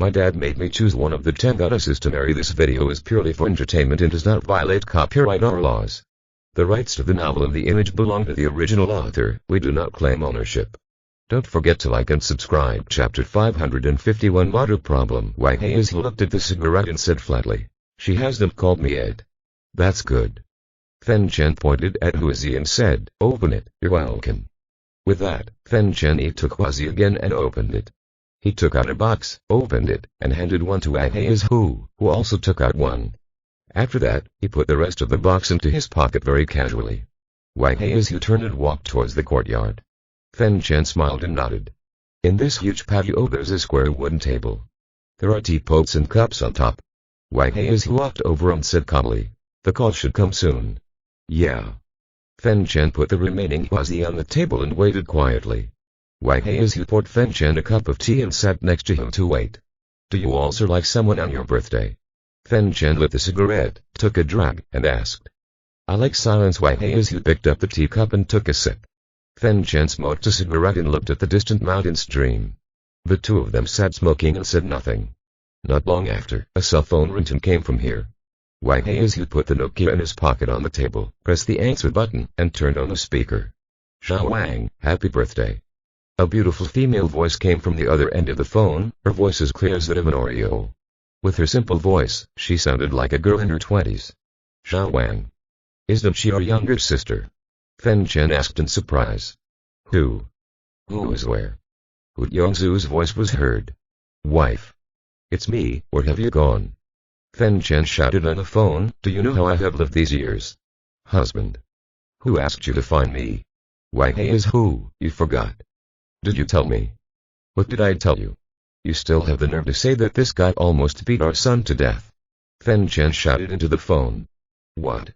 My dad made me choose one of the 10 goddesses to marry. This video is purely for entertainment and does not violate copyright or laws. The rights to the novel and the image belong to the original author. We do not claim ownership. Don't forget to like and subscribe. Chapter 551 Water Problem. Wang Hazy looked at the cigarette and said flatly, "She hasn't called me yet." "That's good." Fen Chen pointed at Huazi and said, "Open it, you're welcome." With that, Fen Chen took Huazi again and opened it. He took out a box, opened it, and handed one to Wang Hazy, who also took out one. After that, he put the rest of the box into his pocket very casually. Wang Hazy turned and walked towards the courtyard. Fen Chen smiled and nodded. In this huge patio there's a square wooden table. There are teapots and cups on top. Wang Hazy walked over and said calmly, "The call should come soon." "Yeah." Fen Chen put the remaining Huazi on the table and waited quietly. Wang Hazy poured Fen Chen a cup of tea and sat next to him to wait. "Do you also like someone on your birthday?" Fen Chen lit the cigarette, took a drag, and asked. "I like silence." Wang Hazy picked up the teacup and took a sip. Fen Chen smoked a cigarette and looked at the distant mountain stream. The two of them sat smoking and said nothing. Not long after, a cell phone ringtone came from here. Wang Hazy put the Nokia in his pocket on the table, pressed the answer button, and turned on the speaker. "Xiao Wang, happy birthday." A beautiful female voice came from the other end of the phone, her voice as clear as that of an Oreo. With her simple voice, she sounded like a girl in her 20s. "Xiao Wang. Isn't she our younger sister?" Fen Chen asked in surprise. Who is where?" Hu Yongzu's voice was heard. "Wife. It's me, where have you gone?" Fen Chen shouted on the phone, "Do you know how I have lived these years?" "Husband. Who asked you to find me?" "Wang Hazy. Who, you forgot. Did you tell me?" "What did I tell you? You still have the nerve to say that this guy almost beat our son to death." Fen Chen shouted into the phone. "What?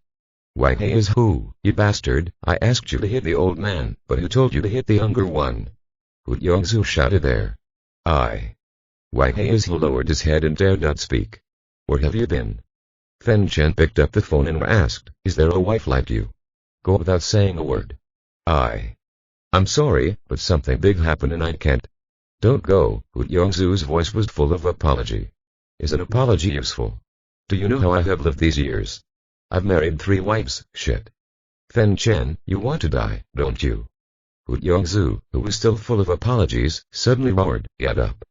Wang Hazy. Who, you bastard, I asked you to hit the old man, but who told you to hit the younger one?" Hu Yongzu shouted there. "I." Wang Hazy lowered his head and dared not speak. "Where have you been?" Fen Chen picked up the phone and asked, "Is there a wife like you?" "Go without saying a word." I'm sorry, but something big happened and I can't." "Don't go." Hu Yongzu's voice was full of apology. "Is an apology useful? Do you know how I have lived these years? I've married 3 wives, shit." "Fen Chen, you want to die, don't you?" Hu Yongzu, who was still full of apologies, suddenly roared, "Get up."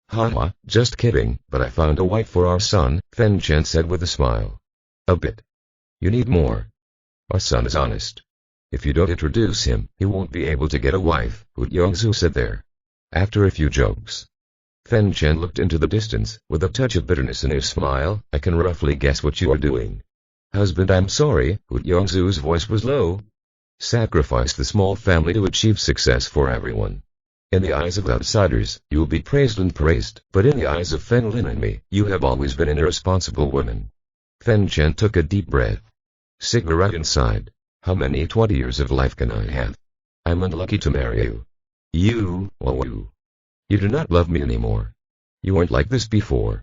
"Haha, just kidding, but I found a wife for our son," Fen Chen said with a smile. "A bit. You need more. Our son is honest. If you don't introduce him, he won't be able to get a wife," Hu Yongzu said there. After a few jokes, Fen Chen looked into the distance, with a touch of bitterness in his smile. "I can roughly guess what you are doing." "Husband, I'm sorry," Hu Yongzu's voice was low. "Sacrifice the small family to achieve success for everyone. In the eyes of outsiders, you will be praised and praised, but in the eyes of Fen Lin and me, you have always been an irresponsible woman." Fen Chen took a deep breath. Cigarette inside. "How many 20 years of life can I have? I'm unlucky to marry you. You do not love me anymore. You weren't like this before."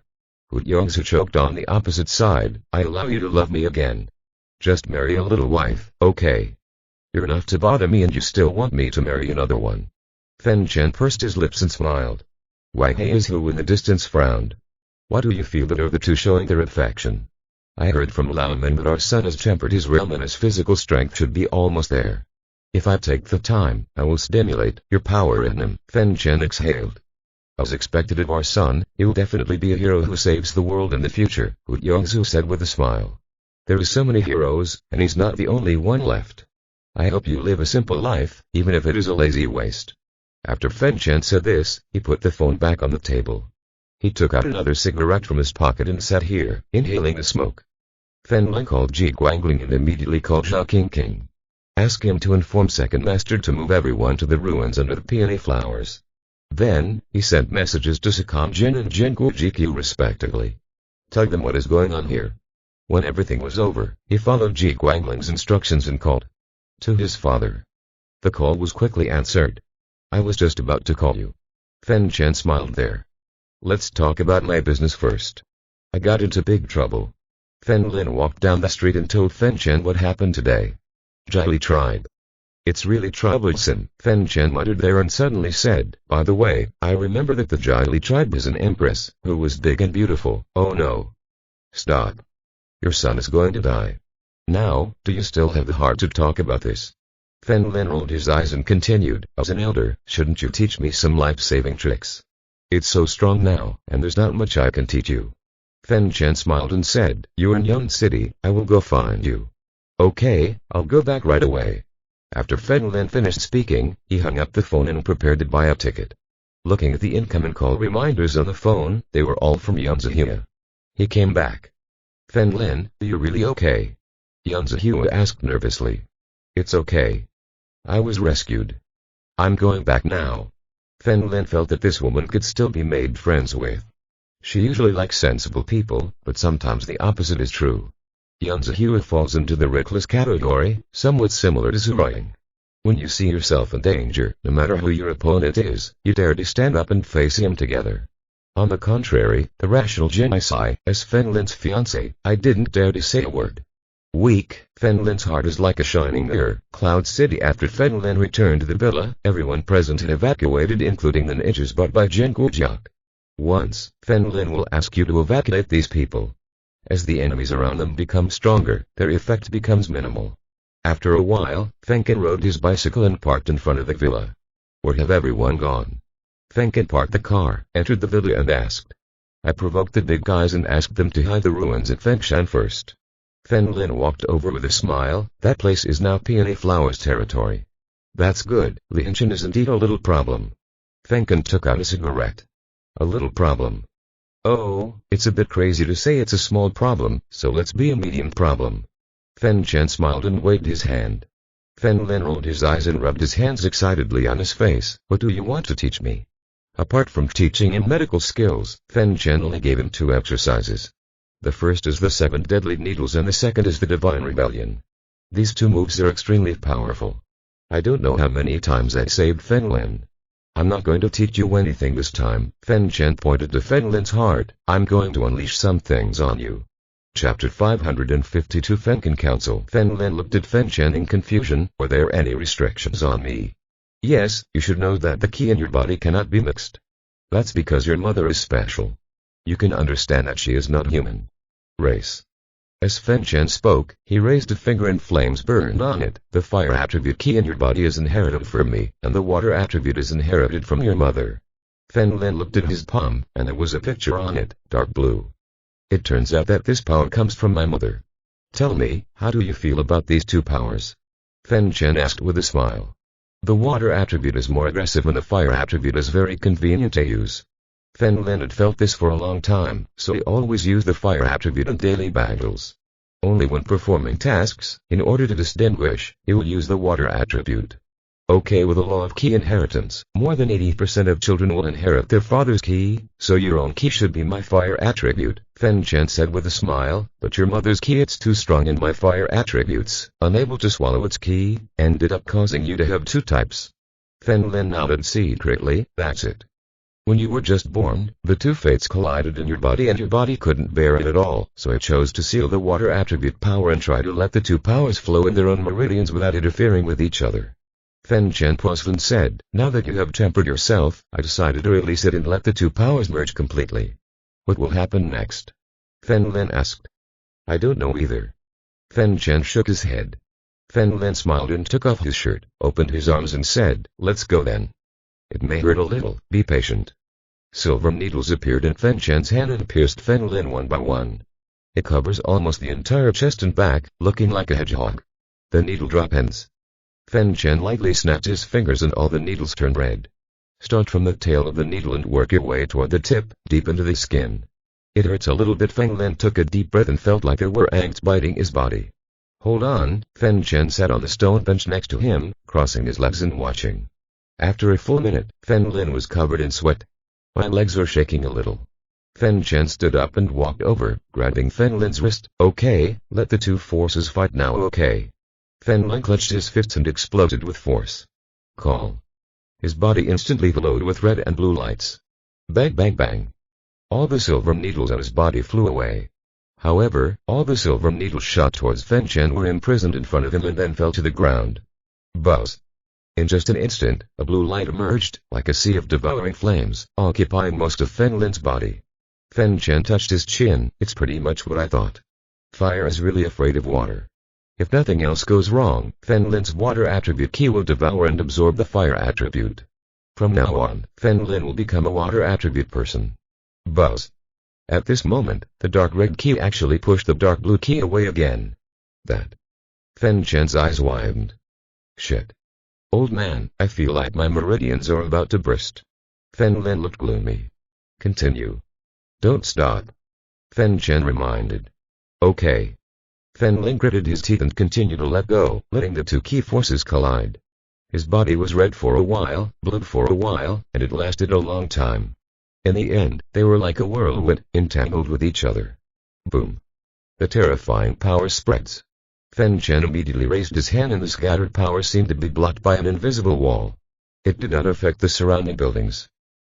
Hu Yongzu choked on the opposite side. "I allow you to love me again. Just marry a little wife, okay? You're enough to bother me and you still want me to marry another one." Fen Chen pursed his lips and smiled. Wang Hazy, who in the distance, frowned. "Why do you feel that are the two showing their affection? I heard from Lao Men that our son has tempered his realm and his physical strength should be almost there. If I take the time, I will stimulate your power in him." Fen Chen exhaled. "As expected of our son, he will definitely be a hero who saves the world in the future," Hu Yongzu said with a smile. "There are so many heroes, and he's not the only one left. I hope you live a simple life, even if it is a lazy waste." After Fen Chen said this, he put the phone back on the table. He took out another cigarette from his pocket and sat here, inhaling the smoke. Fen Lin called Ji Guangling and immediately called Zhao Qingqing. "Ask him to inform Second Master to move everyone to the ruins under the peony flowers." Then, he sent messages to Sakam Jin and Jin Gujiqiu respectively. "Tell them what is going on here." When everything was over, he followed Ji Guangling's instructions and called to his father. The call was quickly answered. "I was just about to call you." Fen Chen smiled there. "Let's talk about my business first. I got into big trouble." Fen Lin walked down the street and told Fen Chen what happened today. Jili tribe. It's really troublesome, Fen Chen muttered there and suddenly said, by the way, I remember that the Jili tribe has an empress, who was big and beautiful. Oh no. Stop. Your son is going to die. Now, do you still have the heart to talk about this? Fen Lin rolled his eyes and continued, as an elder, shouldn't you teach me some life-saving tricks? It's so strong now, and there's not much I can teach you. Fen Chen smiled and said, you're in Yun City, I will go find you. Okay, I'll go back right away. After Fen Lin finished speaking, he hung up the phone and prepared to buy a ticket. Looking at the incoming call reminders on the phone, they were all from Yun Zihua. He came back. Fen Lin, are you really okay? Yun Zihua asked nervously. It's okay. I was rescued. I'm going back now. Fen Lin felt that this woman could still be made friends with. She usually likes sensible people, but sometimes the opposite is true. Yun Zihua falls into the reckless category, somewhat similar to Zuroying. When you see yourself in danger, no matter who your opponent is, you dare to stand up and face him together. On the contrary, the rational Jin Sai, as Fen Lin's fiancé, I didn't dare to say a word. Weak, Fen Lin's heart is like a shining mirror. Cloud City. After Fen Lin returned to the villa, everyone present had evacuated including the ninjas brought by Jin Gujiak. Once, Fen Lin will ask you to evacuate these people. As the enemies around them become stronger, their effect becomes minimal. After a while, Fenken rode his bicycle and parked in front of the villa. Where have everyone gone? Fenken parked the car, entered the villa and asked. I provoked the big guys and asked them to hide the ruins at Fengshan first. Fen Lin walked over with a smile. That place is now Peony Flowers territory. That's good. Lianchin is indeed a little problem. Fenken took out a cigarette. A little problem. Oh, it's a bit crazy to say it's a small problem, so let's be a medium problem. Fen Chen smiled and waved his hand. Fen Lin rolled his eyes and rubbed his hands excitedly on his face. What do you want to teach me? Apart from teaching him medical skills, Fen Chen only gave him 2 exercises. The first is the 7 deadly needles and the second is the divine rebellion. These 2 moves are extremely powerful. I don't know how many times I saved Fen Lin. I'm not going to teach you anything this time. Fen Chen pointed to Fen Lin's heart. I'm going to unleash some things on you. Chapter 552 Fenken Council. Fen Lin looked at Fen Chen in confusion. Were there any restrictions on me? Yes, you should know that the ki in your body cannot be mixed. That's because your mother is special. You can understand that she is not human race. As Fen Chen spoke, he raised a finger and flames burned on it. The fire attribute ki in your body is inherited from me, and the water attribute is inherited from your mother. Fen Lin looked at his palm, and there was a picture on it, dark blue. It turns out that this power comes from my mother. Tell me, how do you feel about these 2 powers? Fen Chen asked with a smile. The water attribute is more aggressive and the fire attribute is very convenient to use. Fen Lin had felt this for a long time, so he always used the fire attribute in daily battles. Only when performing tasks, in order to distinguish, he will use the water attribute. Okay, with the law of ki inheritance, more than 80% of children will inherit their father's ki, so your own ki should be my fire attribute, Fen Chen said with a smile, but your mother's ki it's too strong and my fire attributes, unable to swallow its ki, ended up causing you to have 2 types. Fen Lin nodded secretly. That's it. When you were just born, the 2 fates collided in your body and your body couldn't bear it at all, so it chose to seal the water attribute power and try to let the 2 powers flow in their own meridians without interfering with each other. Fen Chen paused and said, now that you have tempered yourself, I decided to release it and let the 2 powers merge completely. What will happen next? Fen Lin asked. I don't know either. Fen Chen shook his head. Fen Lin smiled and took off his shirt, opened his arms and said, let's go then. It may hurt a little, be patient. Silver needles appeared in Fen Chen's hand and pierced Fen Lin one by one. It covers almost the entire chest and back, looking like a hedgehog. The needle drop ends. Fen Chen lightly snapped his fingers and all the needles turned red. Start from the tail of the needle and work your way toward the tip, deep into the skin. It hurts a little bit. Fen Lin took a deep breath and felt like there were ants biting his body. Hold on. Fen Chen sat on the stone bench next to him, crossing his legs and watching. After a full minute, Fen Lin was covered in sweat. My legs are shaking a little. Fen Chen stood up and walked over, grabbing Fen Lin's wrist. Okay, let the 2 forces fight now, okay. Fen Lin clutched his fists and exploded with force. Call. His body instantly glowed with red and blue lights. Bang bang bang. All the silver needles on his body flew away. However, all the silver needles shot towards Fen Chen were imprisoned in front of him and then fell to the ground. Buzz. In just an instant, a blue light emerged, like a sea of devouring flames, occupying most of Fen Lin's body. Fen Chen touched his chin. It's pretty much what I thought. Fire is really afraid of water. If nothing else goes wrong, Fen Lin's water attribute key will devour and absorb the fire attribute. From now on, Fen Lin will become a water attribute person. Buzz. At this moment, the dark red key actually pushed the dark blue key away again. That. Fen Chen's eyes widened. Shit. Old man, I feel like my meridians are about to burst. Fen Lin looked gloomy. Continue. Don't stop. Fen Chen reminded. Okay. Fen Lin gritted his teeth and continued to let go, letting the two key forces collide. His body was red for a while, blue for a while, and it lasted a long time. In the end, they were like a whirlwind, entangled with each other. Boom. The terrifying power spreads. Fen Chen immediately raised his hand and the scattered power seemed to be blocked by an invisible wall. It did not affect the surrounding buildings.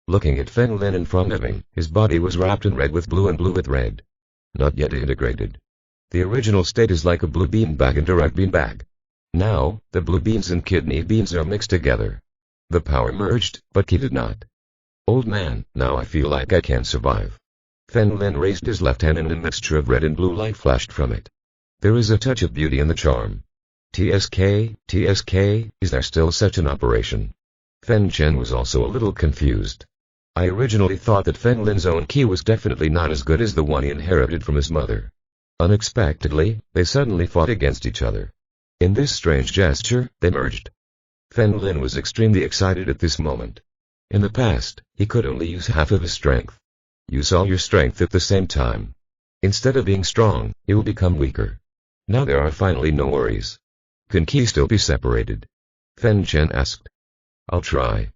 Looking at Fen Lin in front of him, his body was wrapped in red with blue and blue with red. Not yet integrated. The original state is like a blue beanbag and a red beanbag. Now, the blue beans and kidney beans are mixed together. The power merged, but Qi did not. Old man, now I feel like I can survive. Fen Lin raised his left hand and a mixture of red and blue light flashed from it. There is a touch of beauty in the charm. TSK, is there still such an operation? Fen Chen was also a little confused. I originally thought that Fen Lin's own key was definitely not as good as the one he inherited from his mother. Unexpectedly, they suddenly fought against each other. In this strange gesture, they merged. Fen Lin was extremely excited at this moment. In the past, he could only use half of his strength. Use all your strength at the same time. Instead of being strong, he will become weaker. Now there are finally no worries. Can Qi still be separated? Fen Chen asked. I'll try.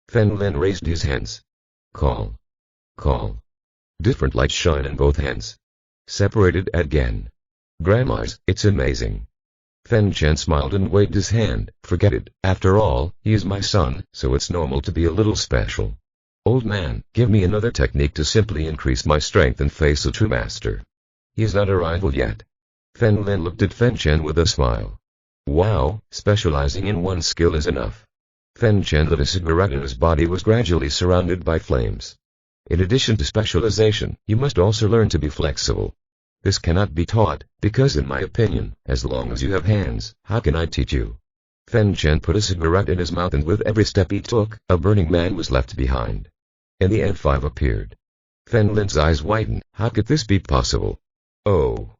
Fen Lin raised his hands. Call. Call. Different lights shine in both hands. Separated again. Grandma's, it's amazing. Fen Chen smiled and waved his hand. Forget it, after all, he is my son, so it's normal to be a little special. Old man, give me another technique to simply increase my strength and face a true master. He is not a rival yet. Fen Lin looked at Fen Chen with a smile. Wow, specializing in one skill is enough. Fen Chen lit a cigarette and his body was gradually surrounded by flames. In addition to specialization, you must also learn to be flexible. This cannot be taught, because in my opinion, as long as you have hands, how can I teach you? Fen Chen put a cigarette in his mouth and with every step he took, a burning man was left behind. In the end 5 appeared. Fen Lin's eyes widened. How could this be possible? Oh.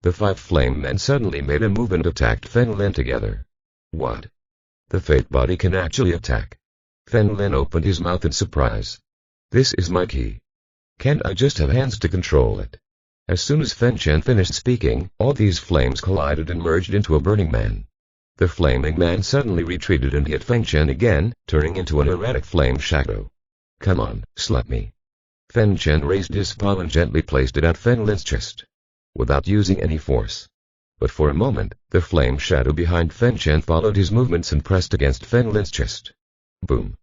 The 5 flame men suddenly made a move and attacked Fen Lin together. What? The fate body can actually attack. Fen Lin opened his mouth in surprise. This is my key. Can't I just have hands to control it? As soon as Fen Chen finished speaking, all these flames collided and merged into a burning man. The flaming man suddenly retreated and hit Fen Chen again, turning into an erratic flame shadow. Come on, slap me. Fen Chen raised his palm and gently placed it at Fen Lin's chest. Without using any force. But for a moment, the flame shadow behind Fen Chen followed his movements and pressed against Fen Lin's chest. Boom.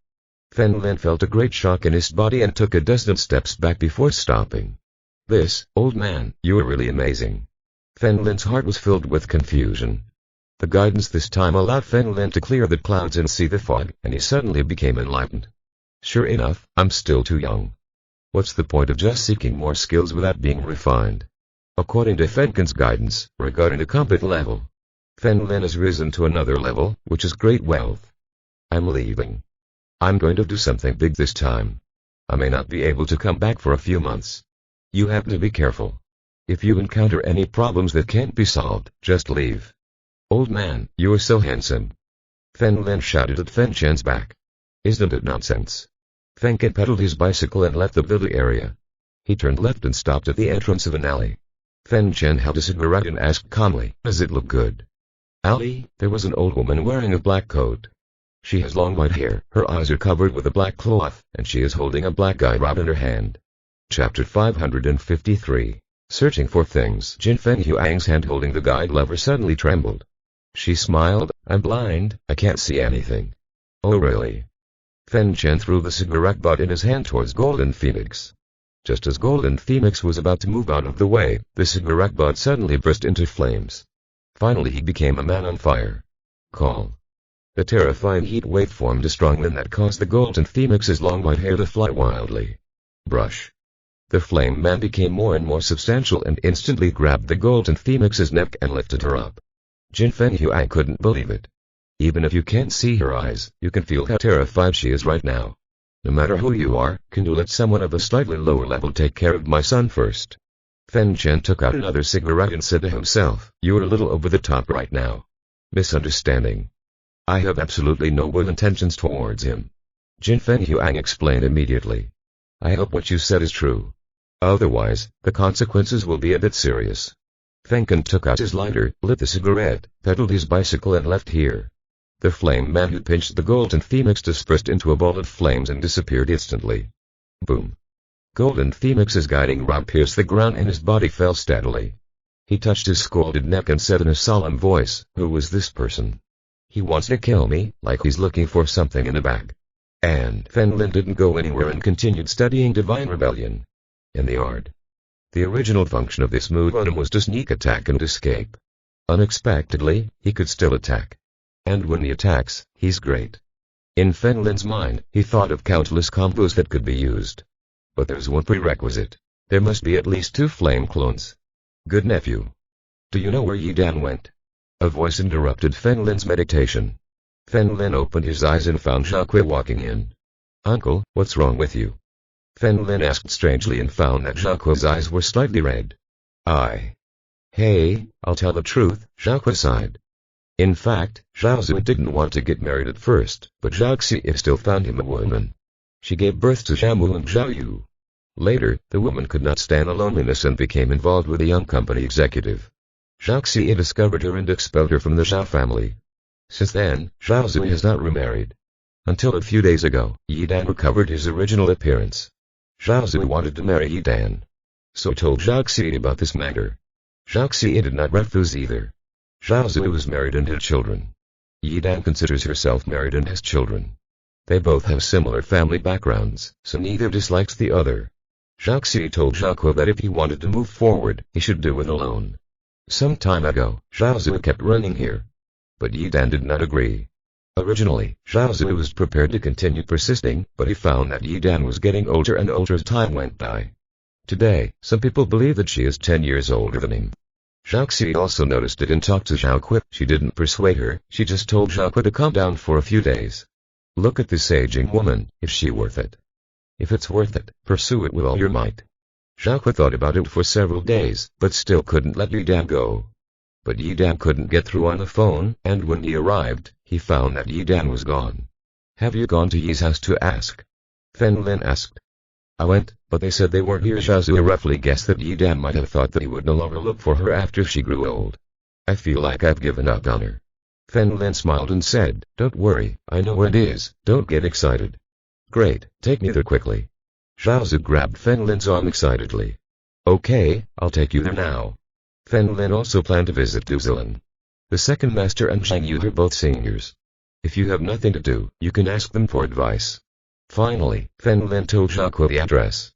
Fen Lin felt a great shock in his body and took a dozen steps back before stopping. This, old man, you are really amazing. Fen Lin's heart was filled with confusion. The guidance this time allowed Fen Lin to clear the clouds and see the fog, and he suddenly became enlightened. Sure enough, I'm still too young. What's the point of just seeking more skills without being refined? According to Fenken's guidance, regarding the combat level, Fen Lin has risen to another level, which is great wealth. I'm leaving. I'm going to do something big this time. I may not be able to come back for a few months. You have to be careful. If you encounter any problems that can't be solved, just leave. Old man, you are so handsome. Fen Lin shouted at Fen Chen's back. Isn't it nonsense? Fenken pedaled his bicycle and left the building area. He turned left and stopped at the entrance of an alley. Fen Chen held a cigarette and asked calmly, does it look good? Alley, there was an old woman wearing a black coat. She has long white hair, her eyes are covered with a black cloth, and she is holding a black guide rod in her hand. Chapter 553. Searching for things. Jin Feng Huang's hand holding the guide lever suddenly trembled. She smiled, I'm blind, I can't see anything. Oh really? Fen Chen threw the cigarette butt in his hand towards Golden Phoenix. Just as Golden Phoenix was about to move out of the way, the cigarette butt suddenly burst into flames. Finally he became a man on fire. Call. The terrifying heat wave formed a strong wind that caused the golden phoenix's long white hair to fly wildly. Brush. The flame man became more and more substantial and instantly grabbed the golden phoenix's neck and lifted her up. Lin Feng Huang couldn't believe it. Even if you can't see her eyes, you can feel how terrified she is right now. No matter who you are, can you let someone of a slightly lower level take care of my son first? Fen Chen took out another cigarette and said to himself, "You're a little over the top right now. Misunderstanding. I have absolutely no ill intentions towards him." Lin Feng Huang explained immediately. "I hope what you said is true. Otherwise, the consequences will be a bit serious." Feng Chen took out his lighter, lit the cigarette, pedaled his bicycle and left here. The flame man who pinched the golden phoenix dispersed into a ball of flames and disappeared instantly. Boom. Golden phoenix's guiding rod pierced the ground and his body fell steadily. He touched his scalded neck and said in a solemn voice, "Who was this person? He wants to kill me, like he's looking for something in a bag." And Fen Lin didn't go anywhere and continued studying Divine Rebellion. In the yard. The original function of this move on him was to sneak attack and escape. Unexpectedly, he could still attack. And when he attacks, he's great. In Fen Lin's mind, he thought of countless combos that could be used. But there's one prerequisite. There must be at least 2 flame clones. Good nephew. Do you know where Yi Dan went? A voice interrupted Fen Lin's meditation. Fen Lin opened his eyes and found Jacques walking in. "Uncle, what's wrong with you?" Fen Lin asked strangely and found that Jacques' eyes were slightly red. Hey, I'll tell the truth," Jacques sighed. In fact, Zhao Zui didn't want to get married at first, but Zhao Xi still found him a woman. She gave birth to Zhao Mu and Zhao Yu. Later, the woman could not stand the loneliness and became involved with a young company executive. Zhao Xi discovered her and expelled her from the Zhao family. Since then, Zhao Zui has not remarried. Until a few days ago, Yi Dan recovered his original appearance. Zhao Zui wanted to marry Yi Dan. So told Zhao Xi about this matter. Zhao Xi did not refuse either. Zhao Zui was married and had children. Yi Dan considers herself married and has children. They both have similar family backgrounds, so neither dislikes the other. Zhao Xi told Jacques that if he wanted to move forward, he should do it alone. Some time ago, Zhao Zui kept running here. But Yi Dan did not agree. Originally, Zhao Zui was prepared to continue persisting, but he found that Yi Dan was getting older and older as time went by. Today, some people believe that she is 10 years older than him. Zhao Xi also noticed it and talked to Jacques. She didn't persuade her, she just told Jacques to calm down for a few days. Look at this aging woman, is she worth it? If it's worth it, pursue it with all your might. Jacques thought about it for several days, but still couldn't let Yi Dan go. But Yi Dan couldn't get through on the phone, and when he arrived, he found that Yi Dan was gone. "Have you gone to Yi's house to ask?" Fen Lin asked. "I went, but they said they weren't here." Zhao Zui roughly guessed that Yi Dan might have thought that he would no longer look for her after she grew old. "I feel like I've given up on her." Fen Lin smiled and said, "Don't worry, I know where it is, don't get excited." "Great, take me there quickly." Zhao Zui grabbed Fen Lin's arm excitedly. "Okay, I'll take you there now." Fen Lin also planned to visit Duzilin. The second master and Zhang Yu are both seniors. If you have nothing to do, you can ask them for advice. Finally, Fen Lin told Jacques the address.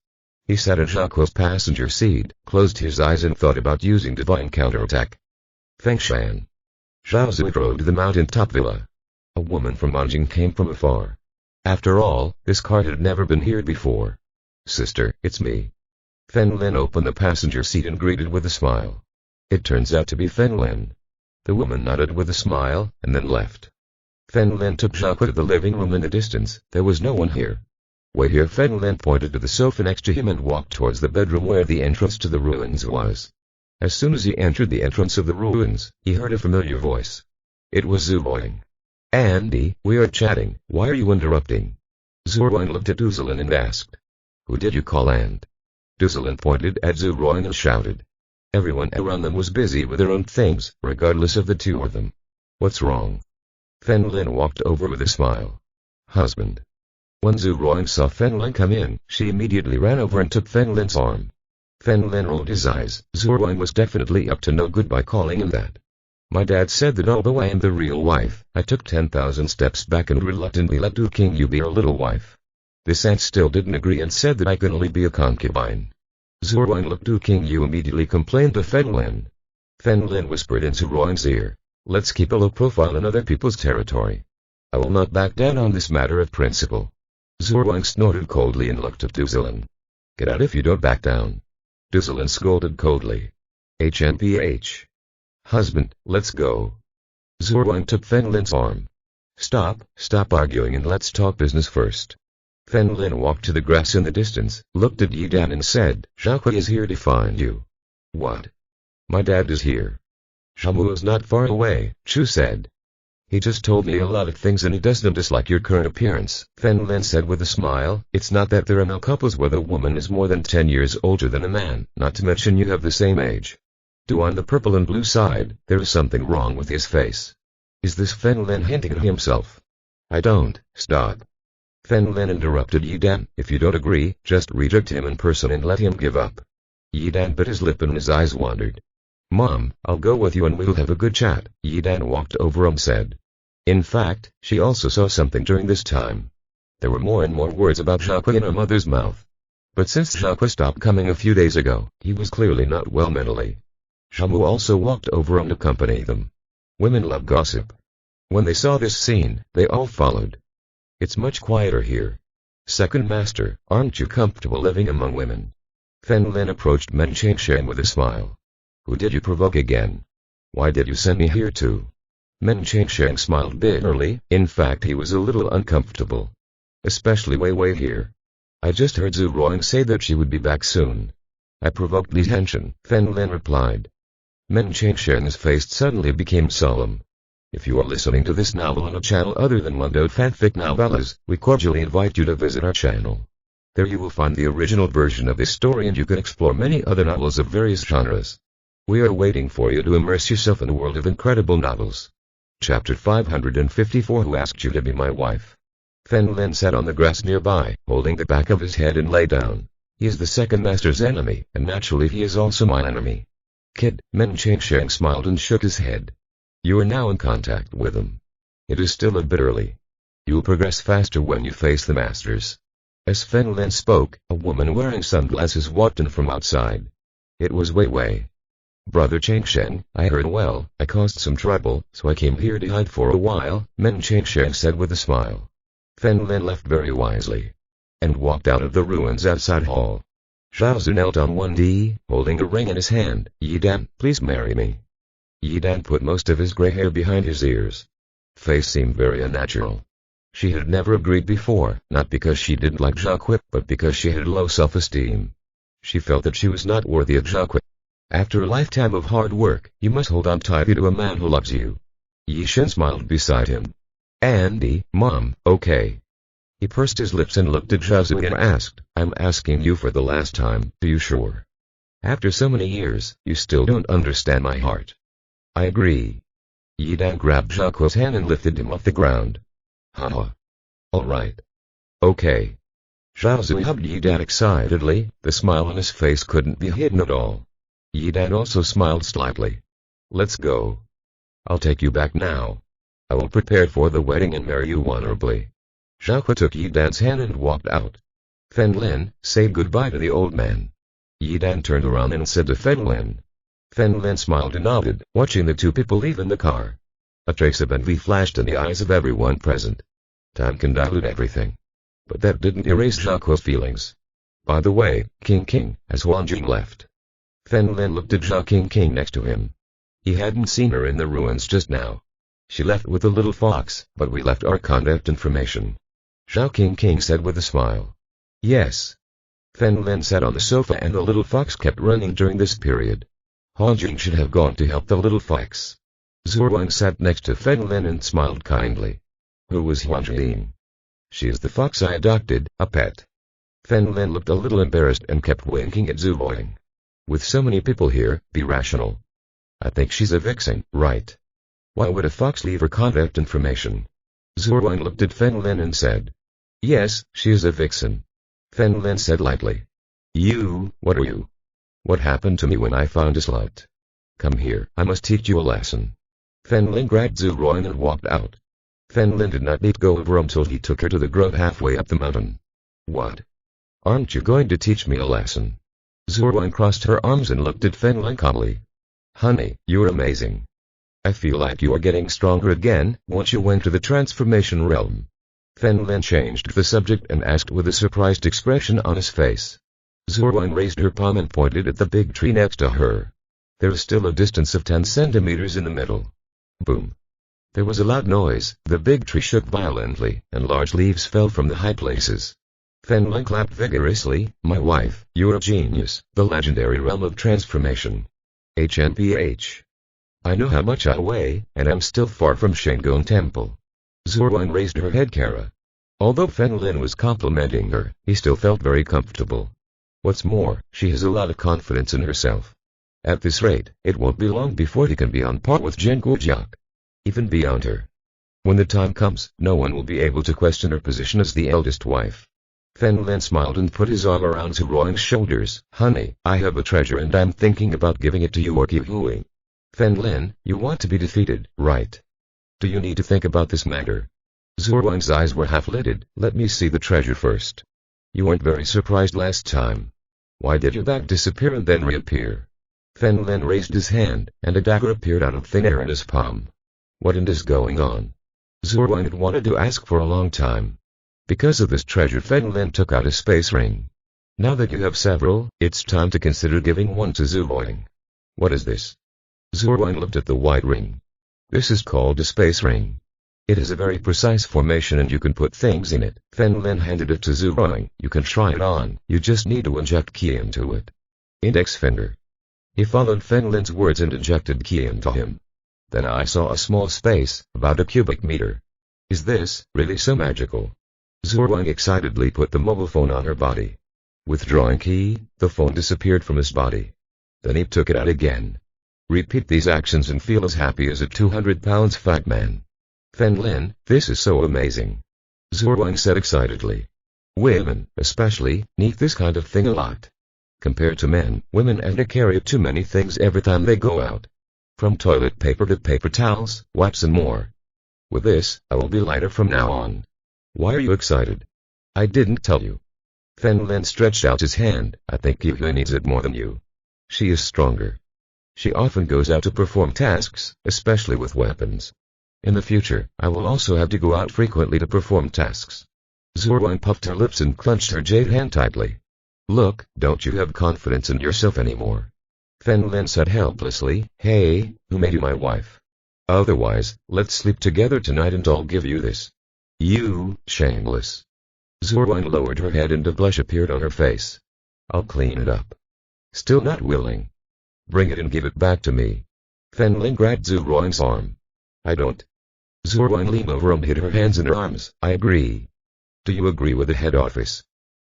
He sat in Jacques' passenger seat, closed his eyes and thought about using divine counterattack. Fengshan. Zhao Zui rode to the mountain-top villa. A woman from Nanjing came from afar. After all, this cart had never been here before. "Sister, it's me." Fen Lin opened the passenger seat and greeted with a smile. It turns out to be Fen Lin. The woman nodded with a smile, and then left. Fen Lin took Jacques to the living room in the distance. There was no one here. "Wait here." Fen Lin pointed to the sofa next to him and walked towards the bedroom where the entrance to the ruins was. As soon as he entered the entrance of the ruins, he heard a familiar voice. It was Zhu Ruoying. "Andy, we are chatting, why are you interrupting?" Zhu Ruoying looked at Duzilin and asked. "Who did you call and?" Duzilin pointed at Zhu Ruoying and shouted. Everyone around them was busy with their own things, regardless of the two of them. "What's wrong?" Fen Lin walked over with a smile. "Husband." When Zhu Ruoying saw Fen Lin come in, she immediately ran over and took Fen Lin's arm. Fen Lin rolled his eyes. Zhu Ruoying was definitely up to no good by calling him that. "My dad said that although I am the real wife, I took 10,000 steps back and reluctantly let Du King Yu be your little wife. This aunt still didn't agree and said that I could only be a concubine." Zhu Ruoying looked. Du King Yu immediately complained to Fen Lin. Fen Lin whispered into Ruoying's ear, "Let's keep a low profile in other people's territory. I will not back down on this matter of principle. Zhu Wang snorted coldly and looked at Duzilin. Get out if you don't back down. Duzilin scolded coldly. HNPH. Husband, let's go. Zhu Wang took Fen Lin's arm. Stop arguing and let's talk business first. Fen Lin walked to the grass in the distance, looked at Yi Dan and said, Zhao is here to find you. What? My dad is here. Shamu is not far away, Chu said. He just told me a lot of things and he doesn't dislike your current appearance, Fen Lin said with a smile. It's not that there are no couples where the woman is more than 10 years older than a man, not to mention you have the same age. On the purple and blue side, there is something wrong with his face. Is this Fen Lin hinting at himself? I don't, stop. Fen Lin interrupted Yi Dan, if you don't agree, just reject him in person and let him give up. Yi Dan bit his lip and his eyes wandered. Mom, I'll go with you and we'll have a good chat, Yi Dan walked over and said. In fact, she also saw something during this time. There were more and more words about Zhao in her mother's mouth. But since Zhao stopped coming a few days ago, he was clearly not well mentally. Shamu also walked over and accompanied them. Women love gossip. When they saw this scene, they all followed. It's much quieter here. Second Master, aren't you comfortable living among women? Fen Lin approached Men Changsheng with a smile. Who did you provoke again? Why did you send me here too? Men Changsheng smiled bitterly. In fact, he was a little uncomfortable. Especially Wei here. I just heard Zhu Ruang say that she would be back soon. I provoked detention, Fen Lin replied. Men Changsheng's face suddenly became solemn. If you are listening to this novel on a channel other than Mundo Fanfic Novellas, we cordially invite you to visit our channel. There you will find the original version of this story and you can explore many other novels of various genres. We are waiting for you to immerse yourself in a world of incredible novels. Chapter 554 Who Asked You to Be My Wife? Fen Lin sat on the grass nearby, holding the back of his head and lay down. He is the second master's enemy, and naturally he is also my enemy. Kid, Men Changsheng smiled and shook his head. You are now in contact with him. It is still a bit early. You will progress faster when you face the masters. As Fen Lin spoke, a woman wearing sunglasses walked in from outside. It was Wei. Brother Changsheng, I heard well, I caused some trouble, so I came here to hide for a while, Men Changsheng said with a smile. Fen Lin left very wisely. And walked out of the ruins outside hall. Zhao Zu knelt on one knee, holding a ring in his hand. Yi Dan, please marry me. Yi Dan put most of his gray hair behind his ears. Face seemed very unnatural. She had never agreed before, not because she didn't like Zhao, but because she had low self-esteem. She felt that she was not worthy of Zhao. After a lifetime of hard work, you must hold on tightly to a man who loves you. Yi Shen smiled beside him. Andy, Mom, okay. He pursed his lips and looked at Zhao Zu and asked, I'm asking you for the last time, are you sure? After so many years, you still don't understand my heart. I agree. Yi Dan grabbed Zhao's hand and lifted him off the ground. Haha. Alright. Okay. Zhao Zu hugged Yi Dan excitedly, the smile on his face couldn't be hidden at all. Yi Dan also smiled slightly. Let's go. I'll take you back now. I will prepare for the wedding and marry you honorably. Zhao took Yi Dan's hand and walked out. Fen Lin, say goodbye to the old man. Yi Dan turned around and said to Fen Lin. Fen Lin smiled and nodded, watching the two people leave in the car. A trace of envy flashed in the eyes of everyone present. Time can dilute everything. But that didn't erase Zhao's feelings. By the way, King, has Huan Jing left? Fen Lin looked at Zhao King next to him. He hadn't seen her in the ruins just now. She left with the little fox, but we left our contact information. Zhao King said with a smile. Yes. Fen Lin sat on the sofa and the little fox kept running during this period. Han Jing should have gone to help the little fox. Zhu Wang sat next to Fen Lin and smiled kindly. Who was Huan Jing? She is the fox I adopted, a pet. Fen Lin looked a little embarrassed and kept winking at Zhu Wang. With so many people here, be rational. I think she's a vixen, right? Why would a fox leave her contact information? Zhu Wang looked at Fen Lin and said. Yes, she is a vixen. Fen Lin said lightly. What are you? What happened to me when I found a slut? Come here, I must teach you a lesson. Fen Lin grabbed Zhu Wang and walked out. Fen Lin did not let go of her until he took her to the grove halfway up the mountain. What? Aren't you going to teach me a lesson? Zhu Wang crossed her arms and looked at Fen Lin calmly. Honey, you're amazing. I feel like you are getting stronger again once you went to the transformation realm. Fen Lin changed the subject and asked with a surprised expression on his face. Zhu Wang raised her palm and pointed at the big tree next to her. There is still a distance of 10 centimeters in the middle. Boom. There was a loud noise, the big tree shook violently, and large leaves fell from the high places. Fen Lin clapped vigorously. My wife, you're a genius, the legendary realm of transformation. HNPH. I know how much I weigh, and I'm still far from Shangon Temple. Zhu Wang raised her head. Kara. Although Fen Lin was complimenting her, he still felt very comfortable. What's more, she has a lot of confidence in herself. At this rate, it won't be long before he can be on par with Jen Gujiak. Even beyond her. When the time comes, no one will be able to question her position as the eldest wife. Fen Lin smiled and put his arm around Zhu Wang's shoulders. Honey, I have a treasure and I'm thinking about giving it to you or Hui. Fen Lin, you want to be defeated, right? Do you need to think about this matter? Zhu Wang's eyes were half-lidded. Let me see the treasure first. You weren't very surprised last time. Why did your back disappear and then reappear? Fen Lin raised his hand, and a dagger appeared out of thin air in his palm. What is going on? Zhu Wang had wanted to ask for a long time. Because of this treasure, Fen Lin took out a space ring. Now that you have several, it's time to consider giving one to Zhu Wang. What is this? Zhu Wang looked at the white ring. This is called a space ring. It is a very precise formation and you can put things in it. Fen Lin handed it to Zhu Wang. You can try it on, you just need to inject key into it. Index finger. He followed Fen Lin's words and injected key into him. Then I saw a small space, about a cubic meter. Is this really so magical? Zhu Wang excitedly put the mobile phone on her body. Withdrawing key, the phone disappeared from his body. Then he took it out again. Repeat these actions and feel as happy as a 200-pound fat man. Fen Lin, this is so amazing. Zhu Wang said excitedly. Women, especially, need this kind of thing a lot. Compared to men, women have to carry too many things every time they go out. From toilet paper to paper towels, wipes and more. With this, I will be lighter from now on. Why are you excited? I didn't tell you. Fen Lin stretched out his hand. I think Hui needs it more than you. She is stronger. She often goes out to perform tasks, especially with weapons. In the future, I will also have to go out frequently to perform tasks. Zhu Wang puffed her lips and clenched her jade hand tightly. Look, don't you have confidence in yourself anymore? Fen Lin said helplessly. Hey, who made you my wife? Otherwise, let's sleep together tonight and I'll give you this. You, shameless. Zhu Wang lowered her head and a blush appeared on her face. I'll clean it up. Still not willing? Bring it and give it back to me. Fen Lin grabbed Zhu Wang's arm. I don't. Zhu Wang leaned over and hid her hands in her arms. I agree. Do you agree with the head office?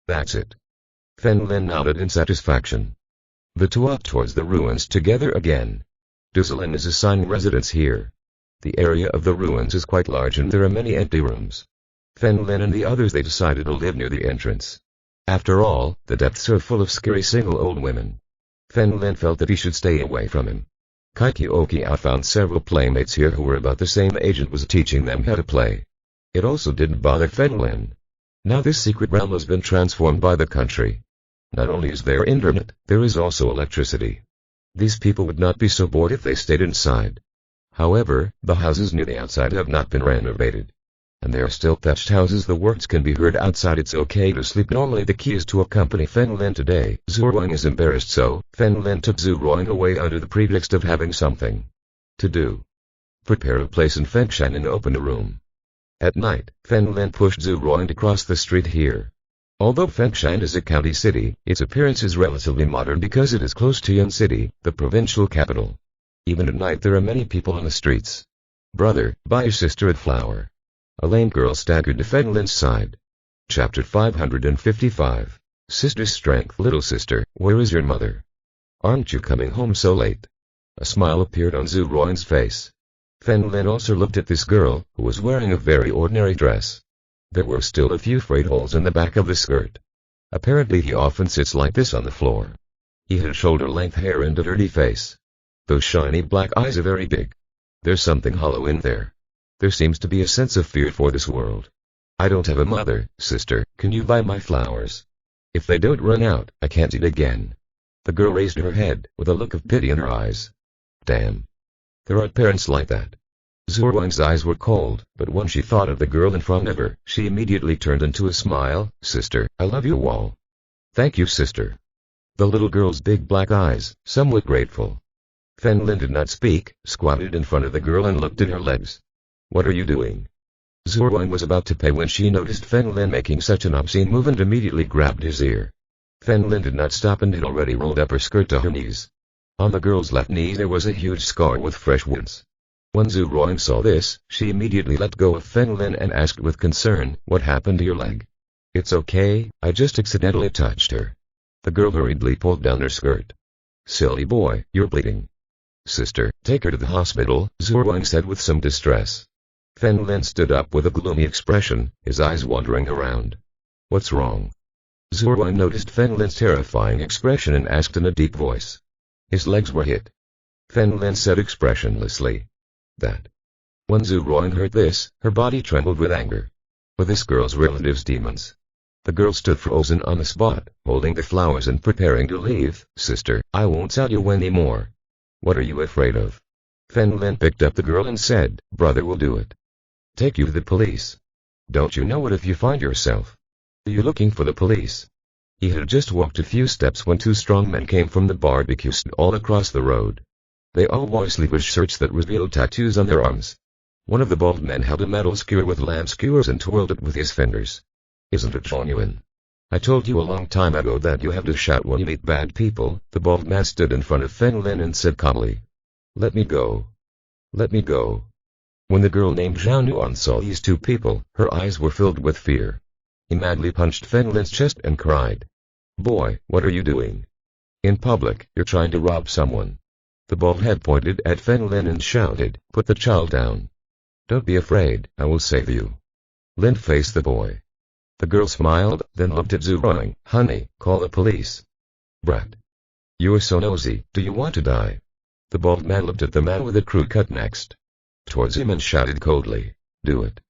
That's it. Fen Lin nodded in satisfaction. The two walked towards the ruins together again. Duzalin is assigning residence here. The area of the ruins is quite large and there are many empty rooms. Fen Lin and the others they decided to live near the entrance. After all, the depths are full of scary single old women. Fen Lin felt that he should stay away from him. Kaikioki found several playmates here who were about the same age and was teaching them how to play. It also didn't bother Fen Lin. Now this secret realm has been transformed by the country. Not only is there internet, there is also electricity. These people would not be so bored if they stayed inside. However, the houses near the outside have not been renovated. And they are still thatched houses. The words can be heard outside. It's okay to sleep. Normally the key is to accompany Fen Lin today. Zhu Wang is embarrassed, so Fen Lin took Zhu Wang away under the pretext of having something to do. Prepare a place in Fengshan and open a room. At night, Fen Lin pushed Zhu Wang to cross the street here. Although Fengshan is a county city, its appearance is relatively modern because it is close to Yan City, the provincial capital. Even at night there are many people on the streets. Brother, buy your sister a flower. A lame girl staggered to Fen Lin's side. Chapter 555. Sister's strength. Little sister, where is your mother? Aren't you coming home so late? A smile appeared on Zhu Wang's face. Fen Lin also looked at this girl, who was wearing a very ordinary dress. There were still a few frayed holes in the back of the skirt. Apparently he often sits like this on the floor. He had shoulder-length hair and a dirty face. Those shiny black eyes are very big. There's something hollow in there. There seems to be a sense of fear for this world. I don't have a mother, sister, can you buy my flowers? If they don't run out, I can't eat again. The girl raised her head, with a look of pity in her eyes. Damn. There are parents like that. Zhu Wang's eyes were cold, but when she thought of the girl in front of her, she immediately turned into a smile. Sister, I love you all. Thank you, sister. The little girl's big black eyes, somewhat grateful. Fen Lin did not speak, squatted in front of the girl and looked at her legs. What are you doing? Zhu Wang was about to pay when she noticed Fen Lin making such an obscene move and immediately grabbed his ear. Fen Lin did not stop and had already rolled up her skirt to her knees. On the girl's left knee there was a huge scar with fresh wounds. When Zhu Wang saw this, she immediately let go of Fen Lin and asked with concern, what happened to your leg? It's okay, I just accidentally touched her. The girl hurriedly pulled down her skirt. Silly boy, you're bleeding. Sister, take her to the hospital, Zhu Wang said with some distress. Fen Lin stood up with a gloomy expression, his eyes wandering around. What's wrong? Zhu Wang noticed Fen Lin's terrifying expression and asked in a deep voice. His legs were hit. Fen Lin said expressionlessly. That. When Zhu Wang heard this, her body trembled with anger. Were this girl's relatives demons? The girl stood frozen on the spot, holding the flowers and preparing to leave. Sister, I won't tell you anymore. What are you afraid of? Fen Lin picked up the girl and said, brother will do it. Take you to the police. Don't you know what if you find yourself? Are you looking for the police? He had just walked a few steps when two strong men came from the barbecue stand all across the road. They all wore sleeveless shirts that revealed tattoos on their arms. One of the bald men held a metal skewer with lamp skewers and twirled it with his fingers. Isn't it genuine? I told you a long time ago that you have to shout when you meet bad people. The bald man stood in front of Fen Lin and said calmly. Let me go. Let me go. When the girl named Zhao Nuan saw these two people, her eyes were filled with fear. He madly punched Fen Lin's chest and cried. Boy, what are you doing? In public, you're trying to rob someone. The bald head pointed at Fen Lin and shouted, put the child down. Don't be afraid, I will save you. Lin faced the boy. The girl smiled, then looked at Zhu Wang. Honey, call the police. Brat. You are so nosy, do you want to die? The bald man looked at the man with the crew cut next towards him and shouted coldly, do it.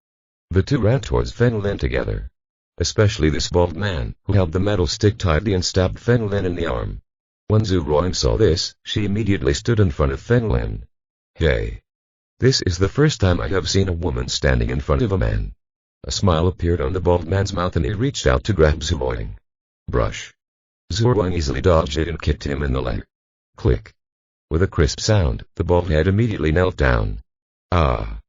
The two ran towards Fen Lin together. Especially this bald man, who held the metal stick tightly and stabbed Fen Lin in the arm. When Zhu Wang saw this, she immediately stood in front of Fen Lin. Hey! This is the first time I have seen a woman standing in front of a man. A smile appeared on the bald man's mouth and he reached out to grab Zhu Wang. Brush. Zhu Wang easily dodged it and kicked him in the leg. Click. With a crisp sound, the bald head immediately knelt down. Ah!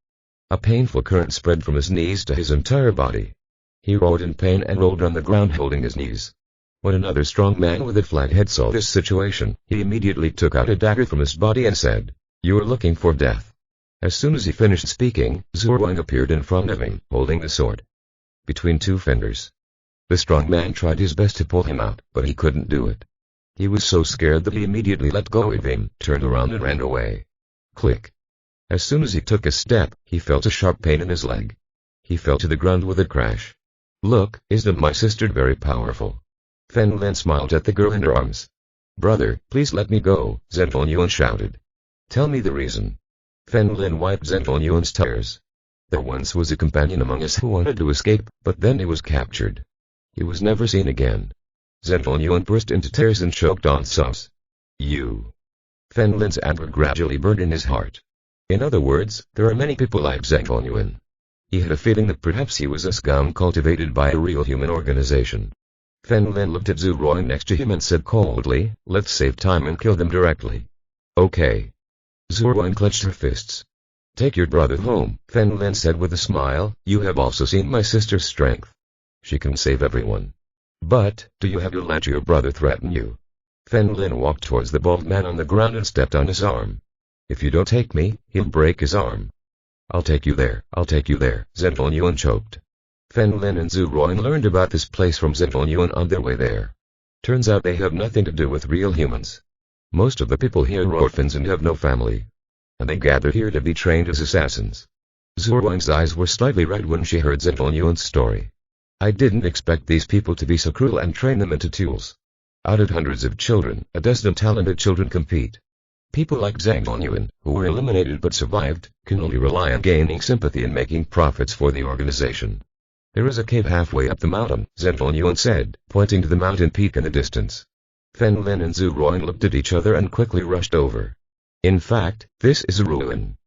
A painful current spread from his knees to his entire body. He roared in pain and rolled on the ground holding his knees. When another strong man with a flat head saw this situation, he immediately took out a dagger from his body and said, You are looking for death. As soon as he finished speaking, Zhu Wang appeared in front of him, holding the sword between two fingers. The strong man tried his best to pull him out, but he couldn't do it. He was so scared that he immediately let go of him, turned around and ran away. Click. As soon as he took a step, he felt a sharp pain in his leg. He fell to the ground with a crash. Look, isn't my sister very powerful? Fen Lin smiled at the girl in her arms. Brother, please let me go, Zhenfeng Yuan shouted. Tell me the reason. Fen Lin wiped Zhenfeng Yuan's tears. There once was a companion among us who wanted to escape, but then he was captured. He was never seen again. Zhenfeng Yuan burst into tears and choked on sobs. You. Fen Lin's anger gradually burned in his heart. In other words, there are many people like Zhenfeng Yuan. He had a feeling that perhaps he was a scum cultivated by a real human organization. Fen Lin looked at Zhu Wang next to him and said coldly, let's save time and kill them directly. Okay. Zhu Wang clenched her fists. Take your brother home, Fen Lin said with a smile, you have also seen my sister's strength. She can save everyone. But, do you have to let your brother threaten you? Fen Lin walked towards the bald man on the ground and stepped on his arm. If you don't take me, he'll break his arm. I'll take you there, Zhenfeng Yuan choked. Fen Lin and Zhu Wang learned about this place from Zhenfeng Yuan on their way there. Turns out they have nothing to do with real humans. Most of the people here are orphans and have no family. And they gather here to be trained as assassins. Zhu Wang's eyes were slightly red when she heard Zhenfeng Yuan's story. I didn't expect these people to be so cruel and train them into tools. Out of hundreds of children, a dozen talented children compete. People like Zhenfeng Yuan, who were eliminated but survived, can only rely on gaining sympathy and making profits for the organization. There is a cave halfway up the mountain, Zhenfeng Yuan said, pointing to the mountain peak in the distance. Fen Lin and Zhu Wang looked at each other and quickly rushed over. In fact, this is a ruin.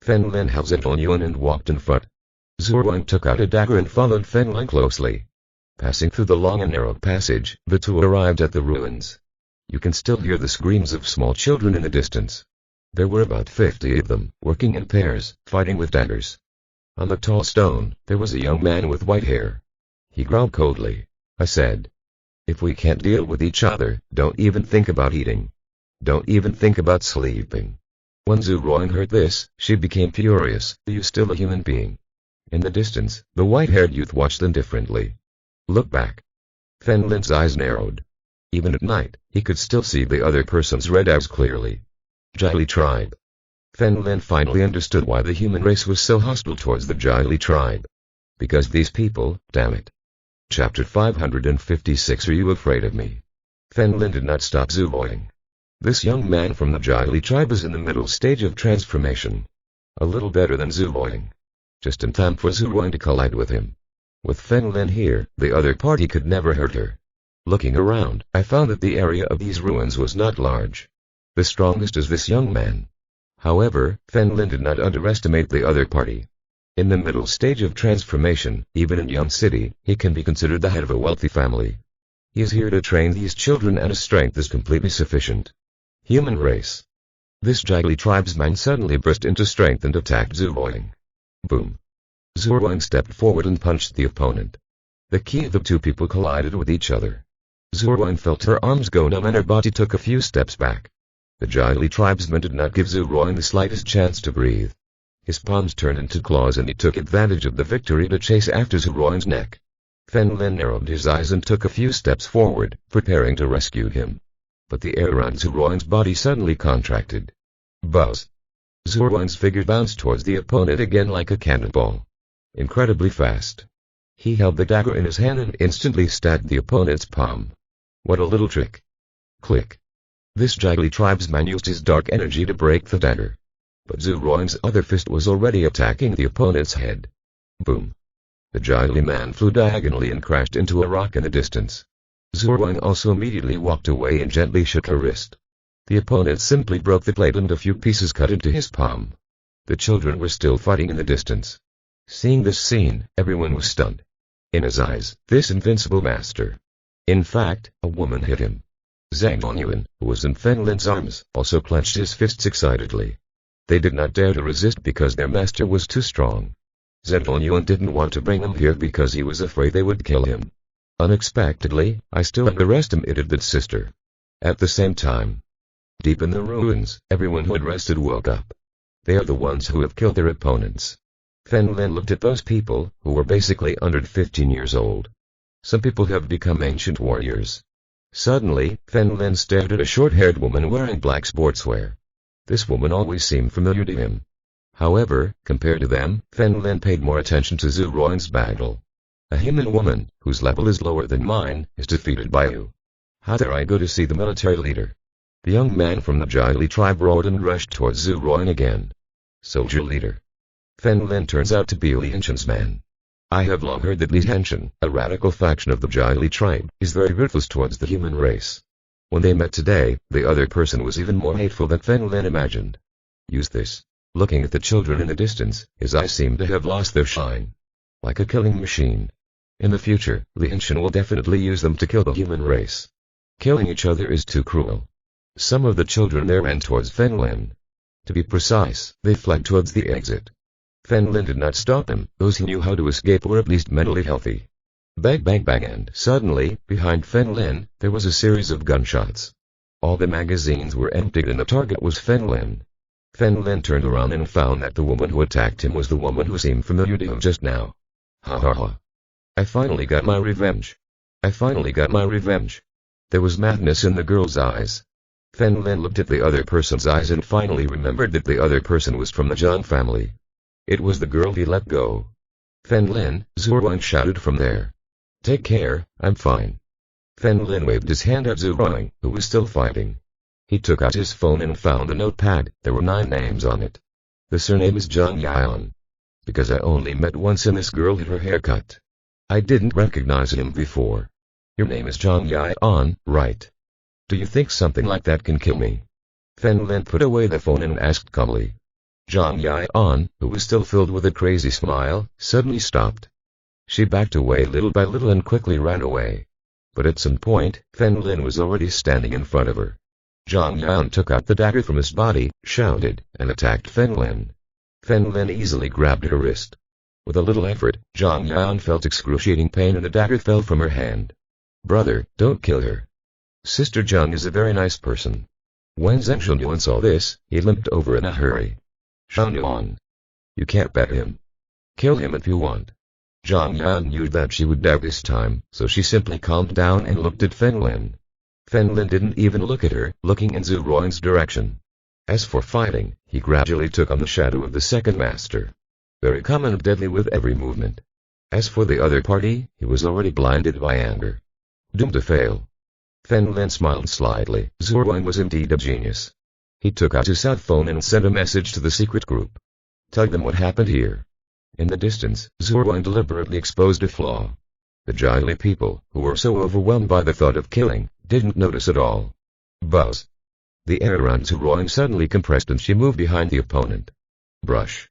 Fen Lin held Zhang Yuan and walked in front. Zhu Wang took out a dagger and followed Fen Lin closely. Passing through the long and narrow passage, the two arrived at the ruins. You can still hear the screams of small children in the distance. There were about 50 of them, working in pairs, fighting with daggers. On the tall stone, there was a young man with white hair. He growled coldly. I said, if we can't deal with each other, don't even think about eating. Don't even think about sleeping. When Zhu Ruang heard this, she became furious. Are you still a human being? In the distance, the white-haired youth watched them indifferently. Look back. Fen Lin's eyes narrowed. Even at night, he could still see the other person's red eyes clearly. Jili tribe. Fen Lin finally understood why the human race was so hostile towards the Jili tribe. Because these people, damn it. Chapter 556. Are you afraid of me? Fen Lin did not stop Zhu Ruang. This young man from the Jili tribe is in the middle stage of transformation. A little better than Zhu Ruang. Just in time for Zhu Ruang to collide with him. With Fen Lin here, the other party could never hurt her. Looking around, I found that the area of these ruins was not large. The strongest is this young man. However, Fen Lin did not underestimate the other party. In the middle stage of transformation, even in Yum City, he can be considered the head of a wealthy family. He is here to train these children and his strength is completely sufficient. Human race. This Jili tribesman suddenly burst into strength and attacked Zhu Ruang. Boom. Zhu Ruang stepped forward and punched the opponent. The key of the two people collided with each other. Zhu Ruang felt her arms go numb and her body took a few steps back. The Jili tribesman did not give Zhu Ruang the slightest chance to breathe. His palms turned into claws and he took advantage of the victory to chase after Zhu Ruang's neck. Fen Lin narrowed his eyes and took a few steps forward, preparing to rescue him. But the air around Zhu Ruang's body suddenly contracted. Buzz. Zhu Ruang's figure bounced towards the opponent again like a cannonball. Incredibly fast. He held the dagger in his hand and instantly stabbed the opponent's palm. What a little trick. Click. This Jili tribesman used his dark energy to break the dagger. But Zhu Ruang's other fist was already attacking the opponent's head. Boom. The Jili man flew diagonally and crashed into a rock in the distance. Zhu Ruang also immediately walked away and gently shook her wrist. The opponent simply broke the blade and a few pieces cut into his palm. The children were still fighting in the distance. Seeing this scene, everyone was stunned. In his eyes, this invincible master. In fact, a woman hit him. Zhang Yuan, who was in Fen Lin's arms, also clenched his fists excitedly. They did not dare to resist because their master was too strong. Zhang Yuan didn't want to bring them here because he was afraid they would kill him. Unexpectedly, I still underestimated that sister. At the same time, deep in the ruins, everyone who had rested woke up. They are the ones who have killed their opponents. Fen Lin looked at those people, who were basically under 15 years old. Some people have become ancient warriors. Suddenly, Fen Lin stared at a short-haired woman wearing black sportswear. This woman always seemed familiar to him. However, compared to them, Fen Lin paid more attention to Zhu Ruang's battle. A human woman, whose level is lower than mine, is defeated by you. How dare I go to see the military leader? The young man from the Jili tribe roared and rushed towards Zhu Ruang again. Soldier leader. Fen Lin turns out to be Li Henshin's man. I have long heard that Li Henshin, a radical faction of the Jili tribe, is very ruthless towards the human race. When they met today, the other person was even more hateful than Fen Lin imagined. Use this. Looking at the children in the distance, his eyes seemed to have lost their shine. Like a killing machine. In the future, Li Henshin will definitely use them to kill the human race. Killing each other is too cruel. Some of the children there ran towards Fen Lin. To be precise, they fled towards the exit. Fen Lin did not stop them. Those who knew how to escape were at least mentally healthy. Bang bang bang, and suddenly, behind Fen Lin, there was a series of gunshots. All the magazines were emptied and the target was Fen Lin. Fen Lin turned around and found that the woman who attacked him was the woman who seemed familiar to him just now. Ha ha ha. I finally got my revenge. I finally got my revenge. There was madness in the girl's eyes. Fen Lin looked at the other person's eyes and finally remembered that the other person was from the Zhang family. It was the girl he let go. Fen Lin, Zhu Ruang shouted from there. Take care, I'm fine. Fen Lin waved his hand at Zhu Ruang, who was still fighting. He took out his phone and found a notepad. There were 9 names on it. The surname is Zhang Yan. Because I only met once and this girl had her hair cut. I didn't recognize him before. Your name is Zhang Yan, right? Do you think something like that can kill me? Fen Lin put away the phone and asked calmly. Zhang Yan, who was still filled with a crazy smile, suddenly stopped. She backed away little by little and quickly ran away. But at some point, Fen Lin was already standing in front of her. Zhang Yan took out the dagger from his body, shouted, and attacked Fen Lin. Fen Lin easily grabbed her wrist. With a little effort, Zhang Yan felt excruciating pain and the dagger fell from her hand. Brother, don't kill her. Sister Zhang is a very nice person. When Zhang Shunyuan saw this, he limped over in a hurry. Shunyuan. You can't bet him. Kill him if you want. Zhang Yan knew that she would die this time, so she simply calmed down and looked at Fen Lin. Fen Lin didn't even look at her, looking in Zhu Ruang's direction. As for fighting, he gradually took on the shadow of the second master. Very calm and deadly with every movement. As for the other party, he was already blinded by anger. Doomed to fail. Fen Lin smiled slightly. Zhu Ruang was indeed a genius. He took out his cell phone and sent a message to the secret group. Tell them what happened here. In the distance, Zhu Ruang deliberately exposed a flaw. The jolly people, who were so overwhelmed by the thought of killing, didn't notice at all. Buzz. The air around Zhu Ruang suddenly compressed and she moved behind the opponent. Brush.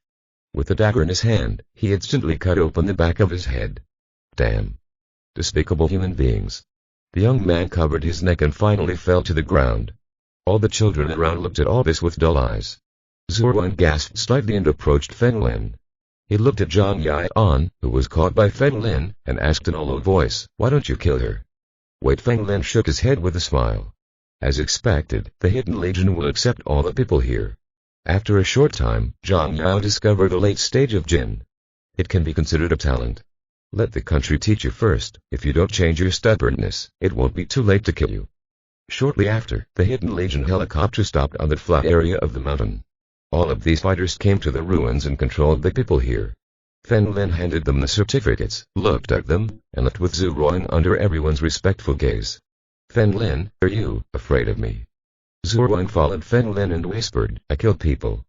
With the dagger in his hand, he instantly cut open the back of his head. Damn. Despicable human beings. The young man covered his neck and finally fell to the ground. All the children around looked at all this with dull eyes. Zhu Ruang gasped slightly and approached Fen Lin. He looked at Zhang Yan, who was caught by Fen Lin, and asked in a low voice, "Why don't you kill her?" Wait. Fen Lin shook his head with a smile. As expected, the Hidden Legion will accept all the people here. After a short time, Zhang Yao discovered a late stage of Jin. It can be considered a talent. Let the country teach you first. If you don't change your stubbornness, it won't be too late to kill you. Shortly after, the Hidden Legion helicopter stopped on the flat area of the mountain. All of these fighters came to the ruins and controlled the people here. Fen Lin handed them the certificates, looked at them, and left with Zhu Ruang under everyone's respectful gaze. Fen Lin, are you afraid of me? Zhu Ruang followed Fen Lin and whispered, I killed people.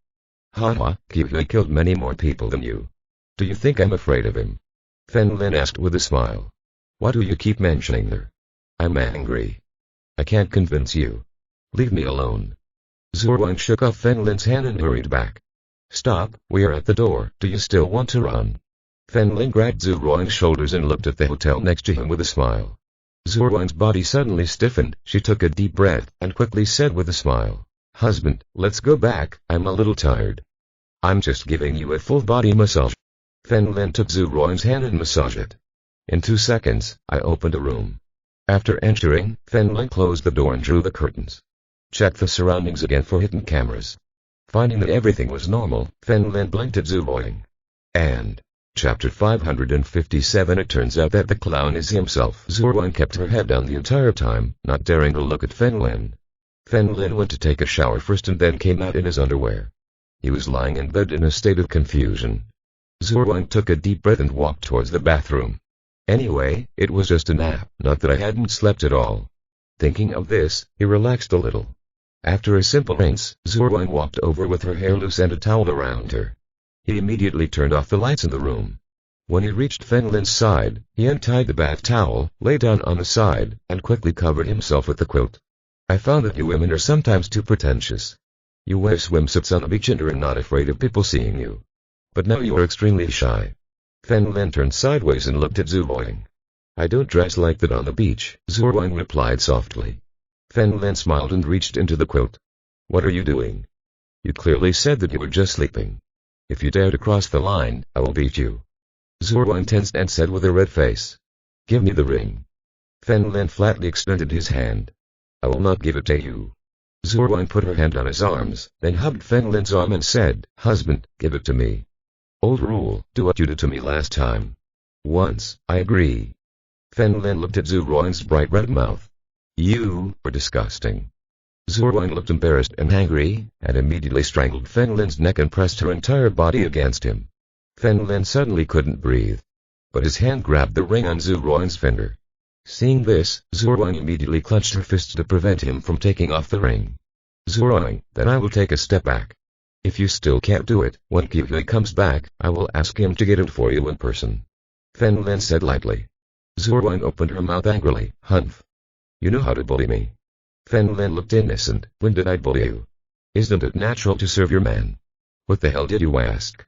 Haha, Qihui killed many more people than you. Do you think I'm afraid of him? Fen Lin asked with a smile. Why do you keep mentioning her? I'm angry. I can't convince you. Leave me alone. Zhu Ruang shook off Fen Lin's hand and hurried back. Stop, we are at the door. Do you still want to run? Fen Lin grabbed Zhu Ruang's shoulders and looked at the hotel next to him with a smile. Zhu Ruang's body suddenly stiffened. She took a deep breath and quickly said with a smile, Husband, let's go back. I'm a little tired. I'm just giving you a full body massage. Fen Lin took Zhu Ruang's hand and massaged it. In 2 seconds, I opened a room. After entering, Fen Lin closed the door and drew the curtains. Checked the surroundings again for hidden cameras. Finding that everything was normal, Fen Lin blinked at Zhu Ruang. And, Chapter 557 It turns out that the clown is himself. Zhu Ruang kept her head down the entire time, not daring to look at Fen Lin. Fen Lin went to take a shower first and then came out in his underwear. He was lying in bed in a state of confusion. Zhu Ruang took a deep breath and walked towards the bathroom. Anyway, it was just a nap, not that I hadn't slept at all. Thinking of this, he relaxed a little. After a simple rinse, Zhu Ruang walked over with her hair loose and a towel around her. He immediately turned off the lights in the room. When he reached Fen Lin's side, he untied the bath towel, lay down on the side, and quickly covered himself with the quilt. I found that you women are sometimes too pretentious. You wear swimsuits on the beach and are not afraid of people seeing you. But now you are extremely shy. Fen Lin turned sideways and looked at Zhu Ruang. I don't dress like that on the beach, Zhu Ruang replied softly. Fen Lin smiled and reached into the quilt. What are you doing? You clearly said that you were just sleeping. If you dare to cross the line, I will beat you. Zhu Ruang tensed and said with a red face. Give me the ring. Fen Lin flatly extended his hand. I will not give it to you. Zhu Ruang put her hand on his arms, then hugged Fen Lin's arm and said, Husband, give it to me. Old rule, do what you did to me last time. Once, I agree. Fen Lin looked at Zhu Ruang's bright red mouth. You are disgusting. Zhu Ruang looked embarrassed and angry, and immediately strangled Fen Lin's neck and pressed her entire body against him. Fen Lin suddenly couldn't breathe. But his hand grabbed the ring on Zhu Ruang's finger. Seeing this, Zhu Ruang immediately clenched her fists to prevent him from taking off the ring. Zhu Ruang, then I will take a step back. If you still can't do it, when Qihui comes back, I will ask him to get it for you in person. Fen Lin said lightly. Zhu Ruang opened her mouth angrily. Humph. You know how to bully me. Fen Lin looked innocent. When did I bully you? Isn't it natural to serve your man? What the hell did you ask?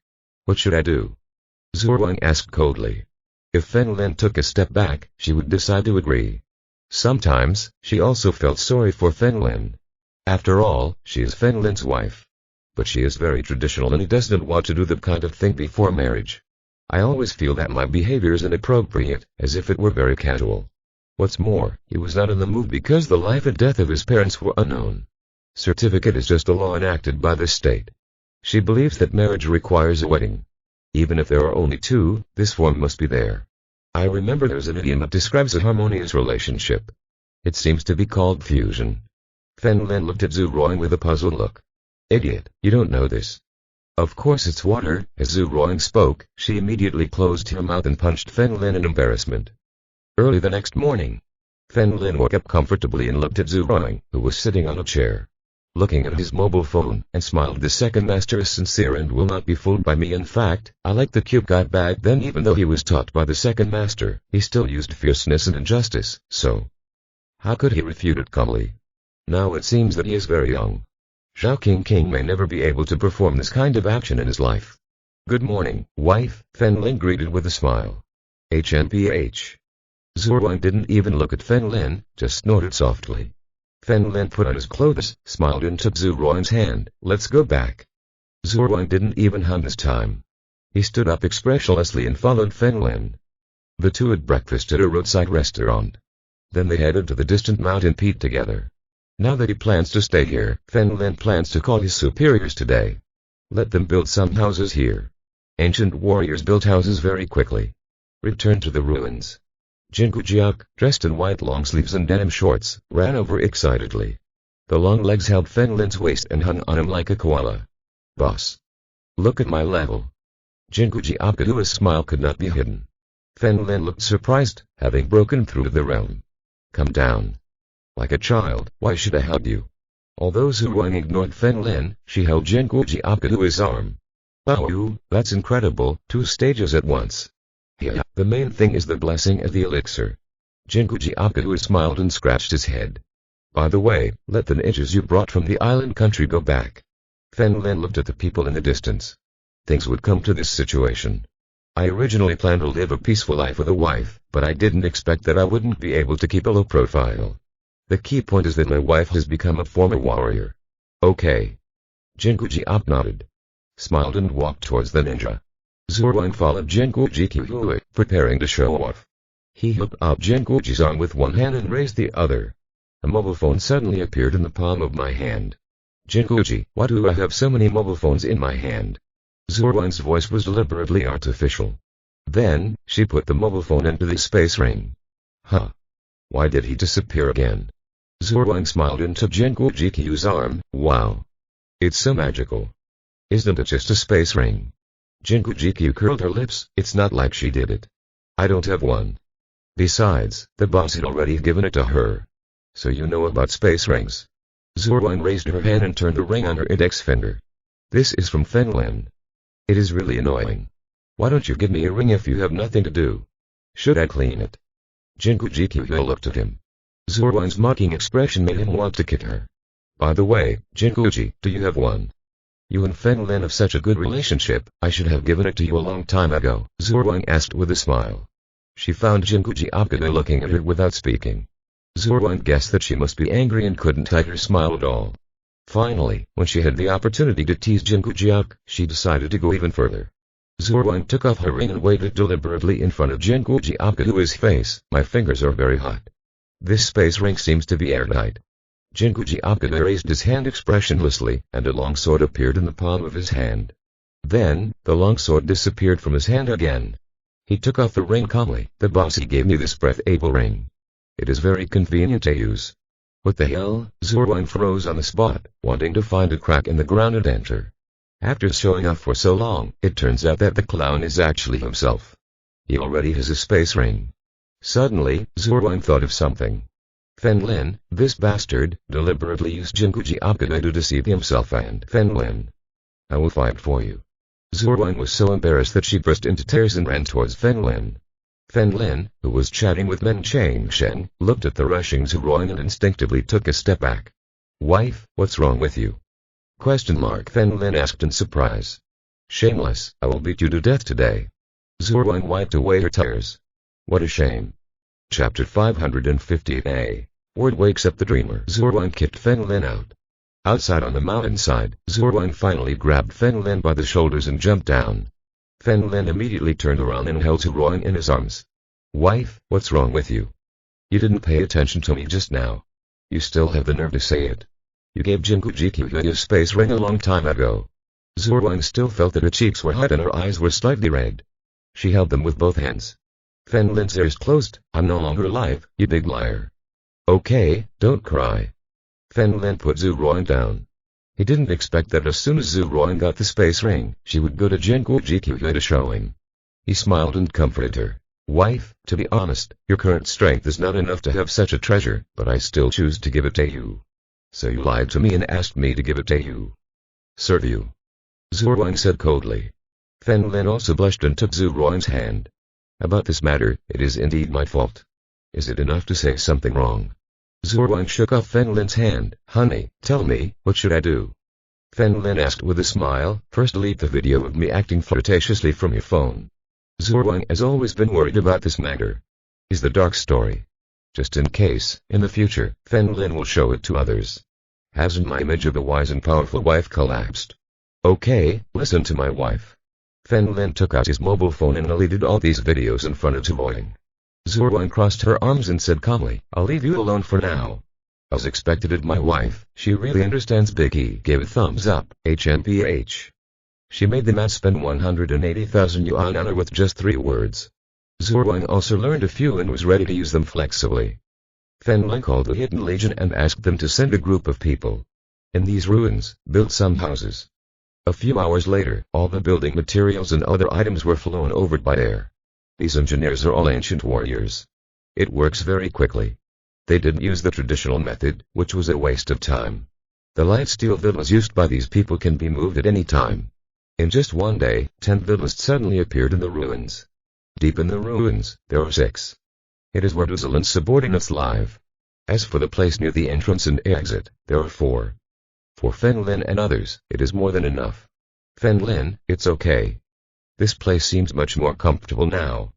What should I do? Zhu Wang asked coldly. If Fen Lin took a step back, she would decide to agree. Sometimes, she also felt sorry for Fen Lin. After all, she is Fen Lin's wife. But she is very traditional and he doesn't want to do that kind of thing before marriage. I always feel that my behavior is inappropriate, as if it were very casual. What's more, he was not in the mood because the life and death of his parents were unknown. Certificate is just a law enacted by the state. She believes that marriage requires a wedding. Even if there are only two, this form must be there. I remember there's an idiom that describes a harmonious relationship. It seems to be called fusion. Fen Lin looked at Zhu Ruang with a puzzled look. Idiot, you don't know this. Of course it's water. As Zhu Ruang spoke, she immediately closed her mouth and punched Fen Lin in embarrassment. Early the next morning, Fen Lin woke up comfortably and looked at Zhu Ruang, who was sitting on a chair, looking at his mobile phone, and smiled. The second master is sincere and will not be fooled by me. In fact, I liked the cute guy back then. Even though he was taught by the second master, he still used fierceness and injustice, so how could he refute it calmly? Now it seems that he is very young. Zhao King may never be able to perform this kind of action in his life. Good morning, wife, Fen Lin greeted with a smile. HNPH. Zhu Ruang didn't even look at Fen Lin, just snorted softly. Fen Lin put on his clothes, smiled and took Zhu Ruang's hand. Let's go back. Zhu Ruang didn't even hum this time. He stood up expressionlessly and followed Fen Lin. The two had breakfast at a roadside restaurant. Then they headed to the distant mountain peak together. Now that he plans to stay here, Fen Lin plans to call his superiors today. Let them build some houses here. Ancient warriors built houses very quickly. Return to the ruins. Jinku Jiak, dressed in white long sleeves and denim shorts, ran over excitedly. The long legs held Fen Lin's waist and hung on him like a koala. Boss. Look at my level. Jinku Jiakadua's smile could not be hidden. Fen Lin looked surprised, having broken through the realm. Come down. Like a child, why should I help you? Although Zhu Ruang ignored Fen Lin, she held Jinku Jiakadua's arm. Oh, that's incredible, 2 stages at once. Yeah, the main thing is the blessing of the elixir. Jinku Jiakadua smiled and scratched his head. By the way, let the ninjas you brought from the island country go back. Fen Lin looked at the people in the distance. Things would come to this situation. I originally planned to live a peaceful life with a wife, but I didn't expect that I wouldn't be able to keep a low profile. The key point is that my wife has become a former warrior. Okay. Jinku Jiak nodded, smiled and walked towards the ninja. Zhu Ruang followed Jinku Jiakadua, preparing to show off. He hooked up Jinku Ji's arm with one hand and raised the other. A mobile phone suddenly appeared in the palm of my hand. Jinku Ji, why do I have so many mobile phones in my hand? Zhu Ruang's voice was deliberately artificial. Then, she put the mobile phone into the space ring. Huh. Why did he disappear again? Zhu Ruang smiled and took Jinku Jiakadau's arm. Wow. It's so magical. Isn't it just a space ring? Jinku Jiakadau curled her lips. It's not like she did it. I don't have one. Besides, the boss had already given it to her. So you know about space rings. Zhu Ruang raised her hand and turned the ring on her index finger. This is from Fen Lin. It is really annoying. Why don't you give me a ring if you have nothing to do? Should I clean it? Jinku Jiakadau looked at him. Zhu Ruang's mocking expression made him want to kick her. By the way, Jinku Ji, do you have one? You and Fen Lin have such a good relationship, I should have given it to you a long time ago, Zhu Ruang asked with a smile. She found Jinku Jiakadau looking at her without speaking. Zhu Ruang guessed that she must be angry and couldn't hide her smile at all. Finally, when she had the opportunity to tease Jinku Jiak, she decided to go even further. Zhu Ruang took off her ring and waved it deliberately in front of Jinku Jiakadau's face. My fingers are very hot. This space ring seems to be airtight. Jinku Jiakadau raised his hand expressionlessly, and a long sword appeared in the palm of his hand. Then, the long sword disappeared from his hand again. He took off the ring calmly. The boss gave me this breathable ring. It is very convenient to use. What the hell? Zhu Ruang froze on the spot, wanting to find a crack in the ground and enter. After showing off for so long, it turns out that the clown is actually himself. He already has a space ring. Suddenly, Zhu Ruang thought of something. Fen Lin, this bastard, deliberately used Jinku Jiakadau to deceive himself and Fen Lin. I will fight for you. Zhu Ruang was so embarrassed that she burst into tears and ran towards Fen Lin. Fen Lin, who was chatting with Men Changsheng, looked at the rushing Zhu Ruang and instinctively took a step back. Wife, what's wrong with you? Fen Lin asked in surprise. Shameless, I will beat you to death today. Zhu Wang wiped away her tears. What a shame. Chapter 558a. Word wakes up the dreamer. Zhu Wang kicked Fen Lin out. Outside on the mountainside, Zhu Wang finally grabbed Fen Lin by the shoulders and jumped down. Fen Lin immediately turned around and held Zhu Wang in his arms. Wife, what's wrong with you? You didn't pay attention to me just now. You still have the nerve to say it. You gave Jinggu Jiqi a space ring a long time ago. Zhu Wang still felt that her cheeks were hot and her eyes were slightly red. She held them with both hands. Fen Lin's ears closed. I'm no longer alive, you big liar. Okay, don't cry. Fen Lin put Zhu Wang down. He didn't expect that as soon as Zhu Wang got the space ring, she would go to Jinggu Jiqi to show him. He smiled and comforted her. Wife, to be honest, your current strength is not enough to have such a treasure, but I still choose to give it to you. So you lied to me and asked me to give it to you. Serve you. Zhu Wang said coldly. Fen Lin also blushed and took Zhu Wang's hand. About this matter, it is indeed my fault. Is it enough to say something wrong? Zhu Wang shook off Fen Lin's hand. Honey, tell me, what should I do? Fen Lin asked with a smile. First delete the video of me acting flirtatiously from your phone. Zhu Wang has always been worried about this matter. Is the dark story. Just in case, in the future, Fen Lin will show it to others. Hasn't my image of a wise and powerful wife collapsed? Okay, listen to my wife. Fen Lin took out his mobile phone and deleted all these videos in front of Zhu Wang. Zhu Wang crossed her arms and said calmly, I'll leave you alone for now. As expected of my wife, she really understands Big E. Gave a thumbs up, HMPH. She made the man spend 180,000 yuan on her with just 3 words. Zhu Wang also learned a few and was ready to use them flexibly. Fen Lin called the Hidden Legion and asked them to send a group of people. In these ruins, build some houses. A few hours later, all the building materials and other items were flown over by air. These engineers are all ancient warriors. It works very quickly. They didn't use the traditional method, which was a waste of time. The light steel villas used by these people can be moved at any time. In just one day, 10 villas suddenly appeared in the ruins. Deep in the ruins, there are 6. It is where Duzalin's subordinates live. As for the place near the entrance and exit, there are 4. For Fen Lin and others, it is more than enough. Fen Lin, it's okay. This place seems much more comfortable now.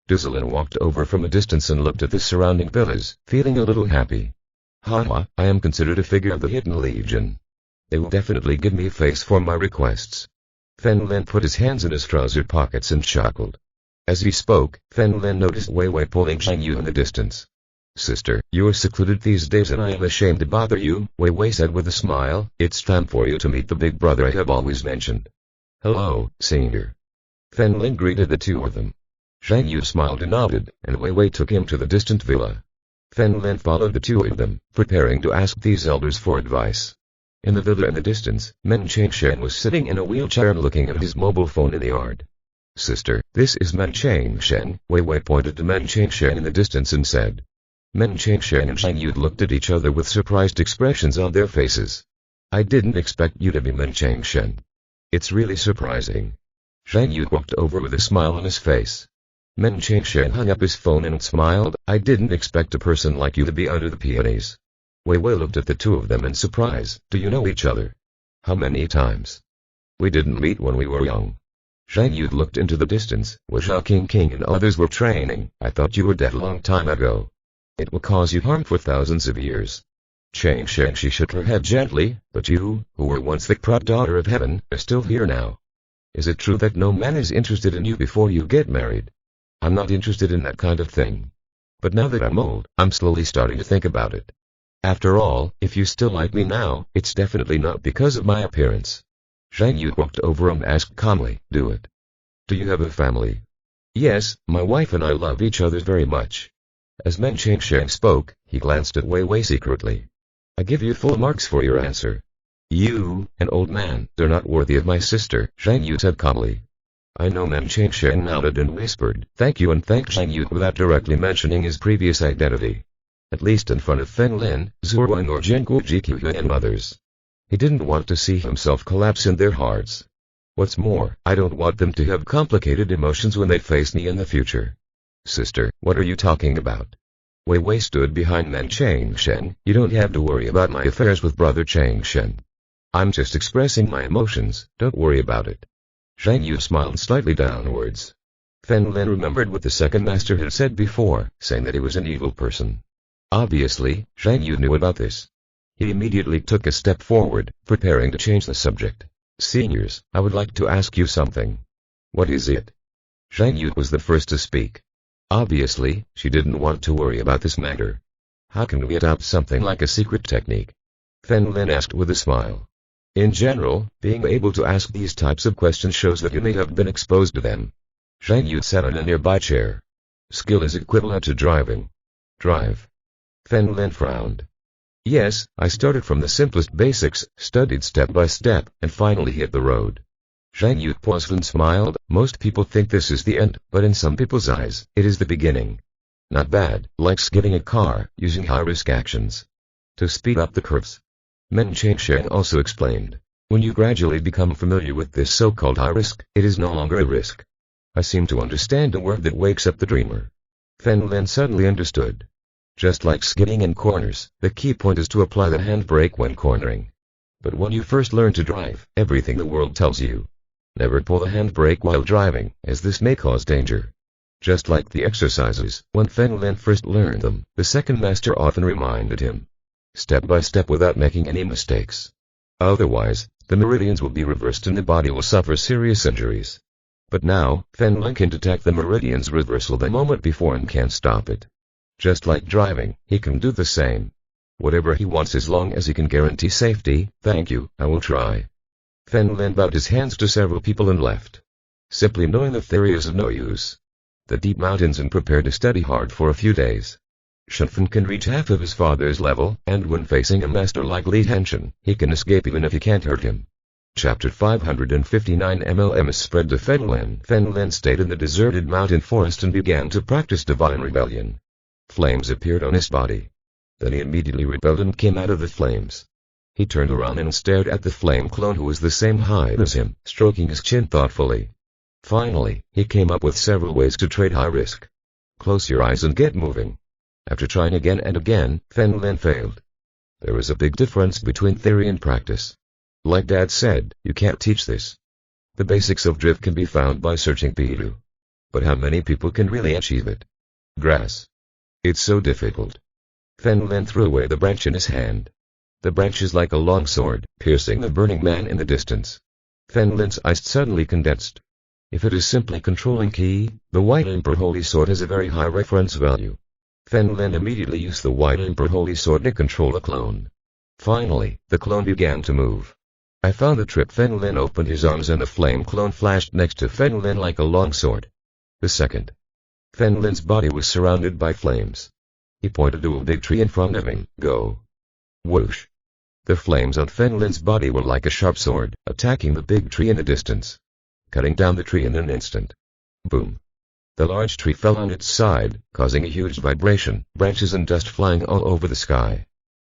Duzalin walked over from a distance and looked at the surrounding villas, feeling a little happy. Haha, I am considered a figure of the Hidden Legion. They will definitely give me a face for my requests. Fen Lin put his hands in his trouser pockets and chuckled. As he spoke, Fen Lin noticed Wei Wei pulling Zhang Yu in the distance. Sister, you are secluded these days and I am ashamed to bother you, Wei Wei said with a smile. It's time for you to meet the big brother I have always mentioned. Hello, senior. Fen Lin greeted the two of them. Zhang Yu smiled and nodded, and Wei Wei took him to the distant villa. Fen Lin followed the two of them, preparing to ask these elders for advice. In the villa in the distance, Men Changshen was sitting in a wheelchair and looking at his mobile phone in the yard. Sister, this is Men Changshen, Wei Wei pointed to Men Changshen in the distance and said. Men Changshen and Zhang Yu looked at each other with surprised expressions on their faces. I didn't expect you to be Men Changshen. It's really surprising. Zhang Yu walked over with a smile on his face. Men Changshen hung up his phone and smiled. I didn't expect a person like you to be under the peonies. Wei Wei looked at the two of them in surprise. Do you know each other? How many times? We didn't meet when we were young. Zhang Yu looked into the distance. Was Zhao King and others were training. I thought you were dead a long time ago. It will cause you harm for thousands of years. Changshen, she shook her head gently. But you, who were once the proud daughter of heaven, are still here now. Is it true that no man is interested in you before you get married? I'm not interested in that kind of thing. But now that I'm old, I'm slowly starting to think about it. After all, if you still like me now, it's definitely not because of my appearance. Zhang Yu walked over and asked calmly, do it. Do you have a family? Yes, my wife and I love each other very much. As Men Changshen spoke, he glanced at Wei Wei secretly. I give you full marks for your answer. You, an old man, are not worthy of my sister, Zhang Yu said calmly. I know. Men Changshen nodded and whispered, thank you, and thanked Zhang Yu without directly mentioning his previous identity. At least in front of Fen Lin, Zhu Wang or Jinggu Jiqi and others. He didn't want to see himself collapse in their hearts. What's more, I don't want them to have complicated emotions when they face me in the future. Sister, what are you talking about? Wei Wei stood behind Men Changshen. You don't have to worry about my affairs with brother Changshen. I'm just expressing my emotions, don't worry about it. Zhang Yu smiled slightly downwards. Fen Lin remembered what the second master had said before, saying that he was an evil person. Obviously, Zhang Yu knew about this. He immediately took a step forward, preparing to change the subject. Seniors, I would like to ask you something. What is it? Zhang Yu was the first to speak. Obviously, she didn't want to worry about this matter. How can we adopt something like a secret technique? Fen Lin asked with a smile. In general, being able to ask these types of questions shows that you may have been exposed to them. Zhang Yu sat on a nearby chair. Skill is equivalent to driving. Drive. Fen Lin frowned. Yes, I started from the simplest basics, studied step by step, and finally hit the road. Zhang Yu paused and smiled. Most people think this is the end, but in some people's eyes, it is the beginning. Not bad, like skidding a car, using high-risk actions to speed up the curves. Men Changsheng also explained. When you gradually become familiar with this so-called high risk, it is no longer a risk. I seem to understand a word that wakes up the dreamer. Fen Lin suddenly understood. Just like skidding in corners, the key point is to apply the handbrake when cornering. But when you first learn to drive, everything the world tells you. Never pull the handbrake while driving, as this may cause danger. Just like the exercises, when Fen Lin first learned them, the second master often reminded him. Step by step without making any mistakes. Otherwise, the meridians will be reversed and the body will suffer serious injuries. But now, Fen Lin can detect the meridian's reversal the moment before and can't stop it. Just like driving, he can do the same. Whatever he wants as long as he can guarantee safety. Thank you, I will try. Fen Lin bowed his hands to several people and left. Simply knowing the theory is of no use. The deep mountains and prepare to study hard for a few days. Shenfen can reach half of his father's level, and when facing a master like Li Henshin, he can escape even if he can't hurt him. Chapter 559 MLM is spread to Fen Lin. Fen Lin stayed in the deserted mountain forest and began to practice divine rebellion. Flames appeared on his body. Then he immediately rebelled and came out of the flames. He turned around and stared at the flame clone who was the same height as him, stroking his chin thoughtfully. Finally, he came up with several ways to trade high risk. Close your eyes and get moving. After trying again and again, Fen Lin failed. There is a big difference between theory and practice. Like Dad said, you can't teach this. The basics of drift can be found by searching Pidu. But how many people can really achieve it? Grass. It's so difficult. Fen Lin threw away the branch in his hand. The branch is like a long sword, piercing the burning man in the distance. Fen Lin's eyes suddenly condensed. If it is simply controlling Qi, the White Emperor Holy Sword has a very high reference value. Fen Lin immediately used the White Emperor Holy Sword to control a clone. Finally, the clone began to move. I found the trick. Fen Lin opened his arms and a flame clone flashed next to Fen Lin like a long sword. The second. Fen Lin's body was surrounded by flames. He pointed to a big tree in front of him. Go. Whoosh. The flames on Fen Lin's body were like a sharp sword, attacking the big tree in the distance. Cutting down the tree in an instant. Boom. The large tree fell on its side, causing a huge vibration, branches and dust flying all over the sky.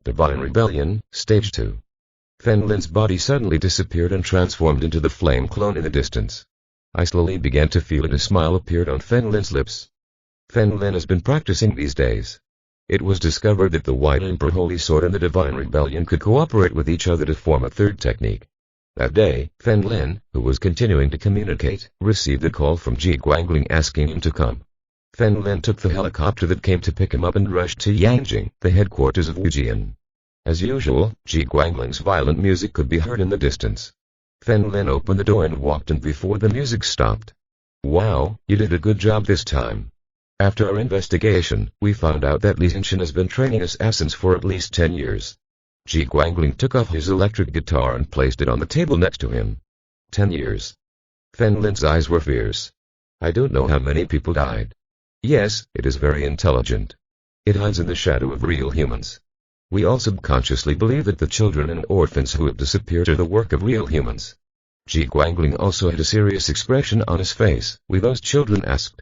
Divine Rebellion, Stage 2. Fen Lin's body suddenly disappeared and transformed into the flame clone in the distance. I slowly began to feel it. A smile appeared on Fen Lin's lips. Fen Lin has been practicing these days. It was discovered that the White Emperor Holy Sword and the Divine Rebellion could cooperate with each other to form a third technique. That day, Fen Lin, who was continuing to communicate, received a call from Ji Guangling asking him to come. Fen Lin took the helicopter that came to pick him up and rushed to Yangjing, the headquarters of Wujian. As usual, Ji Guangling's violent music could be heard in the distance. Fen Lin opened the door and walked in before the music stopped. Wow, you did a good job this time. After our investigation, we found out that Li Henshin has been training assassins for at least 10 years. Ji Guangling took off his electric guitar and placed it on the table next to him. 10 years. Fen Lin's eyes were fierce. I don't know how many people died. Yes, it is very intelligent. It hides in the shadow of real humans. We all subconsciously believe that the children and orphans who have disappeared are the work of real humans. Ji Guangling also had a serious expression on his face. We those children asked.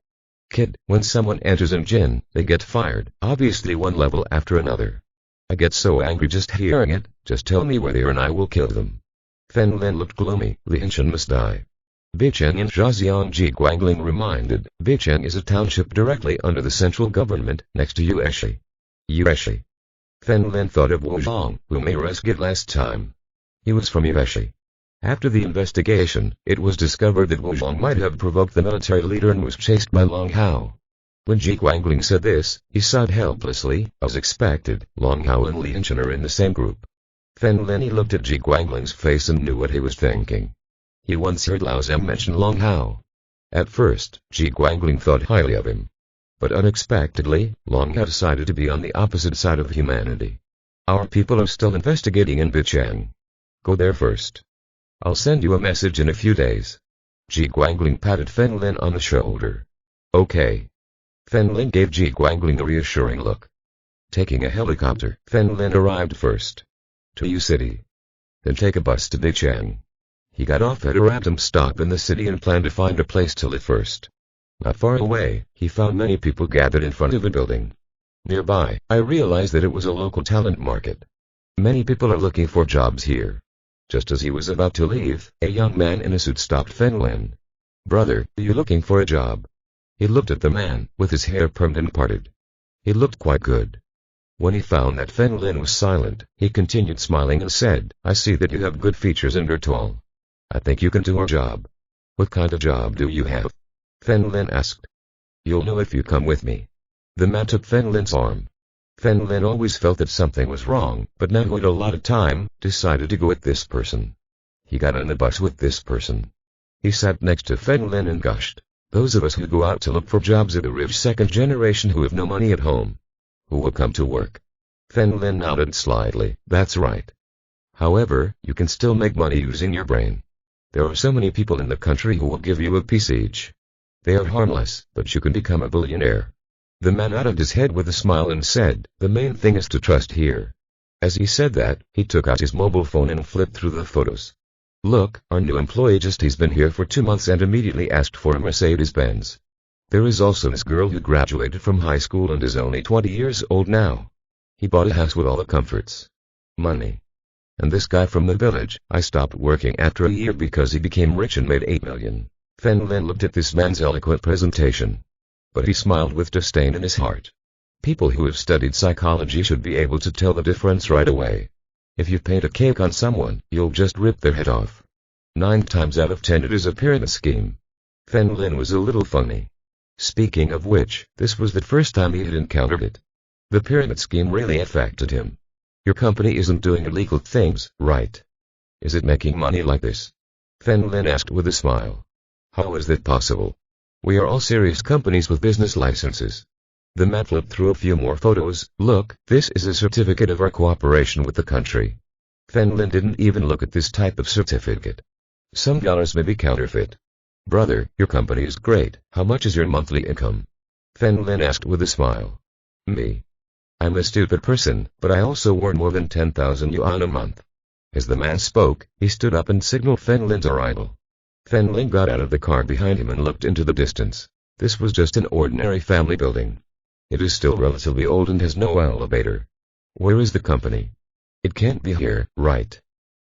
Kid, when someone enters in Jin, they get fired, obviously one level after another. I get so angry just hearing it. Just tell me where they are and I will kill them. Fen Lin looked gloomy. Li Henshin must die. Beicheng in Zhajiang. Ji Guangling reminded. Beicheng is a township directly under the central government, next to Yueshi. Yueshi. Fen Lin thought of Wu Zhang, whom he rescued last time. He was from Yueshi. After the investigation, it was discovered that Wu Zhong might have provoked the military leader and was chased by Long Hao. When Ji Guangling said this, he sighed helplessly. As expected, Long Hao and Li Hinshan are in the same group. Fen Lin looked at Ji Guangling's face and knew what he was thinking. He once heard Lao Zhem mention Long Hao. At first, Ji Guangling thought highly of him. But unexpectedly, Long Hao decided to be on the opposite side of humanity. Our people are still investigating in Bichang. Go there first. I'll send you a message in a few days. Ji Guangling patted Fen Lin on the shoulder. Okay. Fen Lin gave Ji Guangling a reassuring look. Taking a helicopter, Fen Lin arrived first to Yu City. Then take a bus to Bichang. He got off at a random stop in the city and planned to find a place to live first. Not far away, he found many people gathered in front of a building. Nearby, I realized that it was a local talent market. Many people are looking for jobs here. Just as he was about to leave, a young man in a suit stopped Fen Lin. Brother, are you looking for a job? He looked at the man, with his hair permed and parted. He looked quite good. When he found that Fen Lin was silent, he continued smiling and said, I see that you have good features and are tall. I think you can do our job. What kind of job do you have? Fen Lin asked. You'll know if you come with me. The man took Fen Lin's arm. Fen Lin always felt that something was wrong, but now he had a lot of time, decided to go with this person. He got on the bus with this person. He sat next to Fen Lin and gushed. Those of us who go out to look for jobs are the rich second generation who have no money at home. Who will come to work? Fen Lin nodded slightly. That's right. However, you can still make money using your brain. There are so many people in the country who will give you a piece each. They are harmless, but you can become a billionaire. The man nodded his head with a smile and said, the main thing is to trust here. As he said that, he took out his mobile phone and flipped through the photos. Look, our new employee he's been here for 2 months and immediately asked for a Mercedes-Benz. There is also this girl who graduated from high school and is only 20 years old now. He bought a house with all the comforts. Money. And this guy from the village, I stopped working after a year because he became rich and made 8 million. Fen Lin looked at this man's eloquent presentation. But he smiled with disdain in his heart. People who have studied psychology should be able to tell the difference right away. If you paint a cake on someone, you'll just rip their head off. 9 times out of 10 it is a pyramid scheme. Fen Lin was a little funny. Speaking of which, this was the first time he had encountered it. The pyramid scheme really affected him. Your company isn't doing illegal things, right? Is it making money like this? Fen Lin asked with a smile. How is that possible? We are all serious companies with business licenses. The man flipped through a few more photos. Look, this is a certificate of our cooperation with the country. Fen Lin didn't even look at this type of certificate. Some dollars may be counterfeit. Brother, your company is great. How much is your monthly income? Fen Lin asked with a smile. Me. I'm a stupid person, but I also earn more than 10,000 yuan a month. As the man spoke, he stood up and signaled Fen Lin's arrival. Fen Lin got out of the car behind him and looked into the distance. This was just an ordinary family building. It is still relatively old and has no elevator. Where is the company? It can't be here, right?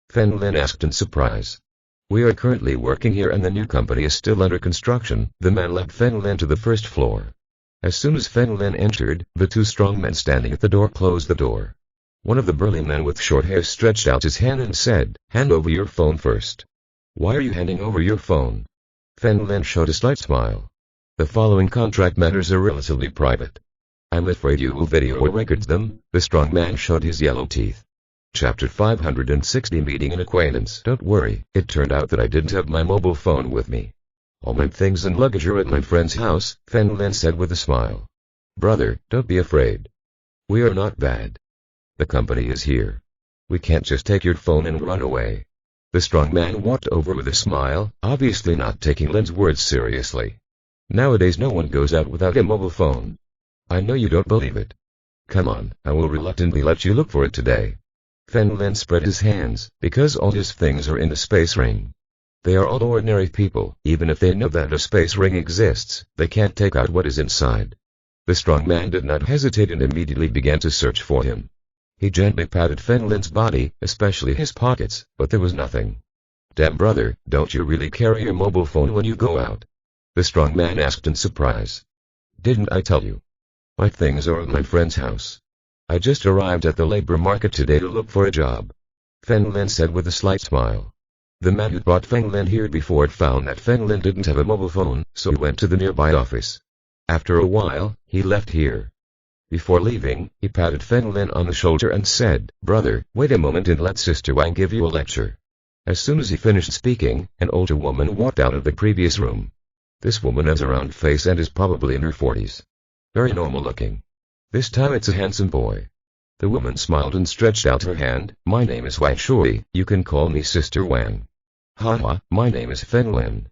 Fen Lin asked in surprise. We are currently working here and the new company is still under construction. The man led Fen Lin to the first floor. As soon as Fen Lin entered, the 2 strong men standing at the door closed the door. One of the burly men with short hair stretched out his hand and said, hand over your phone first. Why are you handing over your phone? Fen Lin showed a slight smile. The following contract matters are relatively private. I'm afraid you will video or record them. The strong man showed his yellow teeth. Chapter 560 Meeting an Acquaintance. Don't worry, it turned out that I didn't have my mobile phone with me. All my things and luggage are at my friend's house, Fen Lin said with a smile. Brother, don't be afraid. We are not bad. The company is here. We can't just take your phone and run away. The strong man walked over with a smile, obviously not taking Lin's words seriously. Nowadays no one goes out without a mobile phone. I know you don't believe it. Come on, I will reluctantly let you look for it today. Fen Lin spread his hands, because all his things are in the space ring. They are all ordinary people. Even if they know that a space ring exists, they can't take out what is inside. The strong man did not hesitate and immediately began to search for him. He gently patted Fen Lin's body, especially his pockets, but there was nothing. Damn brother, don't you really carry your mobile phone when you go out? The strong man asked in surprise. Didn't I tell you? My things are at my friend's house. I just arrived at the labor market today to look for a job. Feng Lin said with a slight smile. The man who brought Feng Lin here before had found that Feng Lin didn't have a mobile phone, so he went to the nearby office. After a while, he left here. Before leaving, he patted Feng Lin on the shoulder and said, "Brother, wait a moment and let Sister Wang give you a lecture." As soon as he finished speaking, an older woman walked out of the previous room. This woman has a round face and is probably in her 40s. Very normal looking. This time it's a handsome boy. The woman smiled and stretched out her hand. "My name is Wang Shui, you can call me Sister Wang." "Haha, my name is Feng Lin."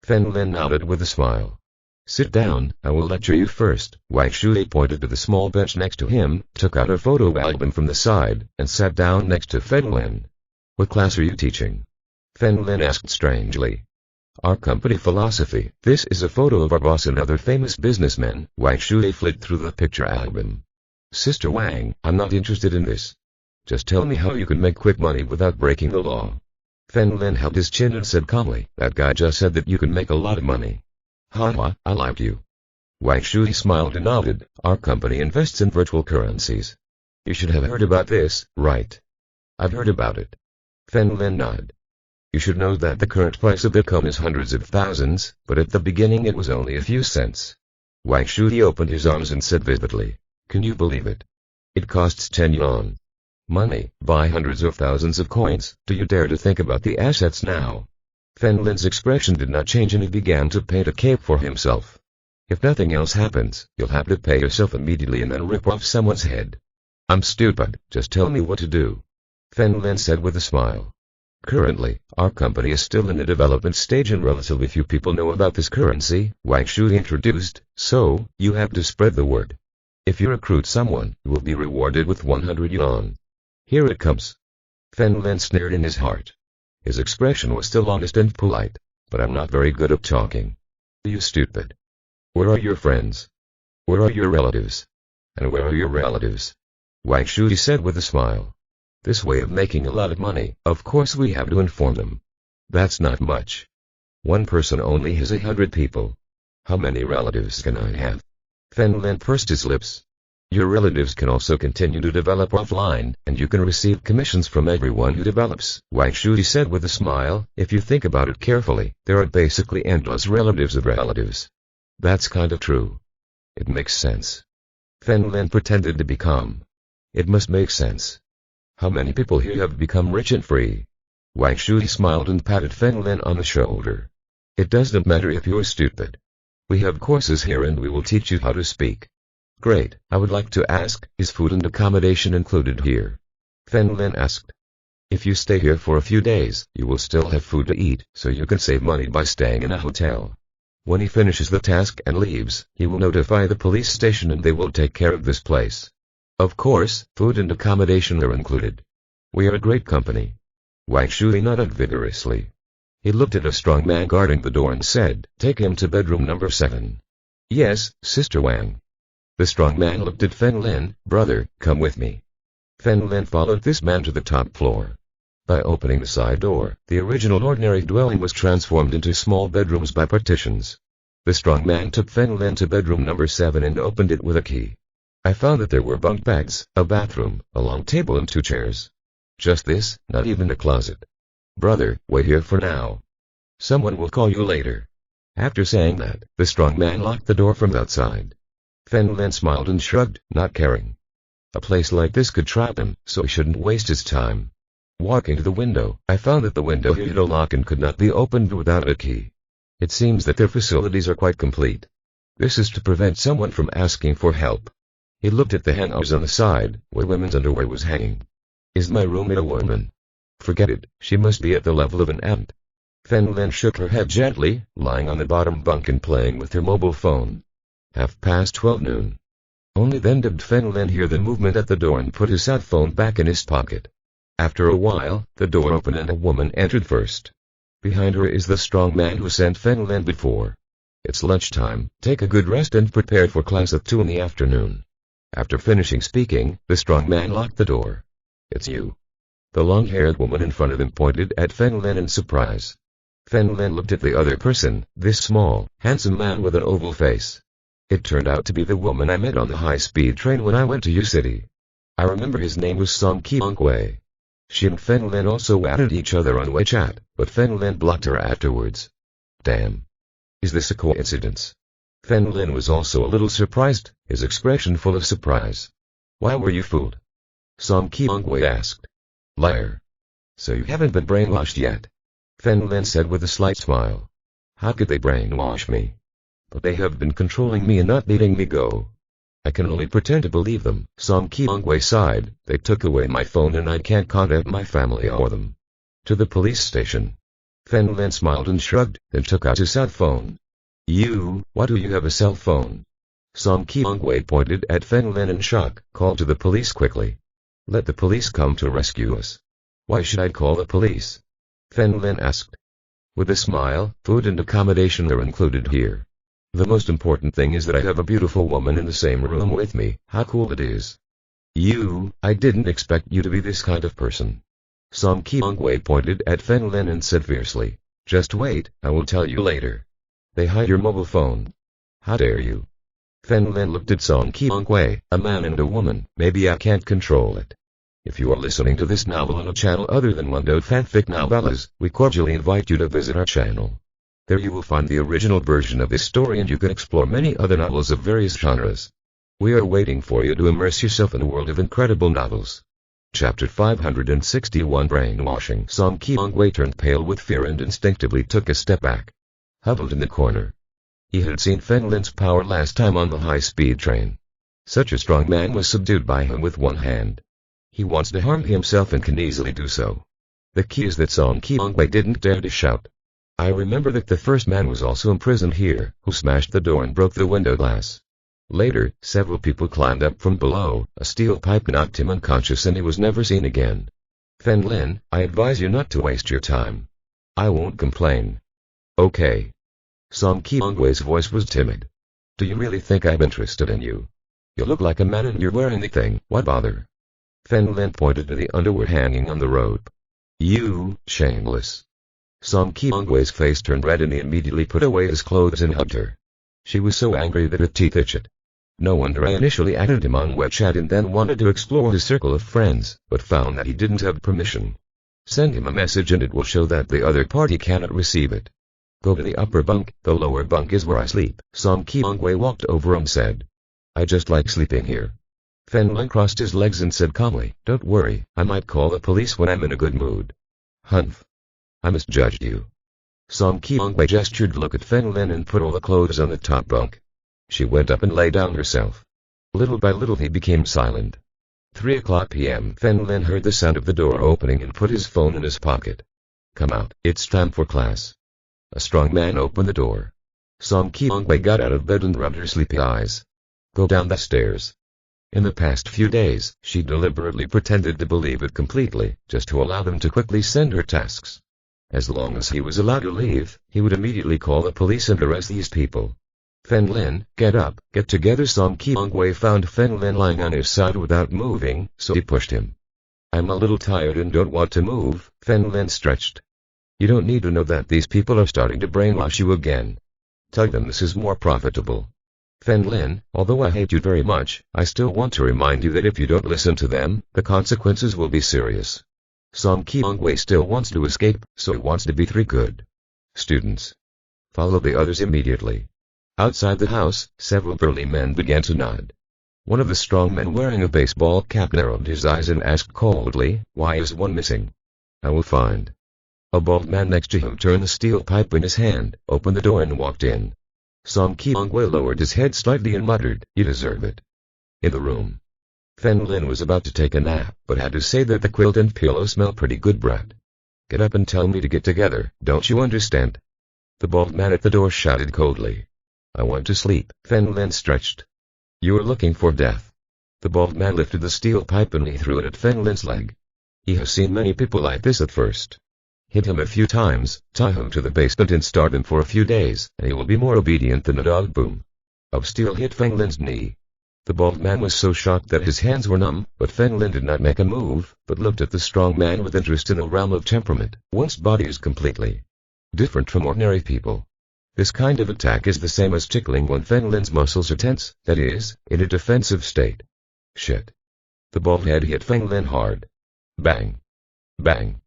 Feng Lin nodded with a smile. "Sit down, I will lecture you first." Wang Shui pointed to the small bench next to him, took out a photo album from the side, and sat down next to Feng Lin. "What class are you teaching?" Feng Lin asked strangely. "Our company philosophy." "This is a photo of our boss and other famous businessmen." Wang Shui flicked through the picture album. "Sister Wang, I'm not interested in this. Just tell me how you can make quick money without breaking the law." Feng Lin held his chin and said calmly, "That guy just said that you can make a lot of money." "Haha, I like you." Wang Shui smiled and nodded. "Our company invests in virtual currencies. You should have heard about this, right?" "I've heard about it." Feng Lin nodded. "You should know that the current price of Bitcoin is hundreds of thousands, but at the beginning it was only a few cents." Wang Shui opened his arms and said vividly, "Can you believe it? It costs 10 yuan. Money, buy hundreds of thousands of coins. Do you dare to think about the assets now?" Feng Lin's expression did not change and he began to paint a cape for himself. "If nothing else happens, you'll have to pay yourself immediately and then rip off someone's head." "I'm stupid, just tell me what to do," Feng Lin said with a smile. "Currently, our company is still in the development stage and relatively few people know about this currency," Wang Shui introduced, "so, you have to spread the word. If you recruit someone, you will be rewarded with 100 yuan. Here it comes." Feng Lin sneered in his heart. His expression was still honest and polite, "But I'm not very good at talking." "You stupid. Where are your friends? Where are your relatives? And where are your relatives?" Wang Shui said with a smile. "This way of making a lot of money, of course we have to inform them. That's not much. One person only has 100 people. How many relatives can I have?" Feng Lin pursed his lips. "Your relatives can also continue to develop offline, and you can receive commissions from everyone who develops," Wang Shui said with a smile. "If you think about it carefully, there are basically endless relatives of relatives." "That's kind of true. It makes sense." Feng Lin pretended to be calm. "It must make sense. How many people here have become rich and free?" Wang Shui smiled and patted Feng Lin on the shoulder. "It doesn't matter if you're stupid. We have courses here and we will teach you how to speak." "Great, I would like to ask, is food and accommodation included here?" Feng Lin asked. "If you stay here for a few days, you will still have food to eat, so you can save money by staying in a hotel. When he finishes the task and leaves, he will notify the police station and they will take care of this place. Of course, food and accommodation are included. We are a great company." Wang Shui nodded vigorously. He looked at a strong man guarding the door and said, "Take him to bedroom number 7. "Yes, Sister Wang." The strong man looked at Feng Lin. "Brother, come with me." Feng Lin followed this man to the top floor. By opening the side door, the original ordinary dwelling was transformed into small bedrooms by partitions. The strong man took Feng Lin to bedroom number 7 and opened it with a key. I found that there were bunk beds, a bathroom, a long table and 2 chairs. Just this, not even a closet. "Brother, wait here for now. Someone will call you later." After saying that, the strong man locked the door from outside. Feng Lin smiled and shrugged, not caring. A place like this could trap him, so he shouldn't waste his time. Walking to the window, I found that the window had a lock and could not be opened without a key. It seems that their facilities are quite complete. This is to prevent someone from asking for help. He looked at the hangers on the side, where women's underwear was hanging. "Is my roommate a woman?" "Forget it, she must be at the level of an ant." Feng Lin shook her head gently, lying on the bottom bunk and playing with her mobile phone. 12:30 noon. Only then did Feng Lin hear the movement at the door and put his cell phone back in his pocket. After a while, the door opened and a woman entered first. Behind her is the strong man who sent Feng Lin before. "It's lunchtime, take a good rest and prepare for class at 2 in the afternoon." After finishing speaking, the strong man locked the door. "It's you." The long-haired woman in front of him pointed at Feng Lin in surprise. Feng Lin looked at the other person, this small, handsome man with an oval face. It turned out to be the woman I met on the high-speed train when I went to U City. I remember his name was Song Ki-Wei. She and Feng Lin also added each other on WeChat, but Feng Lin blocked her afterwards. Damn. Is this a coincidence? Feng Lin was also a little surprised, his expression full of surprise. Why were you fooled? Song Kyung-wei asked. Liar. So you haven't been brainwashed yet? Feng Lin said with a slight smile. How could they brainwash me? But they have been controlling me and not letting me go. I can only pretend to believe them. Song Kyung-wei sighed. They took away my phone and I can't contact my family or them. To the police station. Feng Lin smiled and shrugged, then took out his cell phone. Why do you have a cell phone? Song Kyung-wei pointed at Feng Lin in shock. Call to the police quickly. Let the police come to rescue us. Why should I call the police? Feng Lin asked. With a smile, food and accommodation are included here. The most important thing is that I have a beautiful woman in the same room with me. How cool it is. I didn't expect you to be this kind of person. Song Kyung-wei pointed at Feng Lin and said fiercely. Just wait, I will tell you later. They hide your mobile phone. How dare you? Feng Lin looked at Song Kyung-wei, a man and a woman. Maybe I can't control it. If you are listening to this novel on a channel other than Wando Fanfic Novellas, we cordially invite you to visit our channel. There you will find the original version of this story and you can explore many other novels of various genres. We are waiting for you to immerse yourself in a world of incredible novels. Chapter 561 Brainwashing. Song Kyung-wei turned pale with fear and instinctively took a step back. Huddled in the corner. He had seen Feng Lin's power last time on the high-speed train. Such a strong man was subdued by him with one hand. He wants to harm himself and can easily do so. The key is that Song Kyung-wei didn't dare to shout. I remember that the first man was also imprisoned here, who smashed the door and broke the window glass. Later, several people climbed up from below, a steel pipe knocked him unconscious and he was never seen again. Feng Lin, I advise you not to waste your time. I won't complain. Okay. Song Kyung-wei's voice was timid. Do you really think I'm interested in you? You look like a man and you're wearing the thing, what bother? Feng Lin pointed to the underwear hanging on the rope. You, shameless. Song Kyung-wei's face turned red and he immediately put away his clothes and hugged her. She was so angry that her teeth itched. No wonder I initially added him on WeChat and then wanted to explore his circle of friends, but found that he didn't have permission. Send him a message and it will show that the other party cannot receive it. Go to the upper bunk, the lower bunk is where I sleep. Song Kyung-wei walked over and said. I just like sleeping here. Feng Lin crossed his legs and said calmly, don't worry, I might call the police when I'm in a good mood. Humph. I misjudged you. Song Kyung-wei gestured to look at Feng Lin and put all the clothes on the top bunk. She went up and lay down herself. Little by little he became silent. 3:00 p.m. Feng Lin heard the sound of the door opening and put his phone in his pocket. Come out, it's time for class. A strong man opened the door. Song Kyung-wei got out of bed and rubbed her sleepy eyes. Go down the stairs. In the past few days, she deliberately pretended to believe it completely, just to allow them to quickly send her tasks. As long as he was allowed to leave, he would immediately call the police and arrest these people. Feng Lin, get up, get together. Song Kyung-wei found Feng Lin lying on his side without moving, so he pushed him. I'm a little tired and don't want to move, Feng Lin stretched. You don't need to know that these people are starting to brainwash you again. Tell them this is more profitable. Feng Lin, although I hate you very much, I still want to remind you that if you don't listen to them, the consequences will be serious. Song Kyung-wei still wants to escape, so he wants to be three good students. Follow the others immediately. Outside the house, several burly men began to nod. One of the strong men wearing a baseball cap narrowed his eyes and asked coldly, why is one missing? I will find. A bald man next to him turned the steel pipe in his hand, opened the door and walked in. Song Kyung-wei lowered his head slightly and muttered, you deserve it. In the room. Feng Lin was about to take a nap, but had to say that the quilt and pillow smell pretty good, Brad. Get up and tell me to get together, don't you understand? The bald man at the door shouted coldly. I want to sleep. Feng Lin stretched. You are looking for death. The bald man lifted the steel pipe and he threw it at Feng Lin's leg. He has seen many people like this at first. Hit him a few times, tie him to the basement and starve him for a few days, and he will be more obedient than a dog. Boom. Of steel hit Feng Lin's knee. The bald man was so shocked that his hands were numb, but Feng Lin did not make a move, but looked at the strong man with interest in a realm of temperament. One's body is completely different from ordinary people. This kind of attack is the same as tickling when Feng Lin's muscles are tense, that is, in a defensive state. Shit. The bald head hit Feng Lin hard. Bang. Bang.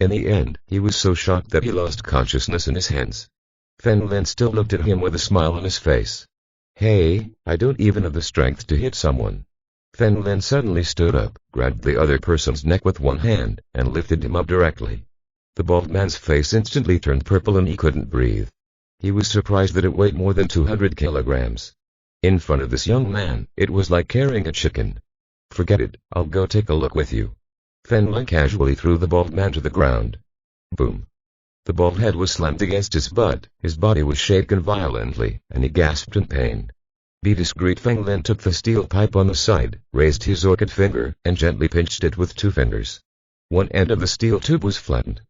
In the end, he was so shocked that he lost consciousness in his hands. Fen Lin still looked at him with a smile on his face. Hey, I don't even have the strength to hit someone. Fen Lin suddenly stood up, grabbed the other person's neck with one hand, and lifted him up directly. The bald man's face instantly turned purple and he couldn't breathe. He was surprised that it weighed more than 200 kilograms. In front of this young man, it was like carrying a chicken. Forget it, I'll go take a look with you. Fen Lin casually threw the bald man to the ground. Boom. The bald head was slammed against his butt, his body was shaken violently, and he gasped in pain. Be discreet. Fen Lin took the steel pipe on the side, raised his orchid finger, and gently pinched it with 2 fingers. One end of the steel tube was flattened.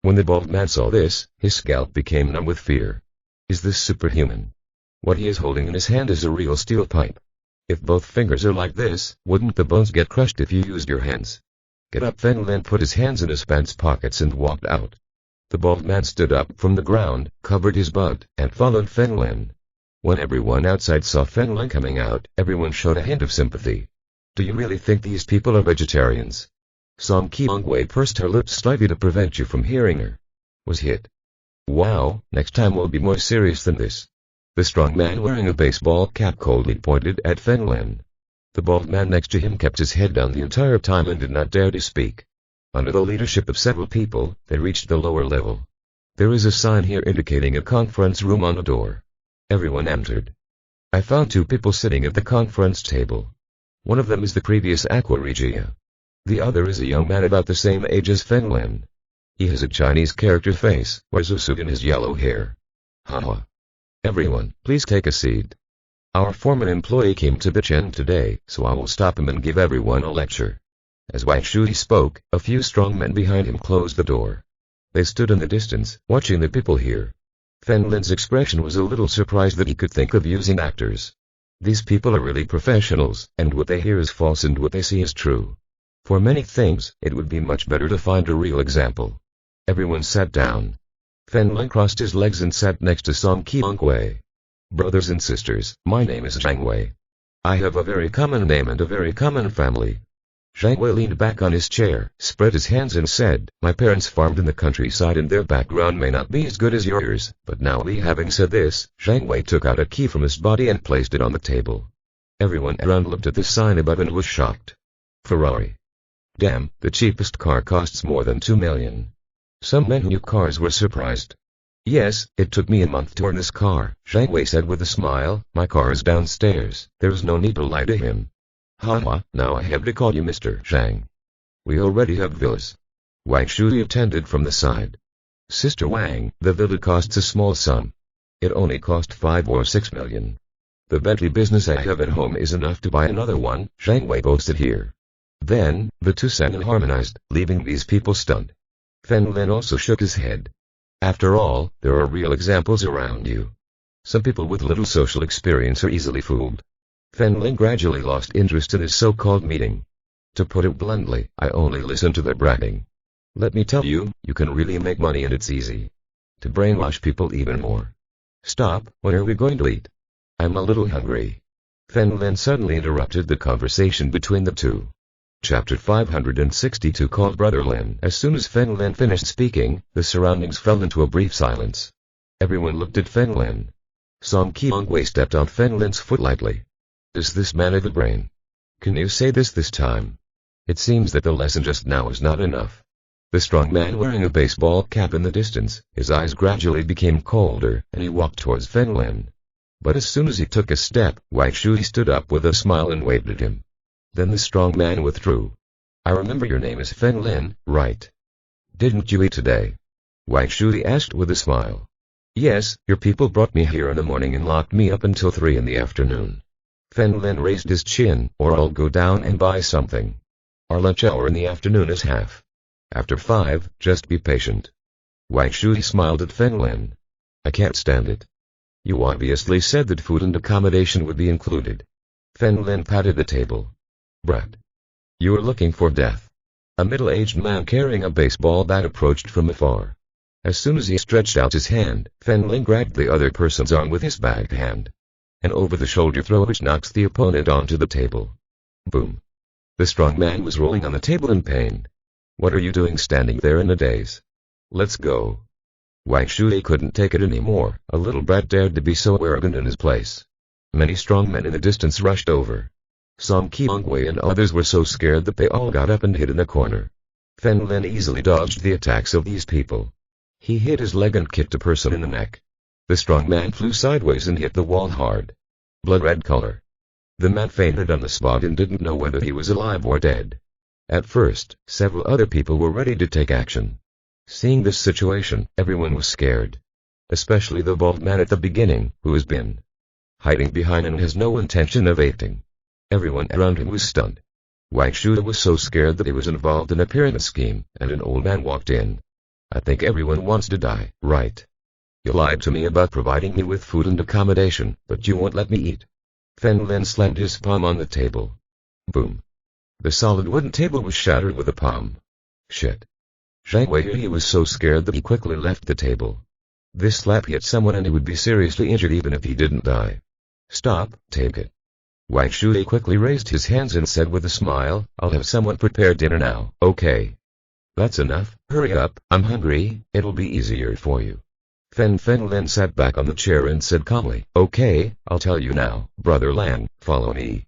When the bald man saw this, his scalp became numb with fear. Is this superhuman? What he is holding in his hand is a real steel pipe. If both fingers are like this, wouldn't the bones get crushed if you used your hands? Get up. Fen Lin put his hands in his pants pockets and walked out. The bald man stood up from the ground, covered his butt, and followed Fen Lin. When everyone outside saw Fen Lin coming out, everyone showed a hint of sympathy. Do you really think these people are vegetarians? Song Kyung-wei pursed her lips slightly to prevent you from hearing her. Was hit. Wow, next time we'll be more serious than this. The strong man wearing a baseball cap coldly pointed at Fen Lin. The bald man next to him kept his head down the entire time and did not dare to speak. Under the leadership of several people, they reached the lower level. There is a sign here indicating a conference room on the door. Everyone entered. I found 2 people sitting at the conference table. One of them is the previous Aqua Regia. The other is a young man about the same age as Fen Lin. He has a Chinese character face, wears a suit and has yellow hair. Haha. Everyone, please take a seat. Our former employee came to bitch in today, so I will stop him and give everyone a lecture. As Wang Shui spoke, a few strong men behind him closed the door. They stood in the distance, watching the people here. Fen Lin's expression was a little surprised that he could think of using actors. These people are really professionals, and what they hear is false and what they see is true. For many things, it would be much better to find a real example. Everyone sat down. Fen Lin crossed his legs and sat next to Song Kyung-wei. Brothers and sisters, my name is Zhang Wei. I have a very common name and a very common family. Zhang Wei leaned back on his chair, spread his hands and said, my parents farmed in the countryside and their background may not be as good as yours, but now having said this, Zhang Wei took out a key from his body and placed it on the table. Everyone around looked at the sign above and was shocked. Ferrari. Damn, the cheapest car costs more than 2 million. Some men who knew cars were surprised. Yes, it took me a month to earn this car, Zhang Wei said with a smile. My car is downstairs, there's no need to lie to him. Haha, now I have to call you Mr. Zhang. We already have villas. Wang Shui attended from the side. Sister Wang, the villa costs a small sum. It only cost 5 or 6 million. The Bentley business I have at home is enough to buy another one, Zhang Wei boasted here. Then, the two sang and harmonized, leaving these people stunned. Fen Lin also shook his head. After all, there are real examples around you. Some people with little social experience are easily fooled. Fen Lin gradually lost interest in his so-called meeting. To put it bluntly, I only listen to their bragging. Let me tell you, you can really make money and it's easy. To brainwash people even more. Stop, when are we going to eat? I'm a little hungry. Fen Lin suddenly interrupted the conversation between the two. Chapter 562 called Brother Lin. As soon as Fen Lin finished speaking, the surroundings fell into a brief silence. Everyone looked at Fen Lin. Song Kyung-wei stepped on Fen Lin's foot lightly. Does this man have a brain? Can you say this time? It seems that the lesson just now is not enough. The strong man wearing a baseball cap in the distance, his eyes gradually became colder, and he walked towards Fen Lin. But as soon as he took a step, Wang Shui stood up with a smile and waved at him. Then the strong man withdrew. I remember your name is Fen Lin, right? Didn't you eat today? Wang Shui asked with a smile. Yes, your people brought me here in the morning and locked me up until 3 in the afternoon. Fen Lin raised his chin, or I'll go down and buy something. Our lunch hour in the afternoon is half. After 5, just be patient. Wang Shui smiled at Fen Lin. I can't stand it. You obviously said that food and accommodation would be included. Fen Lin patted the table. Brat. You are looking for death. A middle-aged man carrying a baseball bat approached from afar. As soon as he stretched out his hand, Fen Lin grabbed the other person's arm with his back hand. An over-the-shoulder throw which knocks the opponent onto the table. Boom. The strong man was rolling on the table in pain. What are you doing standing there in a daze? Let's go. Wang Shui couldn't take it anymore. A little brat dared to be so arrogant in his place. Many strong men in the distance rushed over. Song Qiongwei and others were so scared that they all got up and hid in a corner. Fen Lin easily dodged the attacks of these people. He hit his leg and kicked a person in the neck. The strong man flew sideways and hit the wall hard. Blood red color. The man fainted on the spot and didn't know whether he was alive or dead. At first, several other people were ready to take action. Seeing this situation, everyone was scared. Especially the bald man at the beginning, who has been hiding behind and has no intention of acting. Everyone around him was stunned. Wang Shui was so scared that he was involved in a pyramid scheme, and an old man walked in. I think everyone wants to die, right? You lied to me about providing me with food and accommodation, but you won't let me eat. Fen Lin slammed his palm on the table. Boom. The solid wooden table was shattered with a palm. Shit. Zhang Wei he was so scared that he quickly left the table. This slap hit someone and he would be seriously injured even if he didn't die. Stop, take it. Wang Shui quickly raised his hands and said with a smile, I'll have someone prepare dinner now, okay? That's enough, hurry up, I'm hungry, it'll be easier for you. Fen Lin sat back on the chair and said calmly, okay, I'll tell you now, Brother Lan, follow me.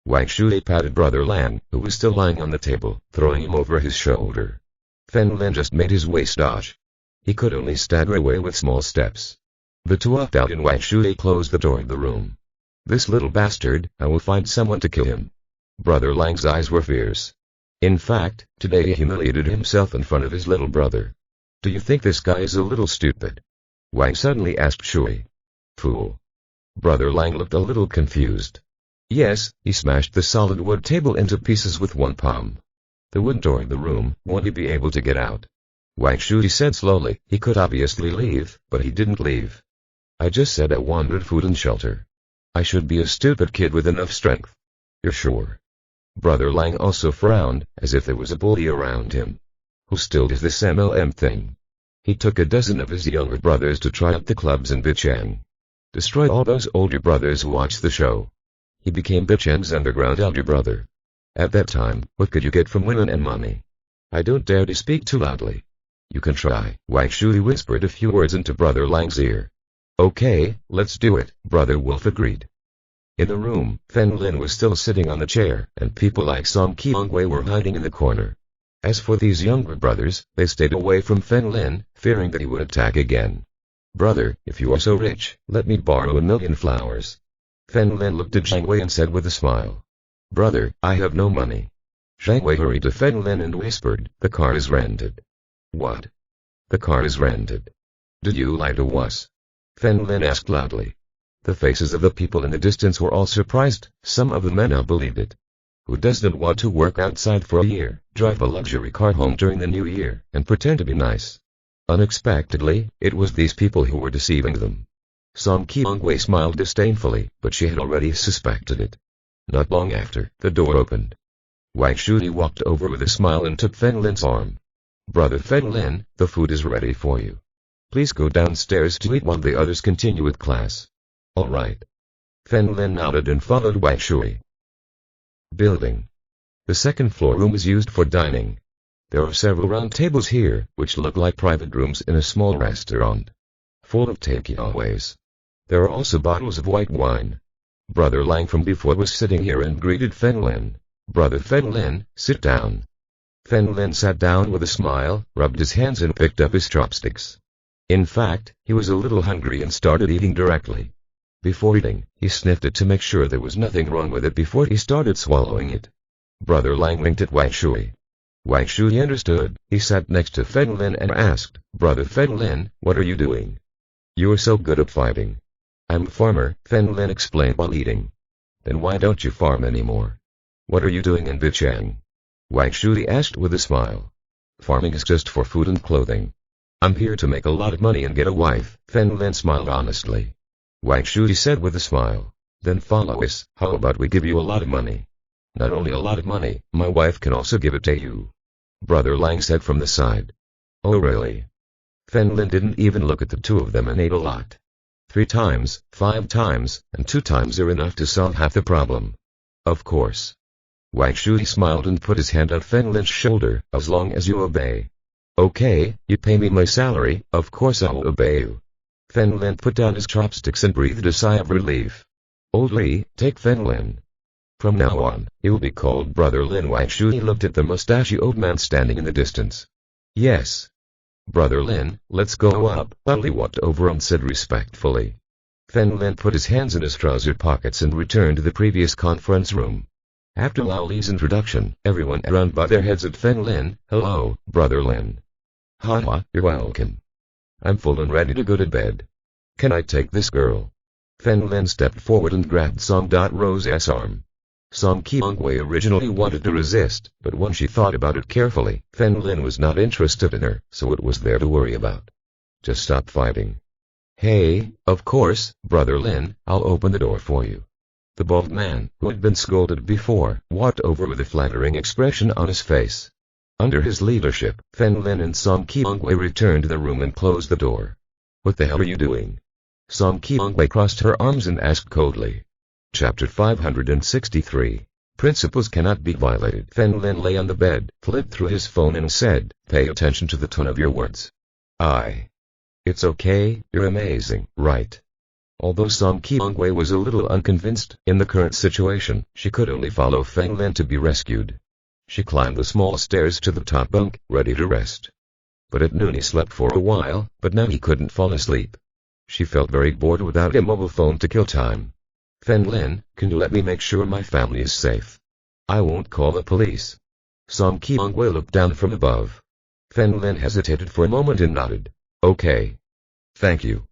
Wang Shui patted Brother Lan, who was still lying on the table, throwing him over his shoulder. Fen Lin just made his waist dodge. He could only stagger away with small steps. The two walked out and Wang Shui closed the door of the room. This little bastard, I will find someone to kill him. Brother Lang's eyes were fierce. In fact, today he humiliated himself in front of his little brother. Do you think this guy is a little stupid? Wang suddenly asked Shui. Fool. Brother Lang looked a little confused. Yes, he smashed the solid wood table into pieces with one palm. The wood door in the room, won't he be able to get out? Wang Shui said slowly, he could obviously leave, but he didn't leave. I just said I wanted food and shelter. I should be a stupid kid with enough strength. You're sure? Brother Lang also frowned, as if there was a bully around him. Who still does this MLM thing? He took a dozen of his younger brothers to try out the clubs in Bichang. Destroy all those older brothers who watched the show. He became Bichang's underground elder brother. At that time, what could you get from women and money? I don't dare to speak too loudly. You can try. Wang Shui whispered a few words into Brother Lang's ear. Okay, let's do it, Brother Wolf agreed. In the room, Fen Lin was still sitting on the chair, and people like Song Qiongwei were hiding in the corner. As for these younger brothers, they stayed away from Fen Lin, fearing that he would attack again. Brother, if you are so rich, let me borrow 1,000,000 flowers. Fen Lin looked at Zhang Wei and said with a smile. Brother, I have no money. Zhang Wei hurried to Fen Lin and whispered, the car is rented. What? The car is rented. Did you lie to us? Fen Lin asked loudly. The faces of the people in the distance were all surprised, some of the men now believed it. Who doesn't want to work outside for a year, drive a luxury car home during the new year, and pretend to be nice? Unexpectedly, it was these people who were deceiving them. Song Qiongwei smiled disdainfully, but she had already suspected it. Not long after, the door opened. Wang Shui walked over with a smile and took Fen Lin's arm. Brother Fen Lin, the food is ready for you. Please go downstairs to eat while the others continue with class. All right. Fen Lin nodded and followed Wang Shui. Building. The second floor room is used for dining. There are several round tables here, which look like private rooms in a small restaurant. Full of takeaways. There are also bottles of white wine. Brother Lang from before was sitting here and greeted Fen Lin. Brother Fen Lin, sit down. Fen Lin sat down with a smile, rubbed his hands and picked up his chopsticks. In fact, he was a little hungry and started eating directly. Before eating, he sniffed it to make sure there was nothing wrong with it before he started swallowing it. Brother Lang winked at Wang Shui. Wang Shui understood. He sat next to Fen Lin and asked, Brother Fen Lin, what are you doing? You are so good at fighting. I'm a farmer, Fen Lin explained while eating. Then why don't you farm anymore? What are you doing in Bichang? Wang Shui asked with a smile. Farming is just for food and clothing. I'm here to make a lot of money and get a wife, Fen Lin smiled honestly. Wang Shui said with a smile. Then follow us, how about we give you a lot of money? Not only a lot of money, my wife can also give it to you. Brother Lang said from the side. Oh really? Fen Lin didn't even look at the two of them and ate a lot. 3 times, 5 times, and 2 times are enough to solve half the problem. Of course. Wang Shui smiled and put his hand on Fen Lin's shoulder. As long as you obey. Okay, you pay me my salary, of course I'll obey you. Fen Lin put down his chopsticks and breathed a sigh of relief. Old Li, take Fen Lin. From now on, he will be called Brother Lin. Wang Shui looked at the mustachy old man standing in the distance. Yes. Brother Lin, let's go up. Li walked over and said respectfully. Fen Lin put his hands in his trouser pockets and returned to the previous conference room. After Lao Li's introduction, everyone around bowed their heads at Fen Lin. Hello, Brother Lin. Haha, you're welcome. I'm full and ready to go to bed. Can I take this girl? Fen Lin stepped forward and grabbed Song Rose's arm. Song Qiongwei originally wanted to resist, but when she thought about it carefully, Fen Lin was not interested in her, so it was there to worry about. Just stop fighting. Hey, of course, Brother Lin, I'll open the door for you. The bald man, who had been scolded before, walked over with a flattering expression on his face. Under his leadership, Fen Lin and Song Qiongwei returned to the room and closed the door. What the hell are you doing? Song Qiongwei crossed her arms and asked coldly. Chapter 563. Principles cannot be violated. Fen Lin lay on the bed, flipped through his phone and said, pay attention to the tone of your words. It's okay, you're amazing, right? Although Song Qiongwei was a little unconvinced, in the current situation, she could only follow Fen Lin to be rescued. She climbed the small stairs to the top bunk, ready to rest. But at noon he slept for a while, but now he couldn't fall asleep. She felt very bored without a mobile phone to kill time. Fen Lin, can you let me make sure my family is safe? I won't call the police. Song Qiongwei looked down from above. Fen Lin hesitated for a moment and nodded. Okay. Thank you.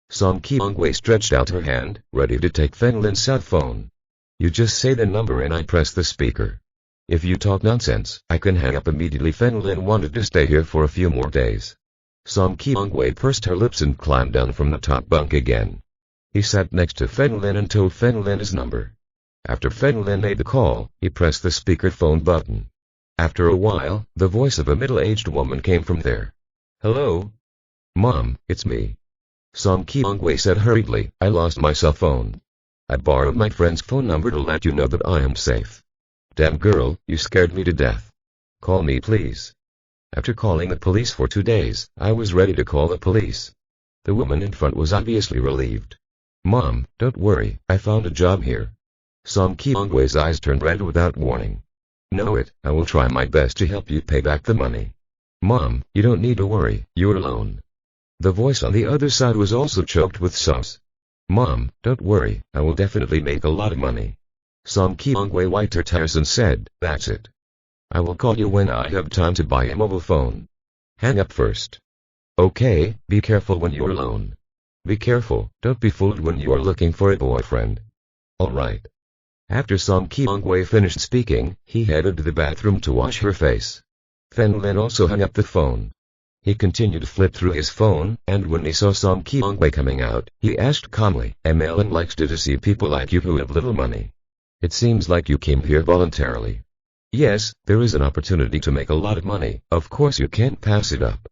Song Qiongwei stretched out her hand, ready to take Fen Lin's cell phone. You just say the number and I press the speaker. If you talk nonsense, I can hang up immediately. Fen Lin wanted to stay here for a few more days. Song Qiongwei pursed her lips and climbed down from the top bunk again. He sat next to Fen Lin and told Fen Lin his number. After Fen Lin made the call, he pressed the speakerphone button. After a while, the voice of a middle-aged woman came from there. Hello? Mom, it's me. Song Qiongwei said hurriedly, I lost my cell phone. I borrowed my friend's phone number to let you know that I am safe. Damn girl, you scared me to death. Call me please. After calling the police for 2 days, I was ready to call the police. The woman in front was obviously relieved. Mom, don't worry, I found a job here. Song Qiongwei's eyes turned red without warning. Know it, I will try my best to help you pay back the money. Mom, you don't need to worry, you're alone. The voice on the other side was also choked with sobs. Mom, don't worry, I will definitely make a lot of money. Song Qiongwei wiped her tears and said, that's it. I will call you when I have time to buy a mobile phone. Hang up first. Okay, be careful when you're alone. Be careful, don't be fooled when you are looking for a boyfriend. Alright. After Song Qiongwei finished speaking, he headed to the bathroom to wash her face. Fen Lin also hung up the phone. He continued to flip through his phone, and when he saw Song Qiongwei coming out, he asked calmly, MLN likes to see people like you who have little money. It seems like you came here voluntarily. Yes, there is an opportunity to make a lot of money, of course you can't pass it up.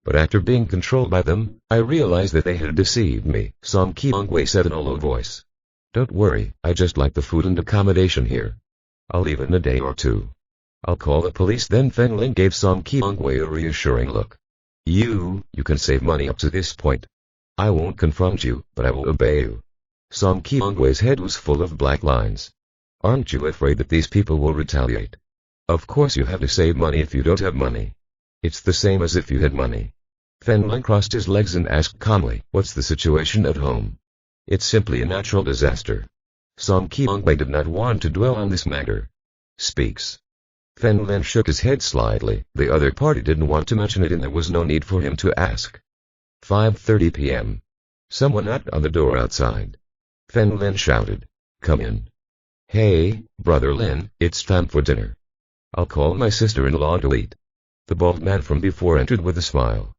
But after being controlled by them, I realized that they had deceived me, Song Qiongwei said in a low voice. Don't worry, I just like the food and accommodation here. I'll leave in a day or two. I'll call the police. Then Fen Lin gave Song Qiongwei a reassuring look. You can save money up to this point. I won't confront you, but I will obey you. Song Qiongwei's head was full of black lines. Aren't you afraid that these people will retaliate? Of course you have to save money if you don't have money. It's the same as if you had money. Fen Lin crossed his legs and asked calmly, what's the situation at home? It's simply a natural disaster. Song Qiongwei did not want to dwell on this matter. Speaks. Fen Lin shook his head slightly. The other party didn't want to mention it and there was no need for him to ask. 5:30 p.m. Someone knocked on the door outside. Fen Lin shouted, come in. Hey, Brother Lin, it's time for dinner. I'll call my sister-in-law to eat. The bald man from before entered with a smile.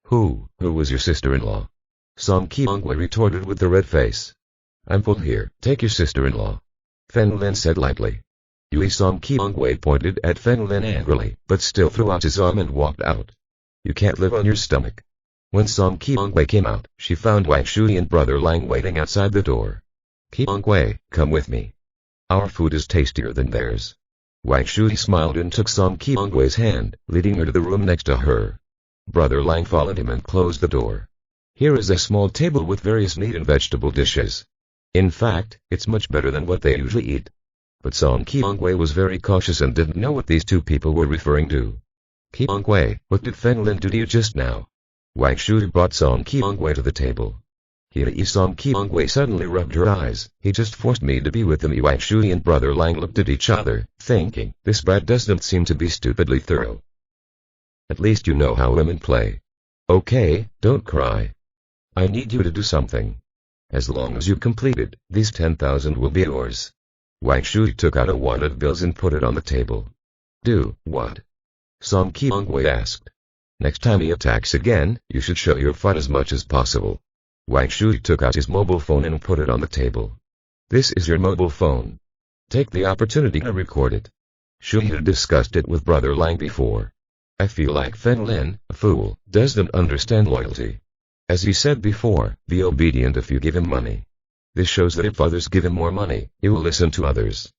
Who was your sister-in-law? Song Qiongwei retorted with a red face. I'm full here, take your sister-in-law. Fen Lin said lightly. Song Qiongwei pointed at Fen Lin angrily, but still threw out his arm and walked out. You can't live on your stomach. When Song Qiongwei came out, she found Wang Shui and Brother Lang waiting outside the door. Qiongwei, come with me. Our food is tastier than theirs. Wang Shui smiled and took Song Qiongwei's hand, leading her to the room next to her. Brother Lang followed him and closed the door. Here is a small table with various meat and vegetable dishes. In fact, it's much better than what they usually eat. But Song Qiongwei was very cautious and didn't know what these two people were referring to. Qiongwei, what did Fen Lin do to you just now? Wang Shui brought Song Qiongwei to the table. Song Qiongwei suddenly rubbed her eyes. He just forced me to be with him. Wang Shui and Brother Lang looked at each other, thinking, this brat doesn't seem to be stupidly thorough. At least you know how women play. Okay, don't cry. I need you to do something. As long as you complete it, these 10,000 will be yours. Wang Shui took out a wad of bills and put it on the table. Do what? Song Qiongwei asked. Next time he attacks again, you should show your fight as much as possible. Wang Shui took out his mobile phone and put it on the table. This is your mobile phone. Take the opportunity to record it. Shui had discussed it with Brother Lang before. I feel like Fen Lin, a fool, doesn't understand loyalty. As he said before, be obedient if you give him money. This shows that if others give him more money, he will listen to others.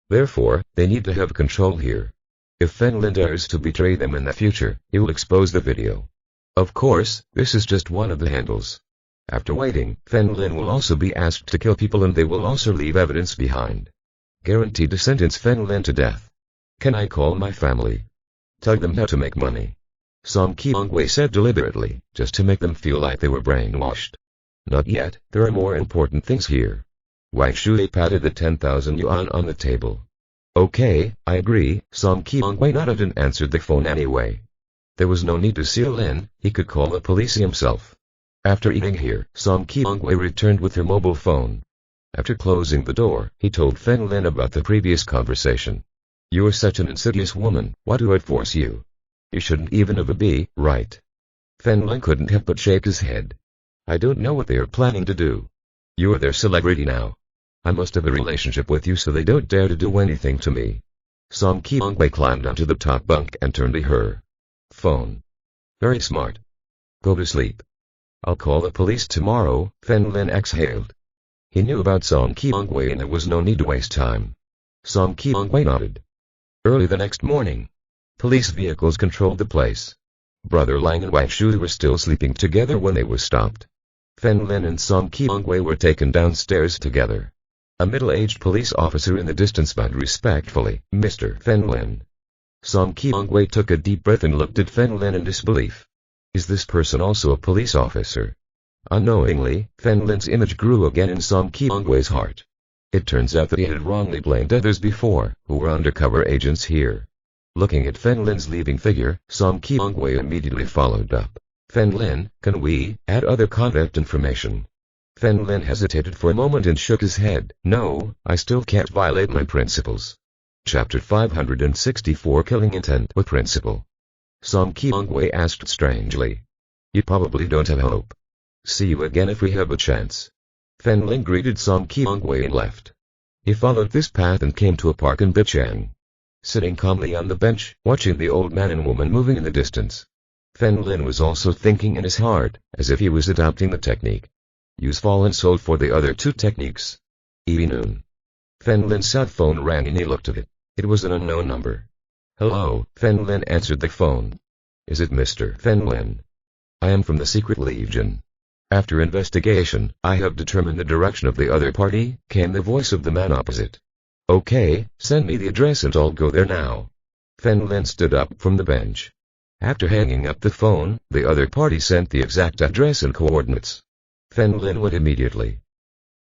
Therefore, they need to have control here. If Fen Lin dares to betray them in the future, he will expose the video. Of course, this is just one of the handles. After waiting, Fen Lin will also be asked to kill people and they will also leave evidence behind. Guaranteed to sentence Fen Lin to death. Can I call my family? Tell them how to make money. Song Qiongwei said deliberately, just to make them feel like they were brainwashed. Not yet, there are more important things here. Wang Shui patted the 10,000 yuan on the table. Okay, I agree. Song Qiongwei nodded and answered the phone anyway. There was no need to see Lin, he could call the police himself. After eating here, Song Qiongwei returned with her mobile phone. After closing the door, he told Fen Lin about the previous conversation. You are such an insidious woman, why do I force you? You shouldn't even have a bee, right? Fen Lin couldn't help but shake his head. I don't know what they are planning to do. You are their celebrity now. I must have a relationship with you so they don't dare to do anything to me. Song Qiongwei climbed onto the top bunk and turned to her phone. Very smart. Go to sleep. I'll call the police tomorrow, Fen Lin exhaled. He knew about Song Qiongwei and there was no need to waste time. Song Qiongwei nodded. Early the next morning, police vehicles controlled the place. Brother Lang and Wang Shui were still sleeping together when they were stopped. Fen Lin and Song Qiongwei were taken downstairs together. A middle-aged police officer in the distance bowed respectfully, Mr. Fen Lin. Song Qiongwei took a deep breath and looked at Fen Lin in disbelief. Is this person also a police officer? Unknowingly, Fen Lin's image grew again in Song Qiongwei's heart. It turns out that he had wrongly blamed others before, who were undercover agents here. Looking at Fen Lin's leaving figure, Song Qiongwei immediately followed up. Fen Lin, can we add other contact information? Fen Lin hesitated for a moment and shook his head. No, I still can't violate my principles. Chapter 564 Killing Intent with Principle. Song Qiongwei asked strangely. You probably don't have hope. See you again if we have a chance. Fen Lin greeted Song Qiongwei and left. He followed this path and came to a park in Bichang. Sitting calmly on the bench, watching the old man and woman moving in the distance. Fen Lin was also thinking in his heart, as if he was adopting the technique. Use fall and sold for the other two techniques. Noon. Fen Lin's cell phone rang and he looked at it. It was an unknown number. Hello, Fen Lin answered the phone. Is it Mr. Fen Lin? I am from the Secret Legion. After investigation, I have determined the direction of the other party, came the voice of the man opposite. Okay, send me the address and I'll go there now. Fen Lin stood up from the bench. After hanging up the phone, the other party sent the exact address and coordinates. Fen Lin went immediately.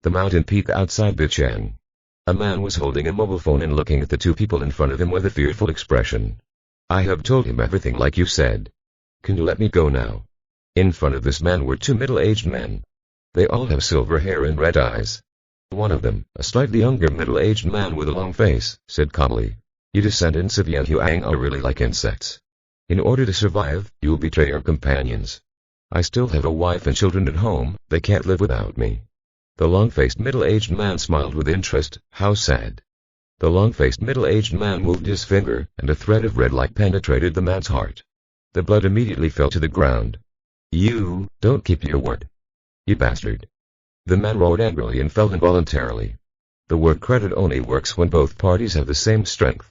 The mountain peak outside Bichang. A man was holding a mobile phone and looking at the two people in front of him with a fearful expression. I have told him everything like you said. Can you let me go now? In front of this man were two middle-aged men. They all have silver hair and red eyes. One of them, a slightly younger middle-aged man with a long face, said calmly, You descendants of Yan Huang are really like insects. In order to survive, you will betray your companions. I still have a wife and children at home, they can't live without me. The long-faced middle-aged man smiled with interest. How sad. The long-faced middle-aged man moved his finger, and a thread of red light penetrated the man's heart. The blood immediately fell to the ground. You, don't keep your word. You bastard. The man roared angrily and fell involuntarily. The word credit only works when both parties have the same strength.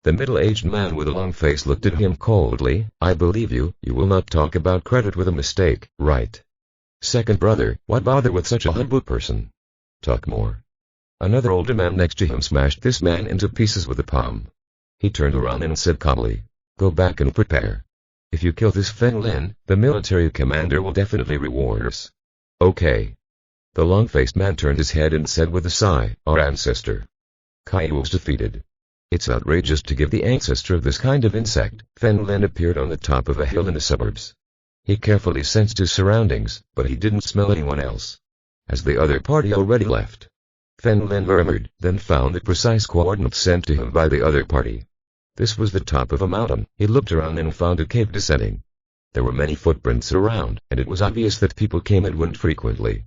The middle-aged man with a long face looked at him coldly. I believe you. You will not talk about credit with a mistake, right? Second brother, what bother with such a humble person? Talk more. Another older man next to him smashed this man into pieces with a palm. He turned around and said calmly, go back and prepare. If you kill this Feng Lin, the military commander will definitely reward us. Okay. The long-faced man turned his head and said with a sigh, our ancestor. Caillou was defeated. It's outrageous to give the ancestor of this kind of insect. Feng Lin appeared on the top of a hill in the suburbs. He carefully sensed his surroundings, but he didn't smell anyone else. As the other party already left, Feng Lin murmured, then found the precise coordinates sent to him by the other party. This was the top of a mountain. He looked around and found a cave descending. There were many footprints around, and it was obvious that people came and went frequently.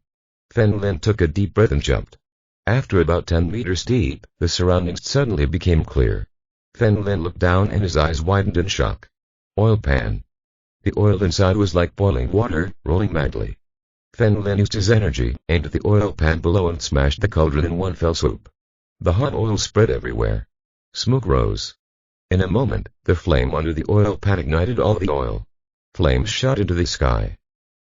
Feng Lin took a deep breath and jumped. After about 10 meters deep, the surroundings suddenly became clear. Feng Lin looked down and his eyes widened in shock. Oil pan. The oil inside was like boiling water, rolling madly. Feng Lin used his energy, aimed at the oil pan below and smashed the cauldron in one fell swoop. The hot oil spread everywhere. Smoke rose. In a moment, the flame under the oil pan ignited all the oil. Flames shot into the sky.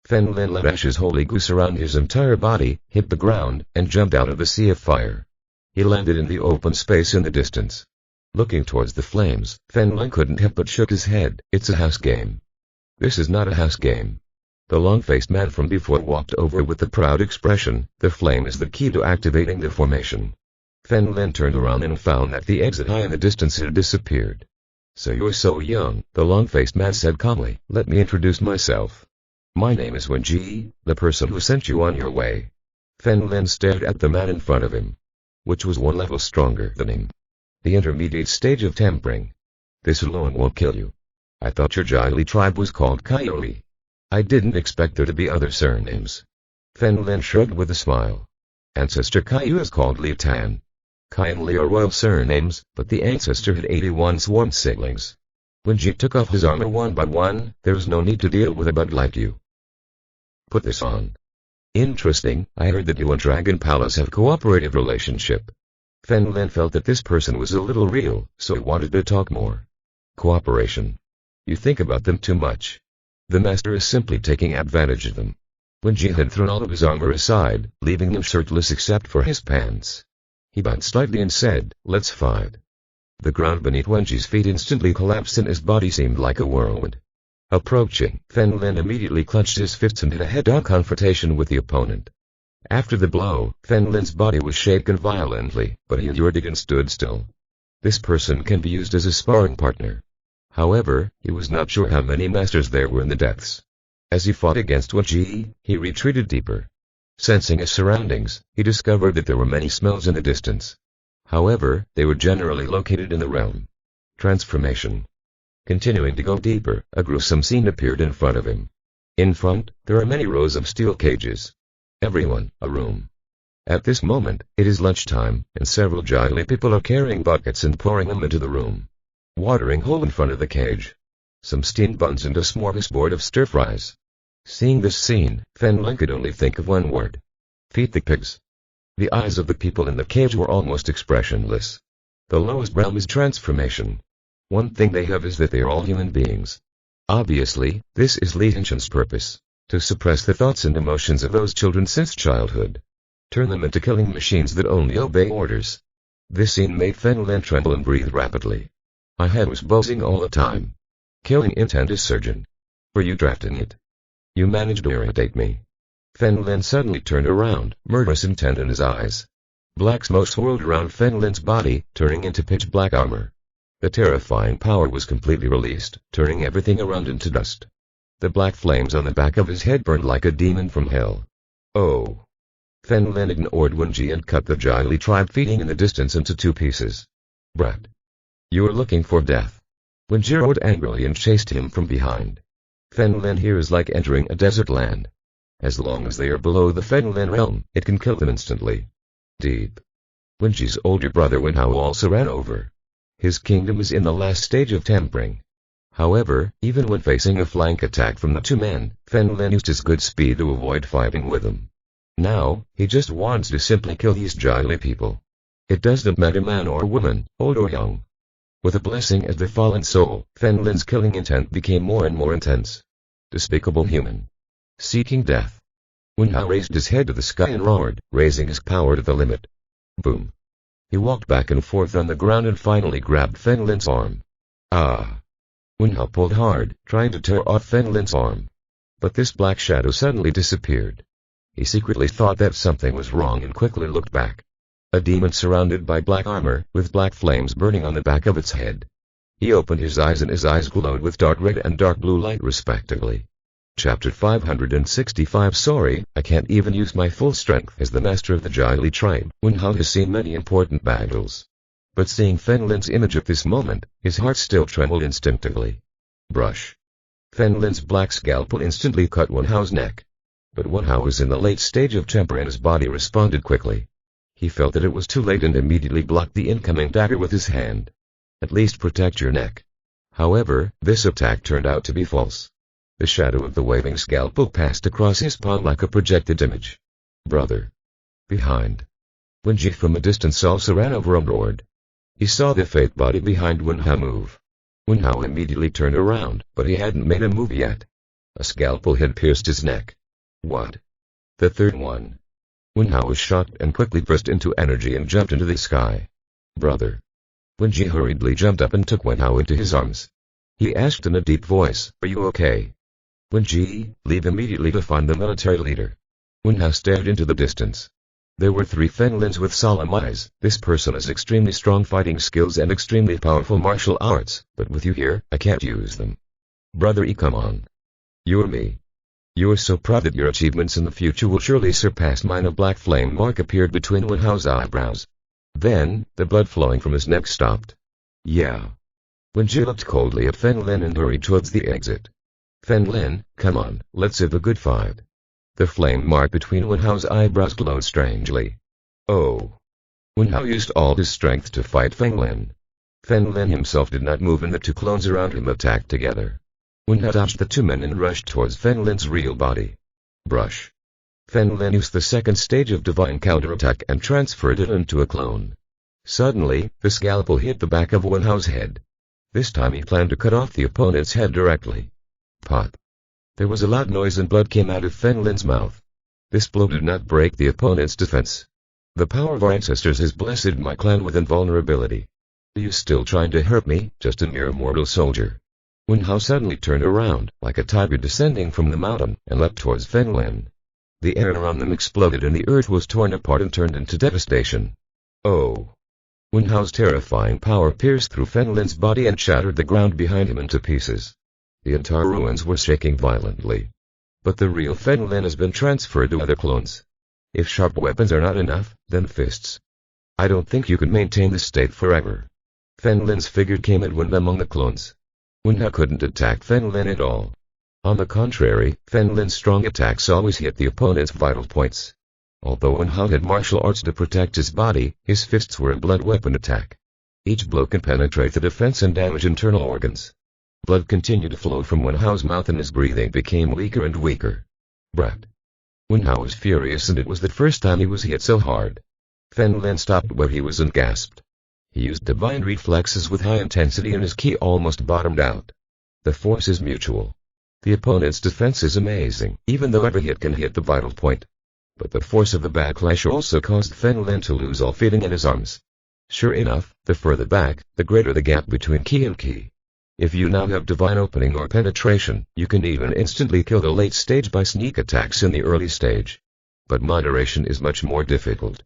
Feng Lin let ashes holy goose around his entire body, hit the ground, and jumped out of the sea of fire. He landed in the open space in the distance. Looking towards the flames, Feng Lin couldn't help but shook his head. It's a house game. This is not a house game. The long-faced man from before walked over with a proud expression. The flame is the key to activating the formation. Feng Lin turned around and found that the exit high in the distance had disappeared. So you're so young, the long-faced man said calmly. Let me introduce myself. My name is Wen Ji, the person who sent you on your way. Feng Lin stared at the man in front of him, which was one level stronger than him. The intermediate stage of tempering. This alone won't kill you. I thought your Jili tribe was called Caillou. I didn't expect there to be other surnames. Feng Lin shrugged with a smile. Ancestor Caillou is called Li Tan. Kai and Li are royal surnames, but the ancestor had 81 sworn siblings. When Ji took off his armor one by one, there was no need to deal with a bug like you. Put this on. Interesting, I heard that you and Dragon Palace have cooperative relationship. Feng Lin felt that this person was a little real, so he wanted to talk more. Cooperation. You think about them too much. The master is simply taking advantage of them. When Ji had thrown all of his armor aside, leaving him shirtless except for his pants, he bowed slightly and said, let's fight. The ground beneath Wenji's feet instantly collapsed and his body seemed like a whirlwind. Approaching, Feng Lin immediately clenched his fists and had a head-on confrontation with the opponent. After the blow, Feng Lin's body was shaken violently, but he endured it and stood still. This person can be used as a sparring partner. However, he was not sure how many masters there were in the depths. As he fought against Wenji, he retreated deeper. Sensing his surroundings, he discovered that there were many smells in the distance. However, they were generally located in the realm. Transformation. Continuing to go deeper, a gruesome scene appeared in front of him. In front, there are many rows of steel cages. Everyone, a room. At this moment, it is lunchtime, and several Jili people are carrying buckets and pouring them into the room. Watering hole in front of the cage. Some steamed buns and a smorgasbord of stir-fries. Seeing this scene, Feng Lin could only think of one word. Feed the pigs. The eyes of the people in the cage were almost expressionless. The lowest realm is transformation. One thing they have is that they are all human beings. Obviously, this is Li Hengqian's purpose. To suppress the thoughts and emotions of those children since childhood. Turn them into killing machines that only obey orders. This scene made Feng Lin tremble and breathe rapidly. My head was buzzing all the time. Killing intent is surgeon. Were you drafting it? You managed to irritate me. Feng Lin suddenly turned around, murderous intent in his eyes. Black smoke swirled around Feng Lin's body, turning into pitch black armor. The terrifying power was completely released, turning everything around into dust. The black flames on the back of his head burned like a demon from hell. Oh. Feng Lin ignored Wenji and cut the Jili tribe feeding in the distance into 2 pieces. Brat. You are looking for death. Wenji roared angrily and chased him from behind. Feng Lin here is like entering a desert land. As long as they are below the Feng Lin realm, it can kill them instantly. Deep. Wenji's older brother Wen Hao also ran over. His kingdom is in the last stage of tempering. However, even when facing a flank attack from the 2 men, Feng Lin used his good speed to avoid fighting with them. Now, he just wants to simply kill these Jili people. It doesn't matter man or woman, old or young. With a blessing as the fallen soul, Fen Lin's killing intent became more and more intense. Despicable human. Seeking death. Wen Hao raised his head to the sky and roared, raising his power to the limit. Boom. He walked back and forth on the ground and finally grabbed Fen Lin's arm. Ah! Wen Hao pulled hard, trying to tear off Fen Lin's arm. But this black shadow suddenly disappeared. He secretly thought that something was wrong and quickly looked back. A demon surrounded by black armor, with black flames burning on the back of its head. He opened his eyes and his eyes glowed with dark red and dark blue light respectively. Chapter 565 Sorry, I can't even use my full strength. As the master of the Jili tribe, Wen Hao has seen many important battles. But seeing Fen Lin's image at this moment, his heart still trembled instinctively. Brush. Fen Lin's black scalpel instantly cut Wen Hao's neck. But Wen Hao was in the late stage of temper and his body responded quickly. He felt that it was too late and immediately blocked the incoming dagger with his hand. At least protect your neck. However, this attack turned out to be false. The shadow of the waving scalpel passed across his palm like a projected image. Brother. Behind. Wen Ji from a distance also ran over and roared. He saw the fake body behind Wen Hao move. Wen Hao immediately turned around, but he hadn't made a move yet. A scalpel had pierced his neck. What? The third one. Wen Hao was shocked and quickly burst into energy and jumped into the sky. Brother. Wen Ji hurriedly jumped up and took Wen Hao into his arms. He asked in a deep voice, "Are you okay?" Wen Ji, leave immediately to find the military leader. Wen Hao stared into the distance. There were 3 Fen Lins with solemn eyes. This person has extremely strong fighting skills and extremely powerful martial arts, but with you here, I can't use them. Brother come on. You're me. You are so proud that your achievements in the future will surely surpass mine. A black flame mark appeared between Wen Hao's eyebrows. Then, the blood flowing from his neck stopped. Yeah. Wen Ji looked coldly at Fen Lin and hurried towards the exit. Fen Lin, come on, let's have a good fight. The flame mark between Wen Hao's eyebrows glowed strangely. Oh. Wen Hao used all his strength to fight Fen Lin. Fen Lin himself did not move and the 2 clones around him attacked together. Wen Hao dodged the 2 men and rushed towards Fen Lin's real body. Brush. Fen Lin used the second stage of divine counterattack and transferred it into a clone. Suddenly, the scalpel hit the back of Wen Hao's head. This time he planned to cut off the opponent's head directly. Pop. There was a loud noise and blood came out of Fen Lin's mouth. This blow did not break the opponent's defense. The power of our ancestors has blessed my clan with invulnerability. Are you still trying to hurt me, just a mere mortal soldier? Wen Hao suddenly turned around, like a tiger descending from the mountain, and leapt towards Fen Lin. The air around them exploded and the earth was torn apart and turned into devastation. Oh! Wen Hao's terrifying power pierced through Fen Lin's body and shattered the ground behind him into pieces. The entire ruins were shaking violently. But the real Fen Lin has been transferred to other clones. If sharp weapons are not enough, then fists. I don't think you can maintain this state forever. Fen Lin's figure came and went among the clones. Wen Hao couldn't attack Fen Lin at all. On the contrary, Fen Lin's strong attacks always hit the opponent's vital points. Although Wen Hao had martial arts to protect his body, his fists were a blood weapon attack. Each blow can penetrate the defense and damage internal organs. Blood continued to flow from Wen Hao's mouth and his breathing became weaker and weaker. Brat. Wen Hao was furious and it was the first time he was hit so hard. Fen Lin stopped where he was and gasped. He used divine reflexes with high intensity and his ki almost bottomed out. The force is mutual. The opponent's defense is amazing, even though every hit can hit the vital point. But the force of the backlash also caused Fen Lin to lose all feeling in his arms. Sure enough, the further back, the greater the gap between ki and ki. If you now have divine opening or penetration, you can even instantly kill the late stage by sneak attacks in the early stage. But moderation is much more difficult.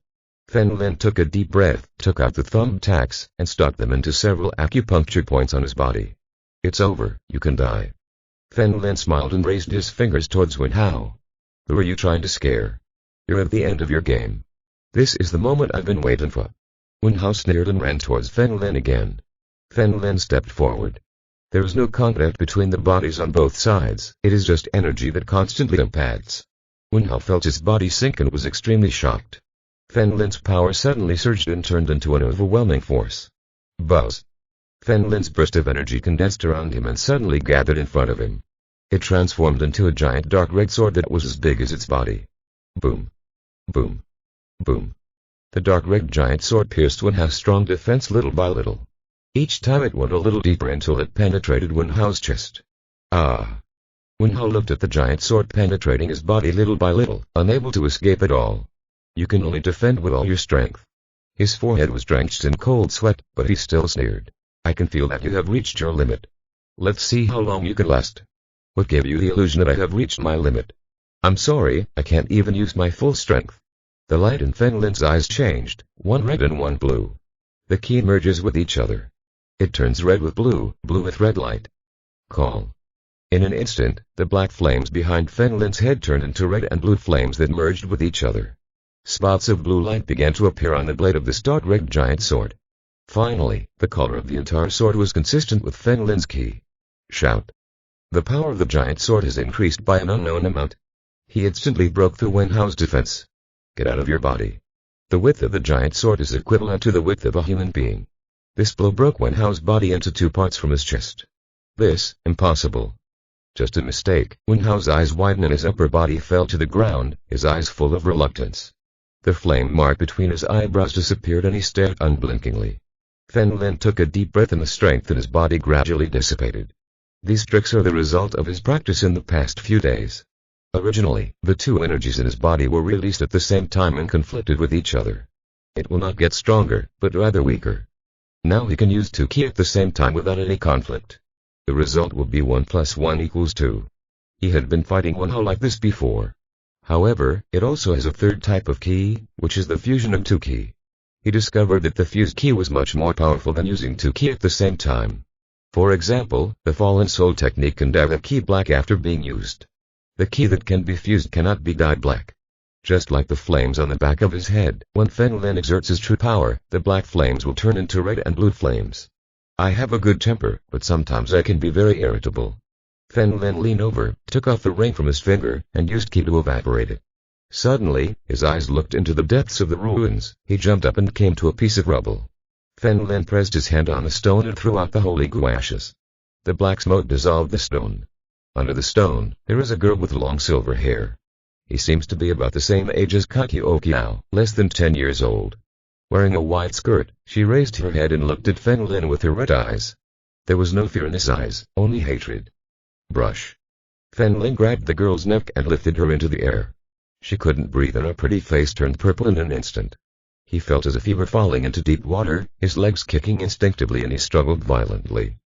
Fen Lin took a deep breath, took out the thumbtacks, and stuck them into several acupuncture points on his body. It's over, you can die. Fen Lin smiled and raised his fingers towards Wen Hao. Who are you trying to scare? You're at the end of your game. This is the moment I've been waiting for. Wen Hao sneered and ran towards Fen Lin again. Fen Lin stepped forward. There is no contact between the bodies on both sides, it is just energy that constantly impacts. Wen Hao felt his body sink and was extremely shocked. Fen Lin's power suddenly surged and turned into an overwhelming force. Buzz. Fen Lin's burst of energy condensed around him and suddenly gathered in front of him. It transformed into a giant dark red sword that was as big as its body. Boom. Boom. Boom. The dark red giant sword pierced Wen Hao's strong defense little by little. Each time it went a little deeper until it penetrated Wen Hao's chest. Ah! Wen Hao looked at the giant sword penetrating his body little by little, unable to escape at all. You can only defend with all your strength. His forehead was drenched in cold sweat, but he still sneered. I can feel that you have reached your limit. Let's see how long you can last. What gave you the illusion that I have reached my limit? I'm sorry, I can't even use my full strength. The light in Fen Lin's eyes changed, one red and one blue. The key merges with each other. It turns red with blue, blue with red light. Call. In an instant, the black flames behind Fen Lin's head turned into red and blue flames that merged with each other. Spots of blue light began to appear on the blade of the stark red giant sword. Finally, the color of the entire sword was consistent with Fen Lin's key. Shout. The power of the giant sword has increased by an unknown amount. He instantly broke through Wen Hao's defense. Get out of your body. The width of the giant sword is equivalent to the width of a human being. This blow broke Wen Hao's body into 2 parts from his chest. This, impossible. Just a mistake. Wen Hao's eyes widened and his upper body fell to the ground, his eyes full of reluctance. The flame mark between his eyebrows disappeared and he stared unblinkingly. Fen Lin took a deep breath and the strength in his body gradually dissipated. These tricks are the result of his practice in the past few days. Originally, the 2 energies in his body were released at the same time and conflicted with each other. It will not get stronger, but rather weaker. Now he can use 2 ki at the same time without any conflict. The result will be 1 + 1 = 2. He had been fighting Wen Hao like this before. However, it also has a third type of ki, which is the fusion of 2 ki. He discovered that the fused ki was much more powerful than using 2 ki at the same time. For example, the Fallen Soul technique can dye the ki black after being used. The ki that can be fused cannot be dyed black. Just like the flames on the back of his head, when Fen Lin exerts his true power, the black flames will turn into red and blue flames. I have a good temper, but sometimes I can be very irritable. Fen Lin leaned over, took off the ring from his finger, and used ki to evaporate it. Suddenly, his eyes looked into the depths of the ruins. He jumped up and came to a piece of rubble. Fen Lin pressed his hand on the stone and threw out the holy gu ashes. The black smoke dissolved the stone. Under the stone, there is a girl with long silver hair. He seems to be about the same age as Kakio Kiao, less than 10 years old. Wearing a white skirt, she raised her head and looked at Fen Lin with her red eyes. There was no fear in his eyes, only hatred. Brush. Fen Lin grabbed the girl's neck and lifted her into the air. She couldn't breathe and her pretty face turned purple in an instant. He felt as if he were falling into deep water, his legs kicking instinctively and he struggled violently.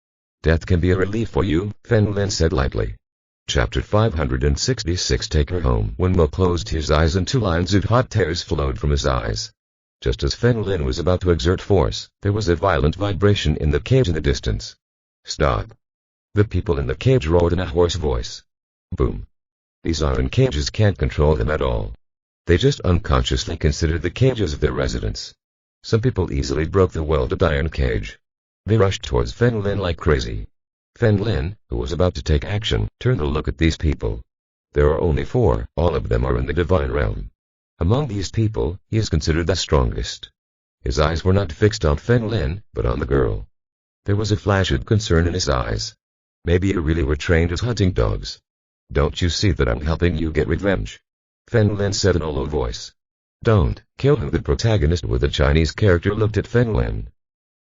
Death can be a relief for you, Fen Lin said lightly. Chapter 566 Take her home. Wen Mo closed his eyes and 2 lines of hot tears flowed from his eyes. Just as Fen Lin was about to exert force, there was a violent vibration in the cage in the distance. Stop. The people in the cage roared in a hoarse voice. Boom. These iron cages can't control them at all. They just unconsciously considered the cages their residence. Some people easily broke the welded iron cage. They rushed towards Fen Lin like crazy. Fen Lin, who was about to take action, turned to look at these people. There are only 4, all of them are in the divine realm. Among these people, he is considered the strongest. His eyes were not fixed on Fen Lin, but on the girl. There was a flash of concern in his eyes. Maybe you really were trained as hunting dogs. Don't you see that I'm helping you get revenge? Fen Lin said in a low voice. Don't kill him. The protagonist with the Chinese character looked at Fen Lin.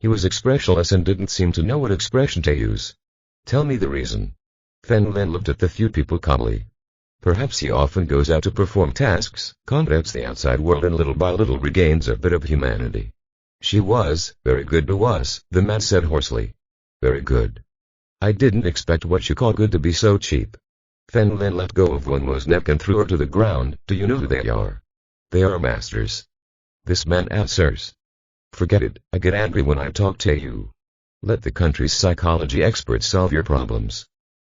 He was expressionless and didn't seem to know what expression to use. Tell me the reason. Fen Lin looked at the few people calmly. Perhaps he often goes out to perform tasks, contacts the outside world and little by little regains a bit of humanity. She was very good to us, the man said hoarsely. Very good. I didn't expect what you call good to be so cheap. Fen Lin let go of Wen Mo's neck and threw her to the ground. Do you know who they are? They are masters. This man answers. Forget it, I get angry when I talk to you. Let the country's psychology experts solve your problems.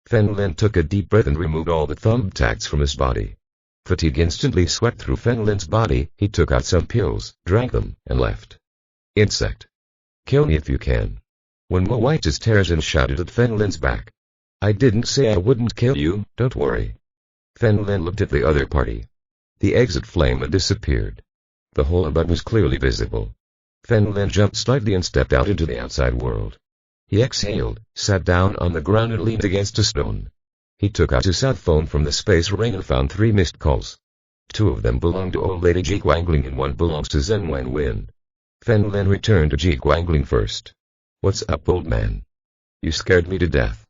Fen Lin took a deep breath and removed all the thumbtacks from his body. Fatigue instantly swept through Fen Lin's body. He took out some pills, drank them, and left. Insect. Kill me if you can. Wen Mo wiped his tears and shouted at Fen Lin's back. I didn't say I wouldn't kill you, don't worry. Fen Lin looked at the other party. The exit flame had disappeared. The hole above was clearly visible. Fen Lin jumped slightly and stepped out into the outside world. He exhaled, sat down on the ground and leaned against a stone. He took out his cell phone from the space ring and found 3 missed calls. 2 of them belonged to old lady Ji Guangling and 1 belongs to Zhen Wenwen. Fen Lin returned to Ji Guangling first. What's up, old man? You scared me to death.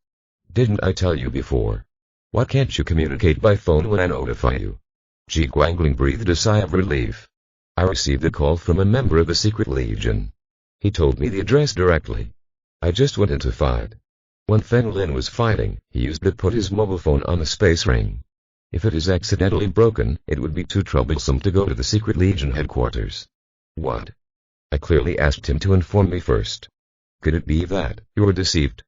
Didn't I tell you before? Why can't you communicate by phone when I notify you? Ji Guangling breathed a sigh of relief. I received a call from a member of the Secret Legion. He told me the address directly. I just went in to fight. When Fen Lin was fighting, he used to put his mobile phone on the space ring. If it is accidentally broken, it would be too troublesome to go to the Secret Legion headquarters. What? I clearly asked him to inform me first. Could it be that you were deceived?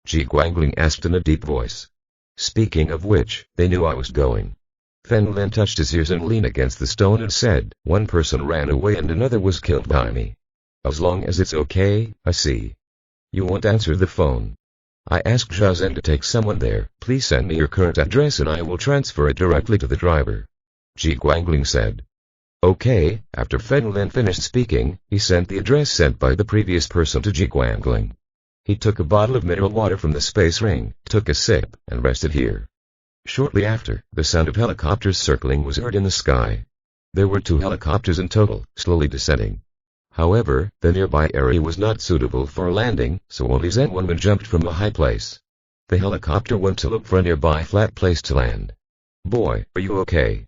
Ji Guangling asked in a deep voice. Speaking of which, they knew I was going. Fen Lin touched his ears and leaned against the stone and said, one person ran away and another was killed by me. As long as it's okay, I see. You won't answer the phone. I asked Zha Zhen to take someone there. Please send me your current address and I will transfer it directly to the driver. Ji Guangling said. Okay. After Fen Lin finished speaking, he sent the address sent by the previous person to Ji Guangling. He took a bottle of mineral water from the space ring, took a sip, and rested here. Shortly after, the sound of helicopters circling was heard in the sky. There were 2 helicopters in total, slowly descending. However, the nearby area was not suitable for landing, so only Zhen Wenwen jumped from a high place. The helicopter went to look for a nearby flat place to land. Boy, are you okay?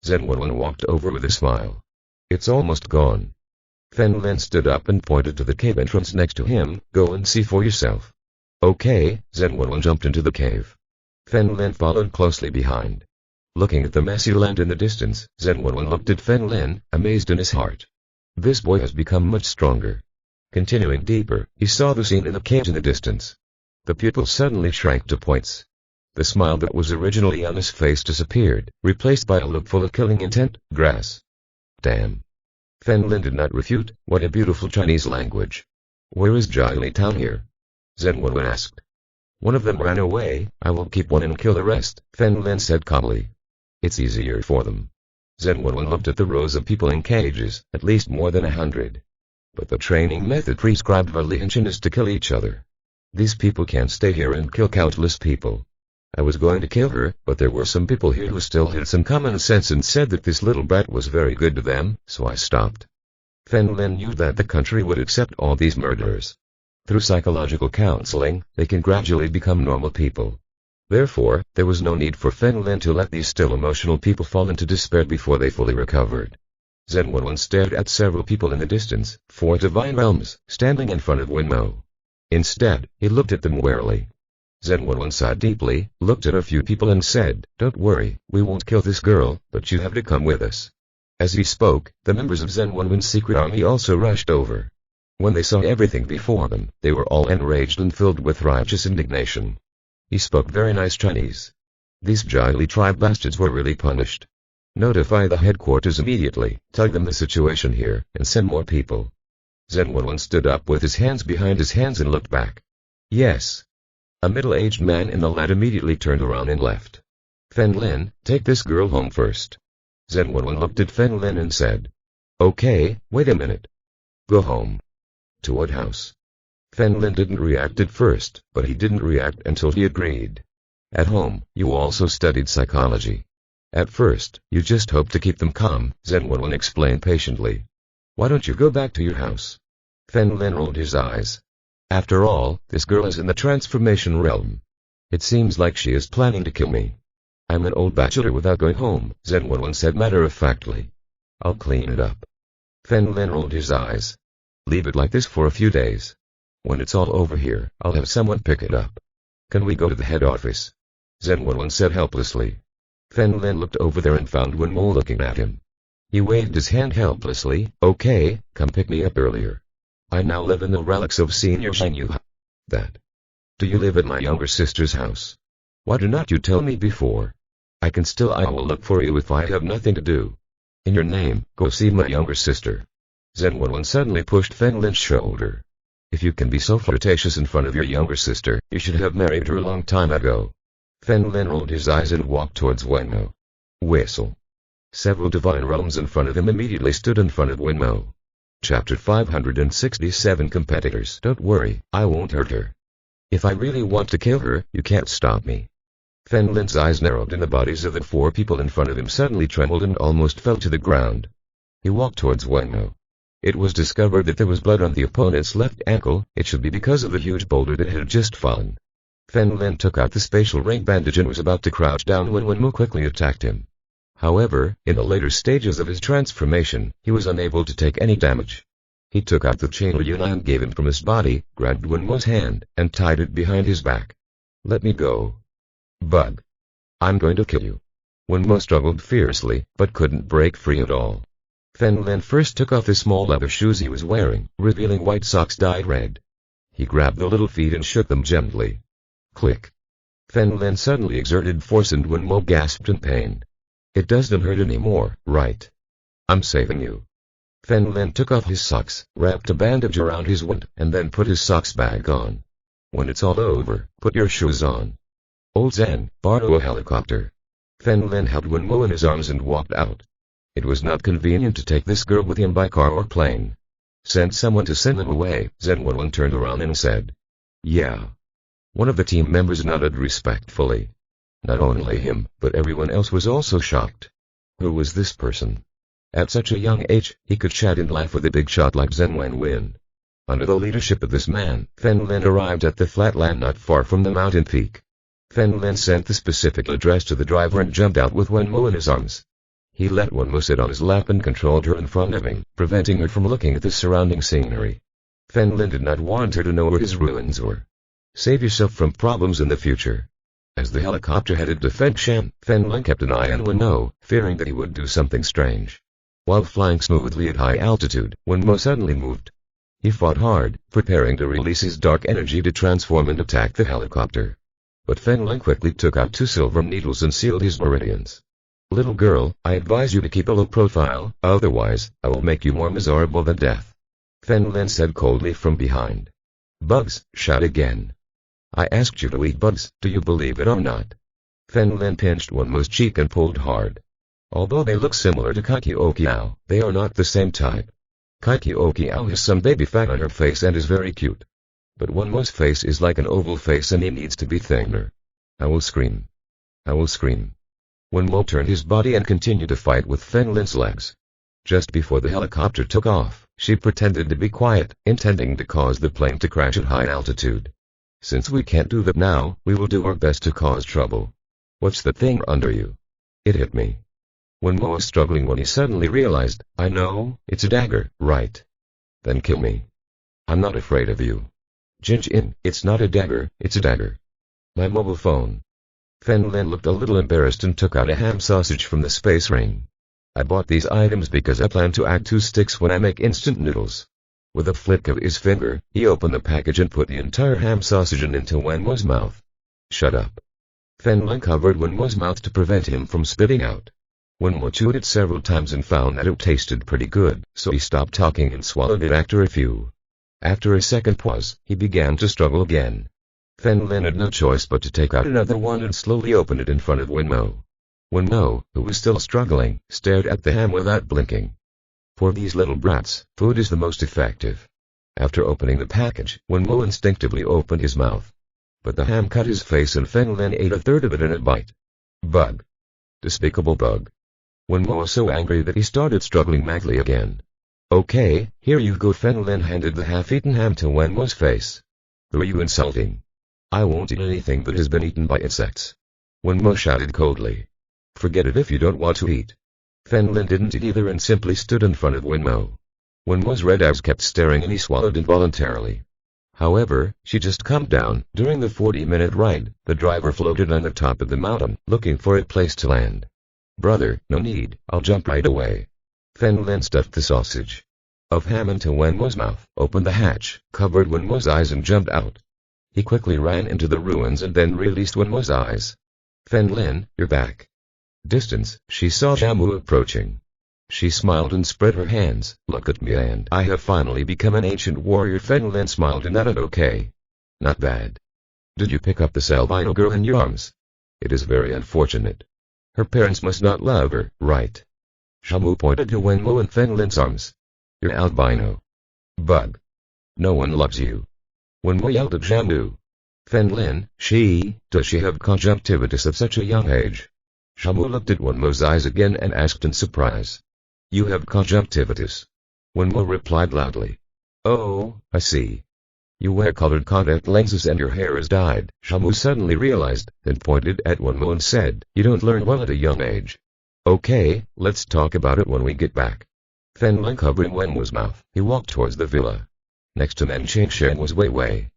Zhen Wenwen walked over with a smile. It's almost gone. Fen Lin stood up and pointed to the cave entrance next to him. Go and see for yourself. Okay, Zhen Wenwen jumped into the cave. Fen Lin followed closely behind. Looking at the messy land in the distance, Zhen Wenwen looked at Fen Lin, amazed in his heart. This boy has become much stronger. Continuing deeper, he saw the scene in the cave in the distance. The pupil suddenly shrank to points. The smile that was originally on his face disappeared, replaced by a look full of killing intent. Grass. Damn. Fen Lin did not refute. What a beautiful Chinese language. Where is Jiali Town here? Zhen Wenwen asked. One of them ran away. I will keep one and kill the rest, Fen Lin said calmly. It's easier for them. Zhen Wenwen looked at the rows of people in cages, at least more than 100. But the training method prescribed by Lin Feng is to kill each other. These people can't stay here and kill countless people. I was going to kill her, but there were some people here who still had some common sense and said that this little brat was very good to them, so I stopped. Fen Lin knew that the country would accept all these murderers. Through psychological counseling, they can gradually become normal people. Therefore, there was no need for Fen Lin to let these still emotional people fall into despair before they fully recovered. Zhen Wenwen stared at several people in the distance, 4 divine realms, standing in front of Wenmo. Instead, he looked at them warily. Zhen Wenwen sighed deeply, looked at a few people and said, Don't worry, we won't kill this girl, but you have to come with us. As he spoke, the members of Zhen Wenwen's secret army also rushed over. When they saw everything before them, they were all enraged and filled with righteous indignation. He spoke very nice Chinese. These Jiali tribe bastards were really punished. Notify the headquarters immediately, tell them the situation here, and send more people. Zhen Wenwen stood up with his hands behind his hands and looked back. Yes. A middle-aged man in the land immediately turned around and left. Fen Lin, take this girl home first. Zhen Wenwen looked at Fen Lin and said. Okay, wait a minute. Go home. To what house? Fen Lin didn't react at first, but he didn't react until he agreed. At home, you also studied psychology. At first, you just hoped to keep them calm, Zhen Wenwen explained patiently. Why don't you go back to your house? Fen Lin rolled his eyes. After all, this girl is in the transformation realm. It seems like she is planning to kill me. I'm an old bachelor without going home, Zhen Wenwen said matter-of-factly. I'll clean it up. Fen Lin rolled his eyes. Leave it like this for a few days. When it's all over here, I'll have someone pick it up. Can we go to the head office? Zhen Wenwen said helplessly. Fen Lin looked over there and found Wenmo looking at him. He waved his hand helplessly. Okay, come pick me up earlier. I now live in the relics of Senior Zhang Yu. That. Do you live at my younger sister's house? Why did not you tell me before? I will look for you if I have nothing to do. In your name, go see my younger sister. Zhen Wenwen suddenly pushed Fen Lin's shoulder. If you can be so flirtatious in front of your younger sister, you should have married her a long time ago. Fen Lin rolled his eyes and walked towards Wenmo. Whistle. Several divine realms in front of him immediately stood in front of Wenmo. Chapter 567 Competitors. Don't worry, I won't hurt her. If I really want to kill her, you can't stop me. Fen Lin's eyes narrowed and the bodies of the 4 people in front of him suddenly trembled and almost fell to the ground. He walked towards Wenmo. It was discovered that there was blood on the opponent's left ankle. It should be because of the huge boulder that had just fallen. Fen Lin took out the spatial ring bandage and was about to crouch down when Wenmo quickly attacked him. However, in the later stages of his transformation, he was unable to take any damage. He took out the chain Yunnan gave him from his body, grabbed Wenmo's hand, and tied it behind his back. "Let me go. Bug. I'm going to kill you." Wenmo struggled fiercely, but couldn't break free at all. Fen Lin first took off the small leather shoes he was wearing, revealing white socks dyed red. He grabbed the little feet and shook them gently. Click. Fen Lin suddenly exerted force and Wenmo gasped in pain. "It doesn't hurt anymore, right? I'm saving you." Fen Lin took off his socks, wrapped a bandage around his wound, and then put his socks back on. "When it's all over, put your shoes on. Old Zen, borrow a helicopter." Fen Lin held Wenmo in his arms and walked out. It was not convenient to take this girl with him by car or plane. "Send someone to send them away," Zen Wenwen turned around and said. "Yeah." One of the team members nodded respectfully. Not only him, but everyone else was also shocked. Who was this person? At such a young age, he could chat and laugh with a big shot like Zen Wenwen. Under the leadership of this man, Fen Lin arrived at the flat land not far from the mountain peak. Fen Lin sent the specific address to the driver and jumped out with Wenmo in his arms. He let Wenmo sit on his lap and controlled her in front of him, preventing her from looking at the surrounding scenery. Fen Lin did not want her to know where his ruins were. Save yourself from problems in the future. As the helicopter headed to Fengshan, Fen Lin kept an eye on Wenmo, fearing that he would do something strange. While flying smoothly at high altitude, Wenmo suddenly moved. He fought hard, preparing to release his dark energy to transform and attack the helicopter. But Fen Lin quickly took out 2 silver needles and sealed his meridians. "Little girl, I advise you to keep a low profile, otherwise, I will make you more miserable than death," Fen Lin said coldly from behind. "Bugs, shout again. I asked you to eat bugs, do you believe it or not?" Fen Lin pinched Wenmo's cheek and pulled hard. Although they look similar to Kaikiokiao, they are not the same type. Kaikiokiao has some baby fat on her face and is very cute. But Wenmo's face is like an oval face and he needs to be thinner. "I will scream. I will scream." Wenmo turned his body and continued to fight with Fen Lin's legs. Just before the helicopter took off, she pretended to be quiet, intending to cause the plane to crash at high altitude. "Since we can't do that now, we will do our best to cause trouble. What's that thing under you?" "It hit me." Wenmo was struggling when he suddenly realized, "I know, it's a dagger, right? Then kill me. I'm not afraid of you." "Jinjin, it's not a dagger, it's a dagger." "My mobile phone." Fen Lin looked a little embarrassed and took out a ham sausage from the space ring. "I bought these items because I plan to add 2 sticks when I make instant noodles." With a flick of his finger, he opened the package and put the entire ham sausage into Wenmo's mouth. "Shut up." Fen Lin covered Wenmo's mouth to prevent him from spitting out. Wenmo chewed it several times and found that it tasted pretty good, so he stopped talking and swallowed it after a few. After a second pause, he began to struggle again. Fen Lin had no choice but to take out another one and slowly open it in front of Wenmo. Wenmo, who was still struggling, stared at the ham without blinking. For these little brats, food is the most effective. After opening the package, Wenmo instinctively opened his mouth. But the ham cut his face and Fen Lin ate a third of it in a bite. "Bug. Despicable bug." Wenmo was so angry that he started struggling madly again. "Okay, here you go." Fen Lin handed the half-eaten ham to Wenmo's face. "Who are you insulting? I won't eat anything that has been eaten by insects." Wenmo shouted coldly. "Forget it if you don't want to eat." Fen Lin didn't eat either and simply stood in front of Wenmo. Wenmo's red eyes kept staring and he swallowed involuntarily. However, she just calmed down. During the 40-minute ride, the driver floated on the top of the mountain, looking for a place to land. "Brother, no need, I'll jump right away." Fen Lin stuffed the sausage of ham into Wenmo's mouth, opened the hatch, covered Wenmo's eyes and jumped out. He quickly ran into the ruins and then released Wenmo's eyes. "Fen Lin, you're back." Distance, she saw Shamu approaching. She smiled and spread her hands. "Look at me and I have finally become an ancient warrior." Fen Lin smiled and nodded okay. "Not bad. Did you pick up this albino girl in your arms?" "It is very unfortunate. Her parents must not love her, right?" Shamu pointed to Wenmo and Fen Lin's arms. "You're albino. Bug. No one loves you." Wenmo yelled at Shamu. "Fen Lin, does she have conjunctivitis at such a young age?" Shamu looked at Wenmo's eyes again and asked in surprise. "You have conjunctivitis?" Wenmo replied loudly. Oh, I see. You wear colored contact lenses and your hair is dyed, Shamu suddenly realized, then pointed at Wenmo and said, you don't learn well at a young age. Okay, let's talk about it when we get back. Fenlin covering Wenmo's mouth, he walked towards the villa. Next to Men Changshan was Wei Wei.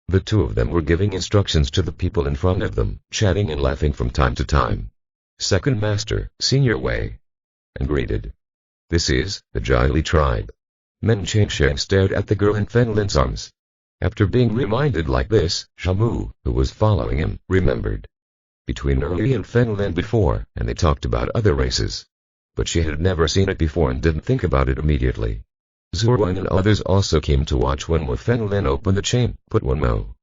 The two of them were giving instructions to the people in front of them, chatting and laughing from time to time. Second Master, Senior Wei. And greeted. This is, the Jili tribe. Men Changshan stared at the girl in Fenlin's arms. After being reminded like this, Shamu, who was following him, remembered. Between Early and Fenlin before, and they talked about other races. But she had never seen it before and didn't think about it immediately. Zhuowen and others also came to watch when Fenlin opened the chain, put Wenmo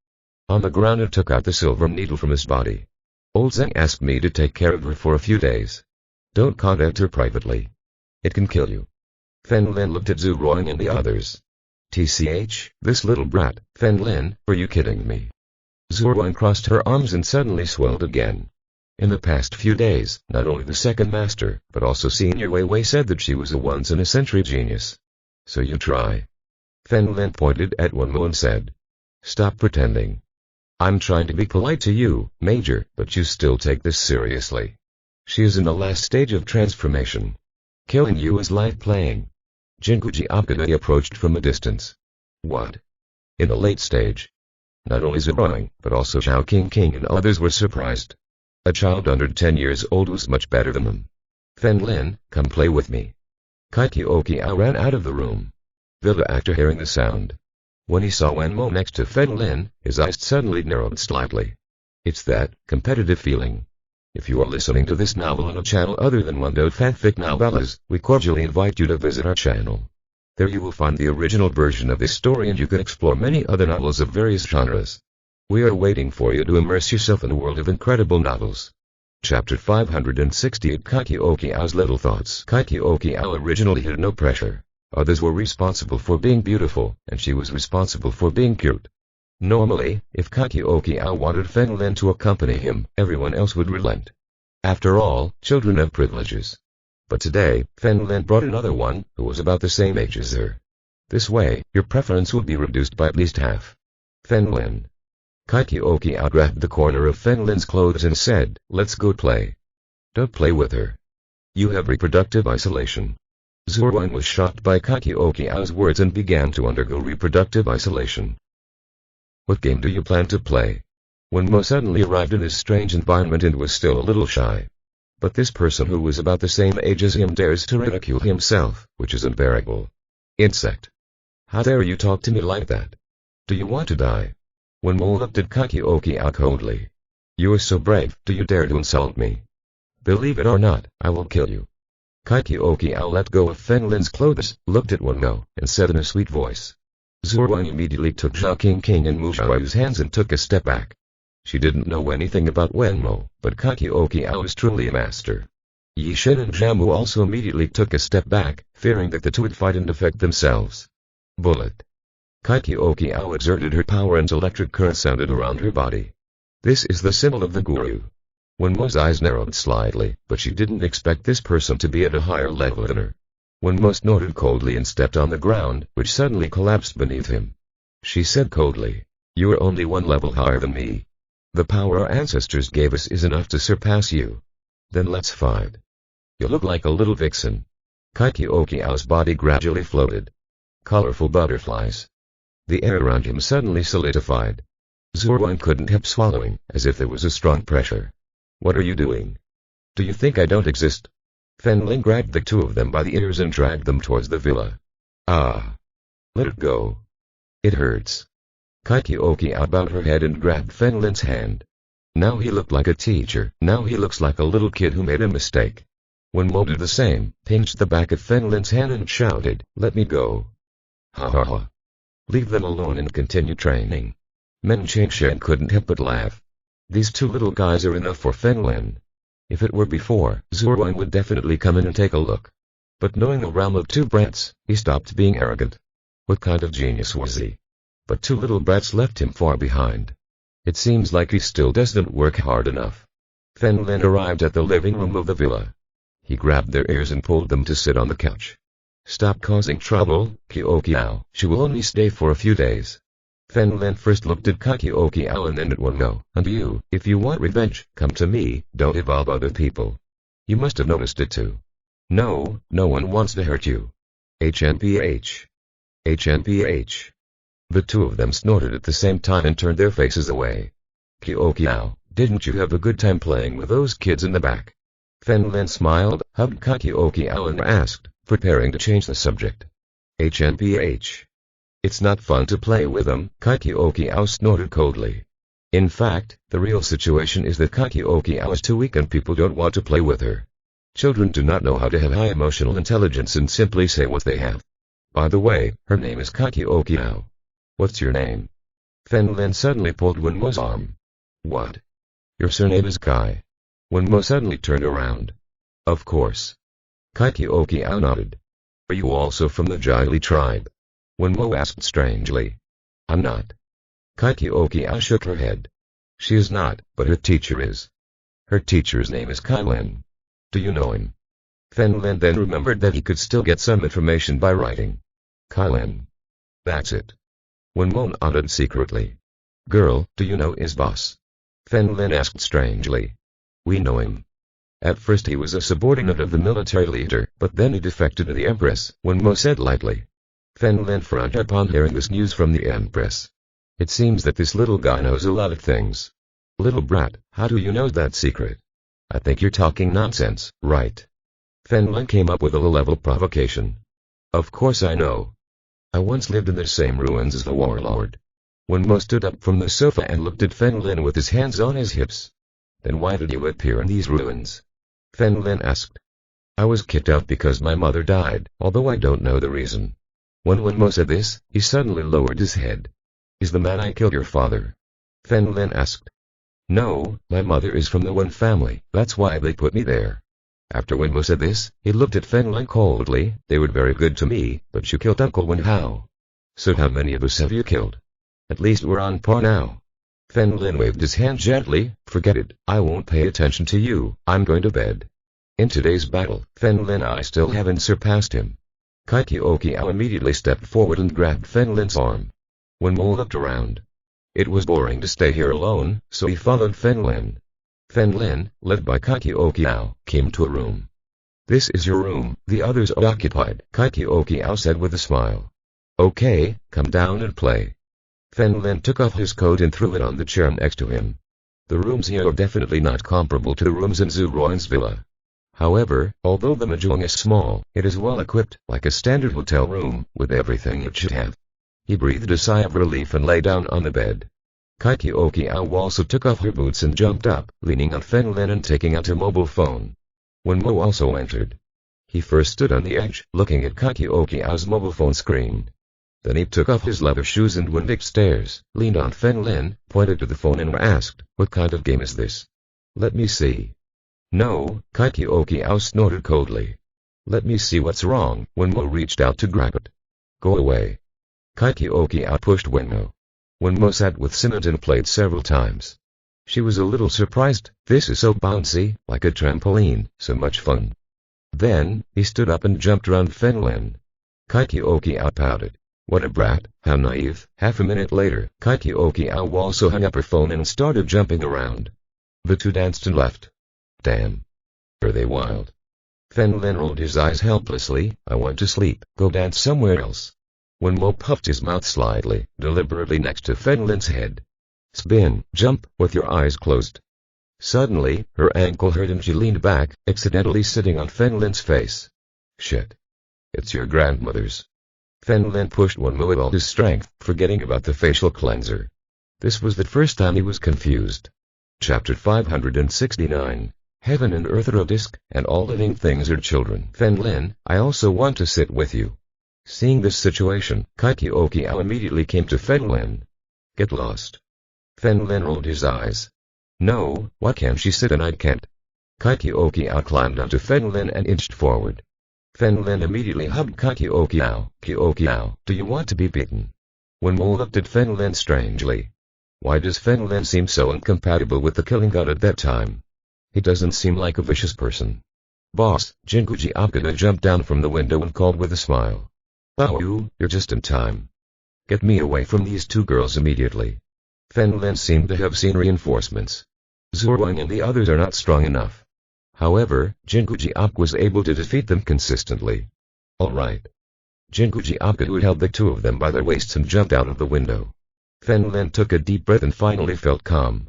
on the ground and took out the silver needle from his body. Old Zheng asked me to take care of her for a few days. Don't contact her privately. It can kill you. Fenlin looked at Zhuowen and the others. TCH, this little brat, Fenlin, are you kidding me? Zhuowen crossed her arms and suddenly swelled again. In the past few days, not only the second master, but also Senior Wei Wei said that she was a once-in-a-century genius. So you try. Fenlin pointed at Wenmo and said. Stop pretending. I'm trying to be polite to you, Major, but you still take this seriously. She is in the last stage of transformation. Killing you is like playing. Jinguji Akadai approached from a distance. What? In the late stage. Not only Zhuowen, but also Zhao King and others were surprised. A child under 10 years old was much better than them. Fenlin, come play with me. Kaikioqiao ran out of the room. Villa actor hearing the sound. When he saw Wenmo next to Fenlin, his eyes suddenly narrowed slightly. It's that competitive feeling. If you are listening to this novel on a channel other than Wando Fanfic Novellas, we cordially invite you to visit our channel. There you will find the original version of this story and you can explore many other novels of various genres. We are waiting for you to immerse yourself in the world of incredible novels. Chapter 568 Kaikioqiao's Little Thoughts. Kaikioqiao originally had no pressure. Others were responsible for being beautiful, and she was responsible for being cute. Normally, if Kaikioqiao wanted Fenlin to accompany him, everyone else would relent. After all, children have privileges. But today, Fenlin brought another one, who was about the same age as her. This way, your preference would be reduced by at least half. Fenlin. Kaikioqiao grabbed the corner of Fenlin's clothes and said, let's go play. Don't play with her. You have reproductive isolation. Zhuowen was shocked by Kaikioqiao's words and began to undergo reproductive isolation. What game do you plan to play? Wenmo suddenly arrived in this strange environment and was still a little shy. But this person who was about the same age as him dares to ridicule himself, which is unbearable. Insect. How dare you talk to me like that? Do you want to die? Wenmo looked at Kaikioqiao coldly. You are so brave, do you dare to insult me? Believe it or not, I will kill you. Kaikioqiao let go of Fenlin's clothes, looked at Wenmo, and said in a sweet voice. Zhuowen immediately took Zhao King and Mu Xiaoyu's hands and took a step back. She didn't know anything about Wenmo, but Kaikioqiao is truly a master. Yi Shen and Zhamu also immediately took a step back, fearing that the two would fight and affect themselves. Bullet. Kaikioqiao exerted her power and electric current sounded around her body. This is the symbol of the guru. Wenmo's eyes narrowed slightly, but she didn't expect this person to be at a higher level than her. Wenmo snorted coldly and stepped on the ground, which suddenly collapsed beneath him. She said coldly, you are only one level higher than me. The power our ancestors gave us is enough to surpass you. Then let's fight. You look like a little vixen. Kaikioqiao's body gradually floated. Colorful butterflies. The air around him suddenly solidified. Zhuowen couldn't help swallowing, as if there was a strong pressure. What are you doing? Do you think I don't exist? Fenlin grabbed the two of them by the ears and dragged them towards the villa. Ah. Let it go. It hurts. Kaikioqiao bowed her head and grabbed Fenlin's hand. Now he looked like a teacher, now he looks like a little kid who made a mistake. Wenmo did the same, pinched the back of Fenlin's hand and shouted, let me go. Ha ha ha. Leave them alone and continue training. Men Changshan couldn't help but laugh. These two little guys are enough for Fenlin. If it were before, Zhuowen would definitely come in and take a look. But knowing the realm of two brats, he stopped being arrogant. What kind of genius was he? But two little brats left him far behind. It seems like he still doesn't work hard enough. Fenlin arrived at the living room of the villa. He grabbed their ears and pulled them to sit on the couch. Stop causing trouble, Kyo. She will only stay for a few days. Fen Lin first looked at Kyo and then at Wenmo. And you, if you want revenge, come to me, don't involve other people. You must have noticed it too. No, no one wants to hurt you. HNPH. HNPH. The two of them snorted at the same time and turned their faces away. Kyo, didn't you have a good time playing with those kids in the back? Fen Lin smiled, hugged Kyo and asked, preparing to change the subject. HNPH. It's not fun to play with them, Kyo snorted coldly. In fact, the real situation is that Kyo is too weak and people don't want to play with her. Children do not know how to have high emotional intelligence and simply say what they have. By the way, her name is Kyo. What's your name? Fen Lin suddenly pulled Wenmo's arm. What? Your surname is Kai. Wenmo suddenly turned around. Of course. Kyo nodded. Are you also from the Jili tribe? Wenmo asked strangely. I'm not. Kyo shook her head. She is not, but her teacher is. Her teacher's name is Kai Lin. Do you know him? Fen Lin then remembered that he could still get some information by writing. Kai Lin. That's it. Wenmo nodded secretly. Girl, do you know his boss? Fen Lin asked strangely. We know him. At first he was a subordinate of the military leader, but then he defected to the Empress, Wenmo said lightly. Fen Lin frowned upon hearing this news from the Empress. It seems that this little guy knows a lot of things. Little brat, how do you know that secret? I think you're talking nonsense, right? Fen Lin came up with a low-level provocation. Of course I know. I once lived in the same ruins as the warlord. Wenmo stood up from the sofa and looked at Fen Lin with his hands on his hips. Then why did you appear in these ruins? Fen Lin asked. I was kicked out because my mother died, although I don't know the reason. When Wenmo said this, he suddenly lowered his head. Is the man I killed your father? Fen Lin asked. No, my mother is from the Wen family, that's why they put me there. After Wenmo said this, he looked at Fen Lin coldly. They were very good to me, but you killed Uncle Wen how? So how many of us have you killed? At least we're on par now. Fen Lin waved his hand gently. Forget it, I won't pay attention to you, I'm going to bed. In today's battle, Fen Lin I still haven't surpassed him. Kyo immediately stepped forward and grabbed Fen Lin's arm. Wenmo looked around. It was boring to stay here alone, so he followed Fen Lin. Fen Lin, led by Kyo, came to a room. This is your room, the others are occupied, Kyo said with a smile. Okay, come down and play. Fen Lin took off his coat and threw it on the chair next to him. The rooms here are definitely not comparable to the rooms in Zhu Ruan's villa. However, although the mahjong is small, it is well equipped, like a standard hotel room, with everything it should have. He breathed a sigh of relief and lay down on the bed. Kyo also took off her boots and jumped up, leaning on Fen Lin and taking out her mobile phone. Wenmo also entered. He first stood on the edge, looking at Kyo's mobile phone screen. Then he took off his leather shoes and went upstairs, leaned on Fen Lin, pointed to the phone and asked, what kind of game is this? Let me see. No, Kyo snorted coldly. Let me see what's wrong. Wenmo reached out to grab it. Go away. Kyo pushed Wenmo. Wenmo sat with Sinat and played several times. She was a little surprised. This is so bouncy, like a trampoline, so much fun. Then, he stood up and jumped around Fen Lin. Kyo pouted. What a brat, how naive. Half a minute later, Kyo also hung up her phone and started jumping around. The two danced and left. Damn. Are they wild? Fen Lin rolled his eyes helplessly. I want to sleep, go dance somewhere else. Wenmo puffed his mouth slightly, deliberately next to Fen Lin's head. Spin, jump, with your eyes closed. Suddenly, her ankle hurt and she leaned back, accidentally sitting on Fen Lin's face. Shit. It's your grandmother's. Fen Lin pushed Wenmo with all his strength, forgetting about the facial cleanser. This was the first time he was confused. Chapter 569. Heaven and earth are a disk, and all living things are children. Fen Lin, I also want to sit with you. Seeing this situation, Kyo immediately came to Fen Lin. Get lost. Fen Lin rolled his eyes. No, why can't she sit and I can't? Kyo climbed onto Fen Lin and inched forward. Fen Lin immediately hugged Kyo. Kyo, do you want to be beaten? Wenmo looked at Fen Lin strangely. Why does Fen Lin seem so incompatible with the killing god at that time? He doesn't seem like a vicious person. Boss, Jinguji Akada jumped down from the window and called with a smile. Oh, you're just in time. Get me away from these two girls immediately. Fen Lin seemed to have seen reinforcements. Zhuang and the others are not strong enough. However, Jinguji Ak was able to defeat them consistently. Alright. Jinguji Akada held the two of them by their waists and jumped out of the window. Fen Lin took a deep breath and finally felt calm.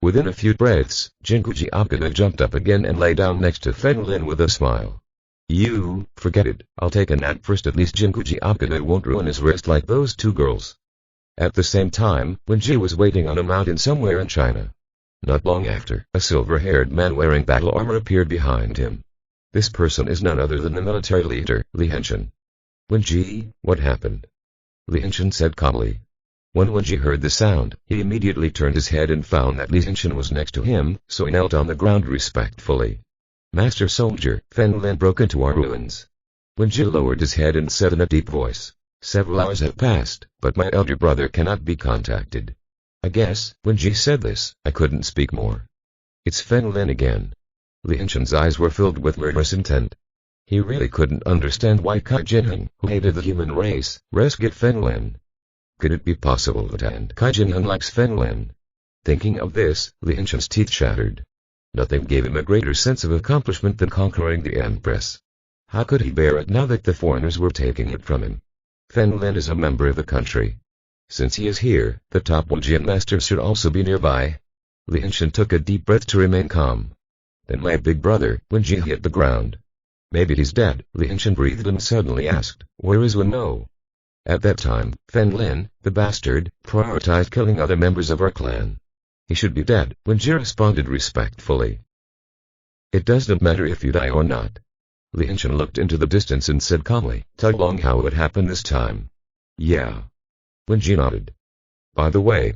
Within a few breaths, Jinguji Akada jumped up again and lay down next to Fen Lin with a smile. You, forget it, I'll take a nap first. At least Jinguji Akada won't ruin his wrist like those two girls. At the same time, Wen Ji was waiting on a mountain somewhere in China. Not long after, a silver-haired man wearing battle armor appeared behind him. This person is none other than the military leader, Li Henshin. Wen Ji, what happened? Li Henshin said calmly. When Wen Ji heard the sound, he immediately turned his head and found that Li Henshin was next to him, so he knelt on the ground respectfully. Master soldier, Fen Lin broke into our ruins. Wen Ji lowered his head and said in a deep voice. Several hours have passed, but my elder brother cannot be contacted. I guess, when Ji said this, I couldn't speak more. It's Fen Lin again. Li Henshin's eyes were filled with murderous intent. He really couldn't understand why Kai Jinheng, who hated the human race, rescued Fen Lin. Could it be possible that Kai Jinheng likes Fen Lin? Thinking of this, Li Henshin's teeth shattered. Nothing gave him a greater sense of accomplishment than conquering the Empress. How could he bear it now that the foreigners were taking it from him? Fen Lin is a member of the country. Since he is here, the top Wujian master should also be nearby. Li Henshin took a deep breath to remain calm. Then my big brother, Wen Ji, hit the ground. Maybe he's dead, Li Henshin breathed and suddenly asked, where is Wen No? At that time, Fen Lin, the bastard, prioritized killing other members of our clan. He should be dead, Wen Ji responded respectfully. It doesn't matter if you die or not. Li Henshin looked into the distance and said calmly, tell Long how it happened this time. Yeah. Wen Ji nodded. By the way,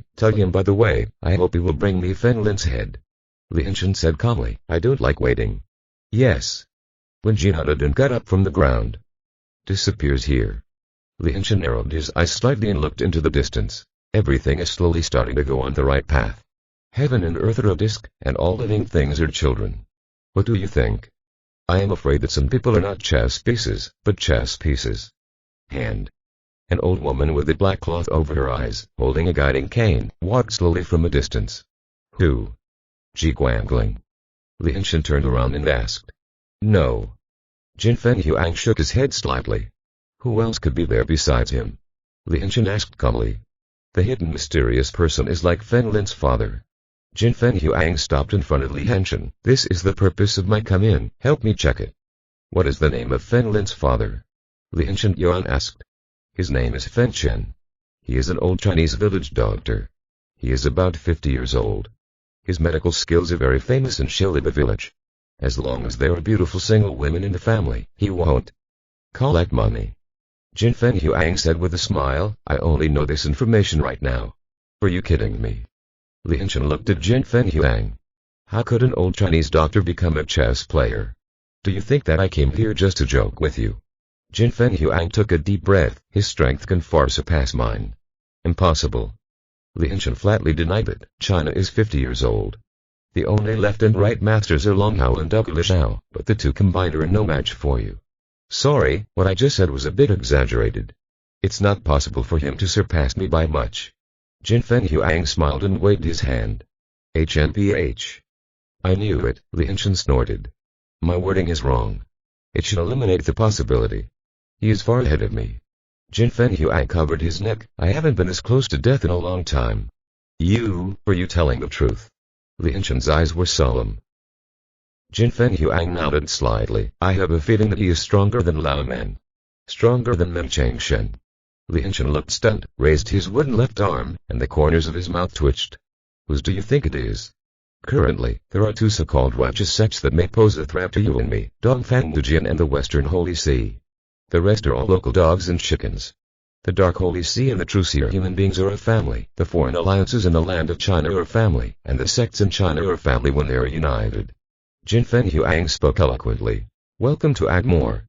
I hope he will bring me Fen Lin's head. Li Henshin said calmly, I don't like waiting. Yes. Wen Ji nodded and got up from the ground. Disappears here. Li Henshin narrowed his eyes slightly and looked into the distance. Everything is slowly starting to go on the right path. Heaven and earth are a disk, and all living things are children. What do you think? I am afraid that some people are not chess pieces, but chess pieces. Hand. An old woman with a black cloth over her eyes, holding a guiding cane, walked slowly from a distance. Who? Ji Guangling. Li Henshin turned around and asked. No. Jin Fen Huang shook his head slightly. Who else could be there besides him? Li Henshin asked calmly. The hidden mysterious person is like Fen Lin's father. Jin Fen Huang stopped in front of Li Henshin. This is the purpose of my come in, help me check it. What is the name of Fen Lin's father? Li Henshin Yuan asked. His name is Fen Chen. He is an old Chinese village doctor. He is about 50 years old. His medical skills are very famous in Shiliba village. As long as there are beautiful single women in the family, he won't collect money. Jin Fen Huang said with a smile, I only know this information right now. Are you kidding me? Li Henshin looked at Jin Fen Huang. How could an old Chinese doctor become a chess player? Do you think that I came here just to joke with you? Jin Fen Huang took a deep breath. His strength can far surpass mine. Impossible. Li Henshin flatly denied it. China is 50 years old. The only left and right masters are Long Hao and Duke Lishao, but the two combined are no match for you. Sorry, what I just said was a bit exaggerated. It's not possible for him to surpass me by much. Jin Fen Huang smiled and waved his hand. HNPH. I knew it, Li Henshin snorted. My wording is wrong. It should eliminate the possibility. He is far ahead of me. Jin Fen Huang covered his neck. I haven't been as close to death in a long time. Are you telling the truth? Li Henshin's eyes were solemn. Jin Fen Huang nodded slightly. I have a feeling that he is stronger than Lao Man. Stronger than Men Changshen. Li Henshin looked stunned, raised his wooden left arm, and the corners of his mouth twitched. Whose do you think it is? Currently, there are two so-called righteous sects that may pose a threat to you and me, Dongfang Wujian and the Western Holy See. The rest are all local dogs and chickens. The Dark Holy See and the True Seer human beings are a family, the foreign alliances in the land of China are a family, and the sects in China are a family when they are united. Jin Fen Huang spoke eloquently. Welcome to Agmore.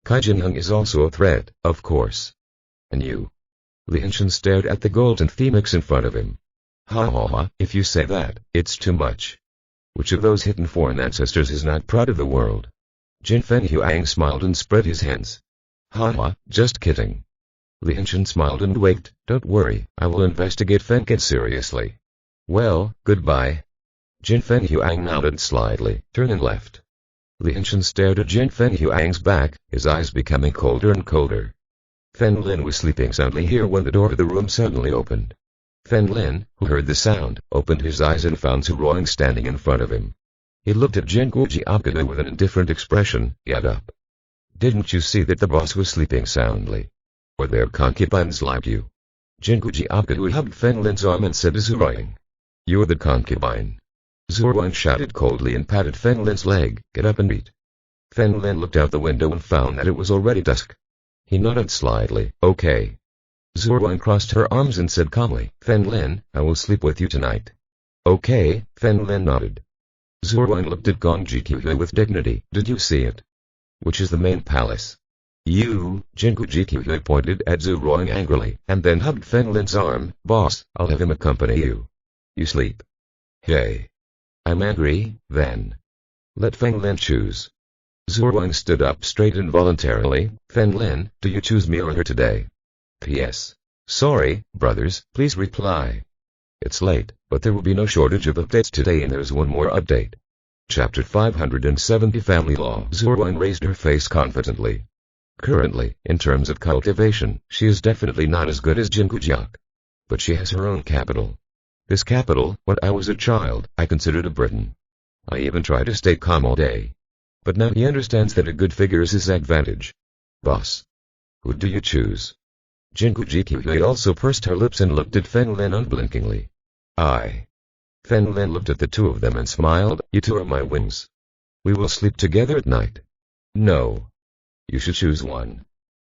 Kai Jinheng is also a threat, of course. And you? Li Henshin stared at the golden phoenix in front of him. Ha ha ha, if you say that, it's too much. Which of those hidden foreign ancestors is not proud of the world? Jin Feng Huang smiled and spread his hands. Haha, just kidding. Lin Feng smiled and winked. Don't worry, I will investigate Feng seriously. Well, goodbye. Jin Feng Huang nodded slightly, turning left. Lin Feng stared at Jin Feng Huang's back, his eyes becoming colder and colder. Fen Lin was sleeping soundly here when the door of the room suddenly opened. Fen Lin, who heard the sound, opened his eyes and found Zhu Ruang standing in front of him. He looked at Jingu Jiapkada with an indifferent expression. Get up. Didn't you see that the boss was sleeping soundly? Or their concubines like you? Jingu Jiapkada hugged Fen Lin's arm and said to Zhu Ruang, You're the concubine. Zhu Ruang shouted coldly and patted Fen Lin's leg. Get up and eat. Fen Lin looked out the window and found that it was already dusk. He nodded slightly. Okay. Zhu Ruang crossed her arms and said calmly, Fen Lin, I will sleep with you tonight. Okay, Fen Lin nodded. Zhu Ruang looked at Gong Jiqi with dignity. Did you see it? Which is the main palace? You, Jingu Jiqi pointed at Zhu Ruang angrily, and then hugged Fen Lin's arm. Boss, I'll have him accompany you. You sleep. Hey. I'm angry, then. Let Fen Lin choose. Zhu Ruang stood up straight involuntarily. Fen Lin, do you choose me or her today? P.S. Sorry, brothers, please reply. It's late, but there will be no shortage of updates today and there's one more update. Chapter 570 Family Law. Zhu Ruang raised her face confidently. Currently, in terms of cultivation, she is definitely not as good as Jingu Jiak. But she has her own capital. This capital, when I was a child, I considered a burden. I even tried to stay calm all day. But now he understands that a good figure is his advantage. Boss. Who do you choose? Jingu Jiqi also pursed her lips and looked at Fen Lin unblinkingly. I. Fen Lin looked at the two of them and smiled. You two are my wings. We will sleep together at night. No. You should choose one.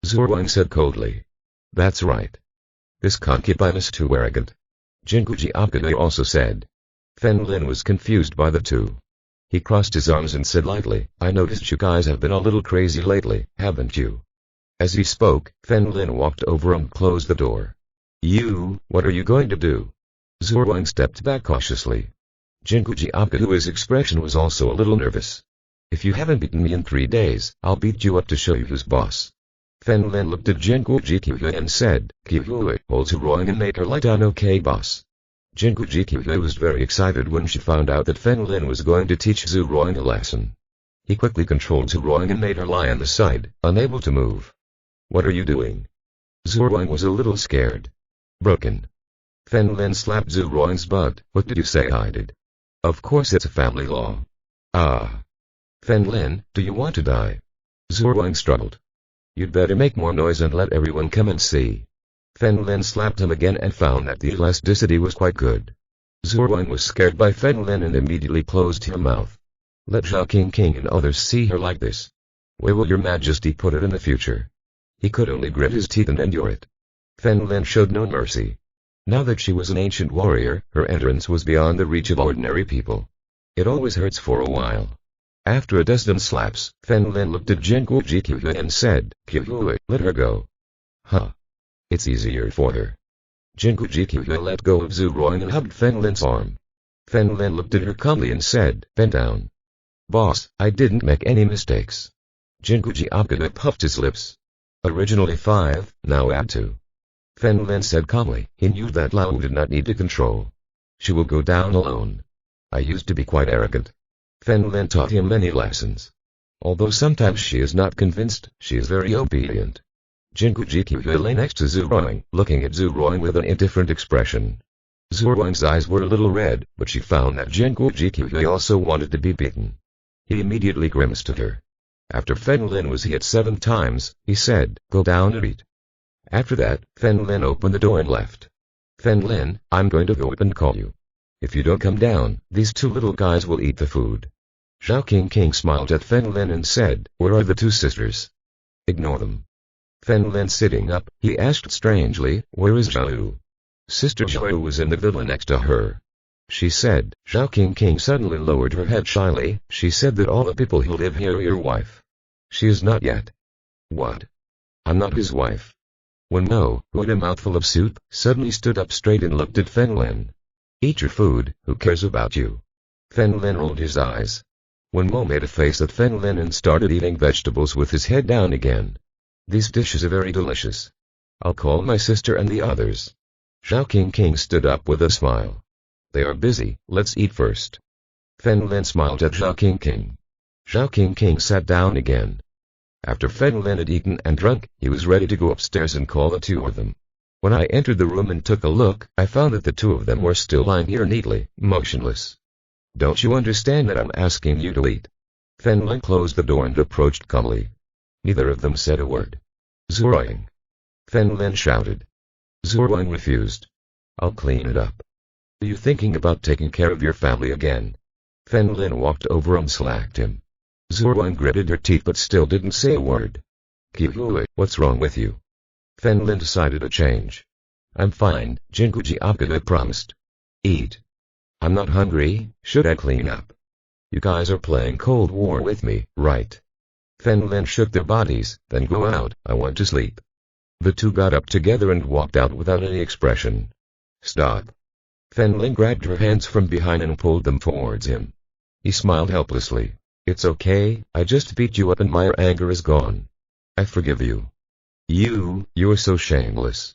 Zhu Ruang said coldly. That's right. This concubine is too arrogant. Jingu Jiapkada also said. Fen Lin was confused by the two. He crossed his arms and said lightly, I noticed you guys have been a little crazy lately, haven't you? As he spoke, Fen Lin walked over and closed the door. You, what are you going to do? Zhu Ruang stepped back cautiously. Jingu Jiapkada's expression was also a little nervous. If you haven't beaten me in 3 days, I'll beat you up to show you who's boss. Fen Lin looked at Jingu Jiqi and said, Kihui, hold Zhu Ruang and make her lie down, okay boss? Jingu Jiqi was very excited when she found out that Fen Lin was going to teach Zhu Ruang a lesson. He quickly controlled Zhu Ruang and made her lie on the side, unable to move. What are you doing? Zhu Ruang was a little scared. Broken. Fen Lin slapped Zhu Ruang's butt. What did you say I did? Of course it's a family law. Ah. Fen Lin, do you want to die? Zhu Ruang struggled. You'd better make more noise and let everyone come and see. Fen Lin slapped him again and found that the elasticity was quite good. Zhu Ruang was scared by Fen Lin and immediately closed her mouth. Let Zhao King and others see her like this. Where will your majesty put it in the future? He could only grit his teeth and endure it. Fen Lin showed no mercy. Now that she was an ancient warrior, her entrance was beyond the reach of ordinary people. It always hurts for a while. After a dozen slaps, Fen Lin looked at Jingu Jiqi and said, Kihui, let her go. Huh. It's easier for her. Jingu Jiqi let go of Zhu Ruang and hugged Fen Lin's arm. Fen Lin looked at her calmly and said, bend down. Boss, I didn't make any mistakes. Jingu Jiapkada puffed his lips. Originally 5, now add 2. Fen Lin said calmly, he knew that Lao did not need to control. She will go down alone. I used to be quite arrogant. Fen Lin taught him many lessons. Although sometimes she is not convinced, she is very obedient. Jingu Jiqi lay next to Zhu Ruang, looking at Zhu Ruang with an indifferent expression. Zhu Ruang's eyes were a little red, but she found that Jingu Jiqi also wanted to be beaten. He immediately grimaced at her. After Fen Lin was hit 7 times, he said, go down and eat. After that, Fen Lin opened the door and left. Fen Lin, I'm going to go up and call you. If you don't come down, these 2 little guys will eat the food. Zhao King smiled at Fen Lin and said, where are the 2 sisters? Ignore them. Fen Lin sitting up, he asked strangely, where is Zhao? Sister Zhao was in the villa next to her. She said. Zhao King suddenly lowered her head shyly. She said that all the people who live here are your wife. She is not yet. What? I'm not his wife. Wen No, who had a mouthful of soup, suddenly stood up straight and looked at Fen Lin. Eat your food, who cares about you? Fen Lin rolled his eyes. Wen Mo made a face at Fen Lin and started eating vegetables with his head down again. These dishes are very delicious. I'll call my sister and the others. Zhao King stood up with a smile. They are busy, let's eat first. Fen Lin smiled at Zhao King. Zhao King sat down again. After Fen Lin had eaten and drunk, he was ready to go upstairs and call the two of them. When I entered the room and took a look, I found that the two of them were still lying here neatly, motionless. Don't you understand that I'm asking you to eat? Fen Lin closed the door and approached calmly. Neither of them said a word. Zuoying! Fen Lin shouted. Zuoying refused. I'll clean it up. Are you thinking about taking care of your family again? Fen Lin walked over and slacked him. Zuoying gritted her teeth but still didn't say a word. Qihui, what's wrong with you? Fen Lin decided to change. I'm fine, Jinguji Akada promised. Eat. I'm not hungry, should I clean up? You guys are playing Cold War with me, right? Fen Lin shook their bodies, then go out, I want to sleep. The two got up together and walked out without any expression. Stop. Fen Lin grabbed her hands from behind and pulled them towards him. He smiled helplessly. It's okay, I just beat you up and my anger is gone. I forgive you. You're so shameless.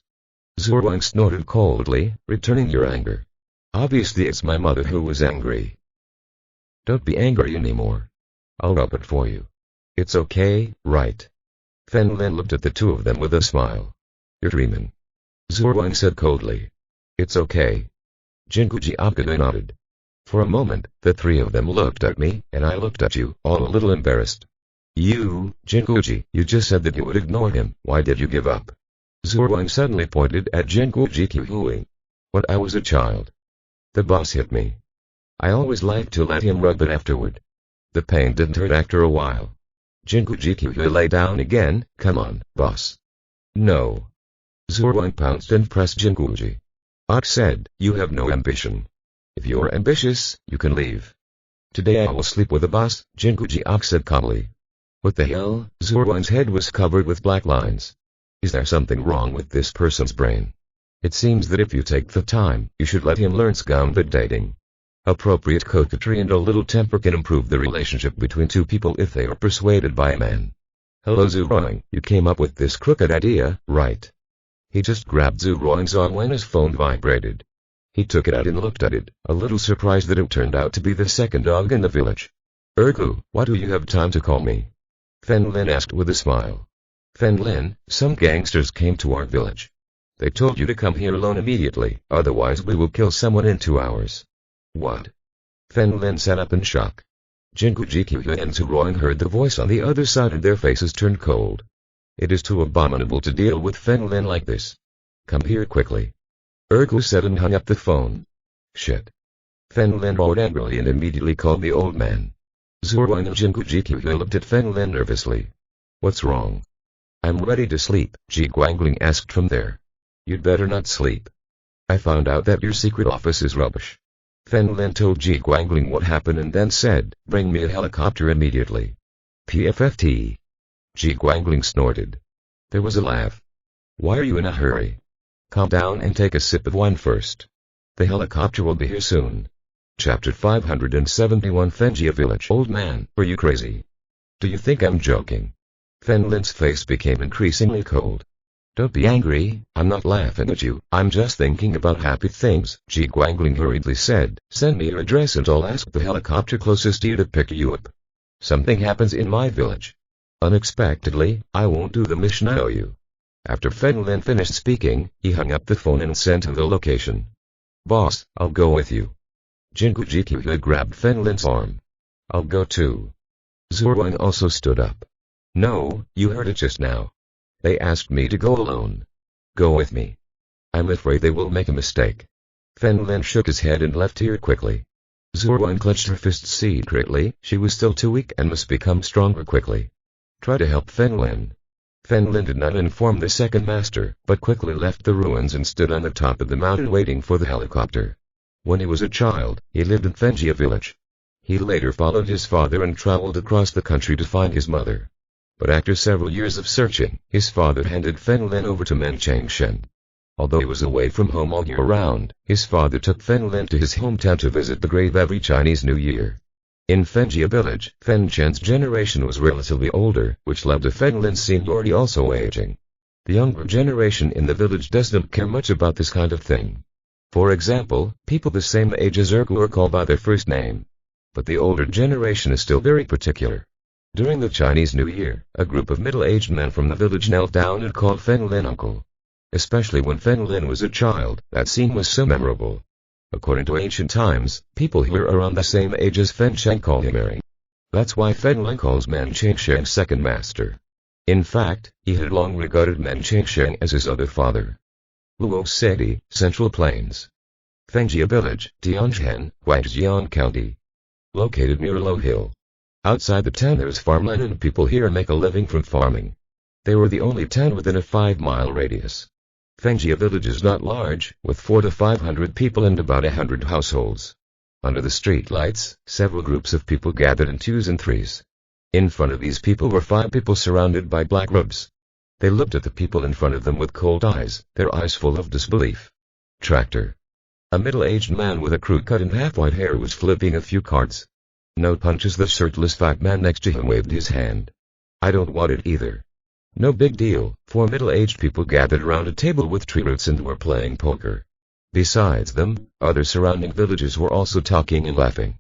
Zuoying snorted coldly, returning your anger. Obviously it's my mother who was angry. Don't be angry anymore. I'll rub it for you. It's okay, right? Fen Lin looked at the two of them with a smile. You're dreaming. Zuoying said coldly. It's okay. Jinguji Akada nodded. For a moment, the three of them looked at me, and I looked at you, all a little embarrassed. Jinguji, you just said that you would ignore him, why did you give up? Zuoying suddenly pointed at Jinguji Qihui. When I was a child. The boss hit me. I always liked to let him rub it afterward. The pain didn't hurt after a while. Jinguji Qihui lay down again, come on, boss. No. Zuoying pounced and pressed Jinguji. Ak said, you have no ambition. If you're ambitious, you can leave. Today I will sleep with the boss, Jinguji Ak said calmly. What the hell? Zuoying's head was covered with black lines. Is there something wrong with this person's brain? It seems that if you take the time, you should let him learn scumbag dating. Appropriate coquetry and a little temper can improve the relationship between two people if they are persuaded by a man. Hello Zuoying, you came up with this crooked idea, right? He just grabbed Zuoying's arm when his phone vibrated. He took it out and looked at it, a little surprised that it turned out to be the second dog in the village. Ergu, why do you have time to call me? Fen Lin asked with a smile. Fen Lin, some gangsters came to our village. They told you to come here alone immediately, otherwise we will kill someone in 2 hours. What? Fen Lin sat up in shock. Jinguji Qihui and Zuoying heard the voice on the other side and their faces turned cold. It is too abominable to deal with Fen Lin like this. Come here quickly. Ergu said and hung up the phone. Shit. Fen Lin roared angrily and immediately called the old man. Zuoying and Jinguji Qihui looked at Fen Lin nervously. What's wrong? I'm ready to sleep, Ji Guangling asked from there. You'd better not sleep. I found out that your secret office is rubbish. Fen Lin told Ji Guangling what happened and then said, bring me a helicopter immediately. PFFT. Ji Guangling snorted. There was a laugh. Why are you in a hurry? Calm down and take a sip of wine first. The helicopter will be here soon. Chapter 571 Fengjia Village. Old man, are you crazy? Do you think I'm joking? Fen Lin's face became increasingly cold. Don't be angry, I'm not laughing at you, I'm just thinking about happy things, Ji Guangling hurriedly said. Send me your address and I'll ask the helicopter closest to you to pick you up. Something happens in my village. Unexpectedly, I won't do the mission I owe you. After Fen Lin finished speaking, he hung up the phone and sent him the location. Boss, I'll go with you. Jinguji Qihui grabbed Fen Lin's arm. I'll go too. Zuoying also stood up. No, you heard it just now. They asked me to go alone. Go with me. I'm afraid they will make a mistake. Fen Lin shook his head and left here quickly. Zuoying clenched her fists secretly, she was still too weak and must become stronger quickly. Try to help Fen Lin. Fen Lin did not inform the second master, but quickly left the ruins and stood on the top of the mountain waiting for the helicopter. When he was a child, he lived in Fengjia village. He later followed his father and traveled across the country to find his mother. But after several years of searching, his father handed Fen Lin over to Men Changshen. Although he was away from home all year round, his father took Fen Lin to his hometown to visit the grave every Chinese New Year. In Fengjia village, Fen Chen's generation was relatively older, which led to Fen Lin's seniority also aging. The younger generation in the village doesn't care much about this kind of thing. For example, people the same age as Ergu are called by their first name. But the older generation is still very particular. During the Chinese New Year, a group of middle-aged men from the village knelt down and called Fen Lin uncle. Especially when Fen Lin was a child, that scene was so memorable. According to ancient times, people here around the same age as Fen Cheng call him Mary. That's why Fen Lin calls Man Cheng Sheng second master. In fact, he had long regarded Man Cheng Sheng as his other father. Luo City, Central Plains. Fengjia Village, Tianjin, Huaijian County. Located near Low Hill. Outside the town there is farmland and people here make a living from farming. They were the only town within a 5-mile radius. Fengjia village is not large, with 400 to 500 people and about 100 households. Under the street lights, several groups of people gathered in 2s and 3s. In front of these people were 5 people surrounded by black robes. They looked at the people in front of them with cold eyes, their eyes full of disbelief. Tractor. A middle-aged man with a crew cut and half-white hair was flipping a few cards. No punches. The shirtless fat man next to him waved his hand. I don't want it either. No big deal, 4 middle-aged people gathered around a table with tree roots and were playing poker. Besides them, other surrounding villagers were also talking and laughing.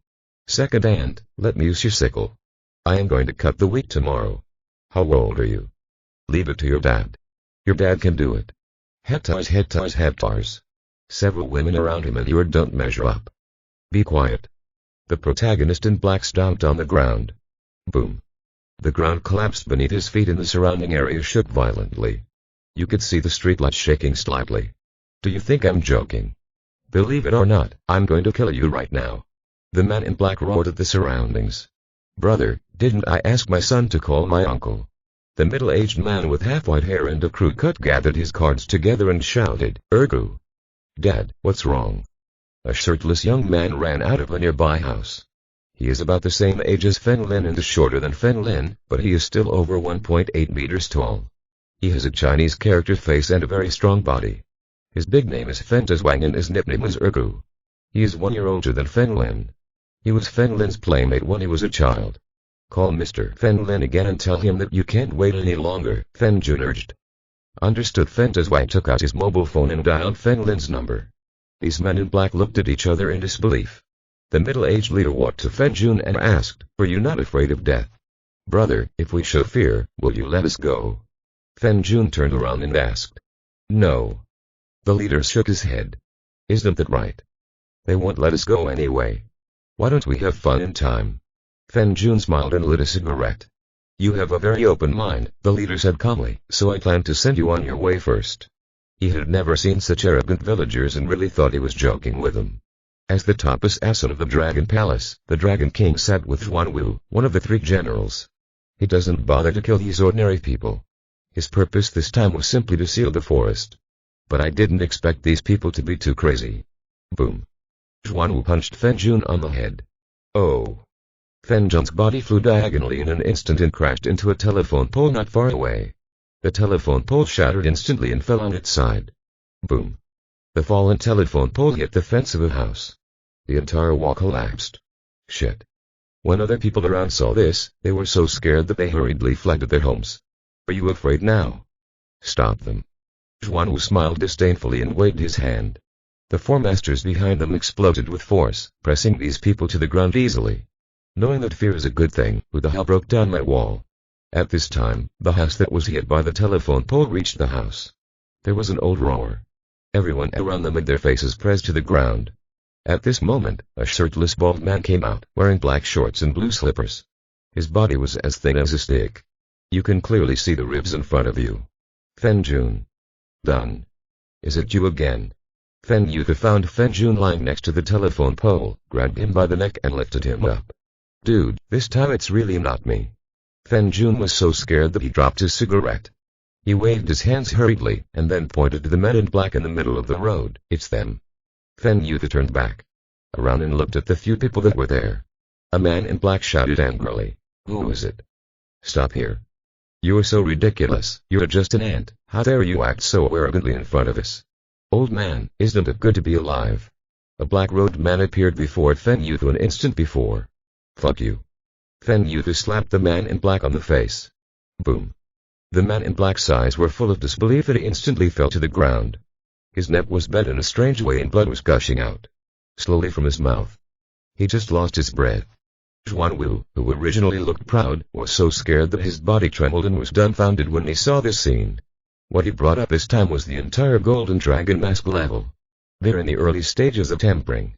Second aunt, let me use your sickle. I am going to cut the wheat tomorrow. How old are you? Leave it to your dad. Your dad can do it. Hectares. Several women around him and you don't measure up. Be quiet. The protagonist in black stomped on the ground. Boom. The ground collapsed beneath his feet and the surrounding area shook violently. You could see the streetlights shaking slightly. Do you think I'm joking? Believe it or not, I'm going to kill you right now. The man in black roared at the surroundings. Brother, didn't I ask my son to call my uncle? The middle-aged man with half-white hair and a crew cut gathered his cards together and shouted, Ergu. Dad, what's wrong? A shirtless young man ran out of a nearby house. He is about the same age as Fen Lin and is shorter than Fen Lin, but he is still over 1.8 meters tall. He has a Chinese character face and a very strong body. His big name is Fen Tazwang and his nickname is Ergu. He is 1 year older than Fen Lin. He was Fen Lin's playmate when he was a child. Call Mr. Fen Lin again and tell him that you can't wait any longer, Fen Jun urged. Understood. Fen Tazwang took out his mobile phone and dialed Fen Lin's number. These men in black looked at each other in disbelief. The middle-aged leader walked to Fen Jun and asked, Are you not afraid of death? Brother, if we show fear, will you let us go? Fen Jun turned around and asked. No. The leader shook his head. Isn't that right? They won't let us go anyway. Why don't we have fun in time? Fen Jun smiled and lit a cigarette. You have a very open mind, the leader said calmly, so I plan to send you on your way first. He had never seen such arrogant villagers and really thought he was joking with them. As the top assassin of the Dragon Palace, the Dragon King sat with Xuan Wu, one of the 3 generals. He doesn't bother to kill these ordinary people. His purpose this time was simply to seal the forest. But I didn't expect these people to be too crazy. Boom. Xuan Wu punched Fen Jun on the head. Oh. Fen Jun's body flew diagonally in an instant and crashed into a telephone pole not far away. The telephone pole shattered instantly and fell on its side. Boom. The fallen telephone pole hit the fence of a house. The entire wall collapsed. Shit. When other people around saw this, they were so scared that they hurriedly fled to their homes. Are you afraid now? Stop them. Xuan Wu smiled disdainfully and waved his hand. The 4 masters behind them exploded with force, pressing these people to the ground easily. Knowing that fear is a good thing, Wu Dahao broke down my wall. At this time, the house that was hit by the telephone pole reached the house. There was an old roar. Everyone around them had their faces pressed to the ground. At this moment, a shirtless bald man came out, wearing black shorts and blue slippers. His body was as thin as a stick. You can clearly see the ribs in front of you. Fen Jun. Done. Is it you again? Fen Yuka found Fen Jun lying next to the telephone pole, grabbed him by the neck and lifted him up. Dude, this time it's really not me. Fen Jun was so scared that he dropped his cigarette. He waved his hands hurriedly, and then pointed to the men in black in the middle of the road. It's them. Fen Yuka turned back around and looked at the few people that were there. A man in black shouted angrily. Who is it? Stop here. You are so ridiculous. You're just an ant. How dare you act so arrogantly in front of us? Old man, isn't it good to be alive? A black-robed man appeared before Fen Yuka an instant before. Fuck you. Feng Yutu slapped the man in black on the face. Boom. The man in black's eyes were full of disbelief and he instantly fell to the ground. His neck was bent in a strange way and blood was gushing out slowly from his mouth. He just lost his breath. Xuan Wu, who originally looked proud, was so scared that his body trembled and was dumbfounded when he saw this scene. What he brought up this time was the entire Golden Dragon Mask level. They're in the early stages of tempering.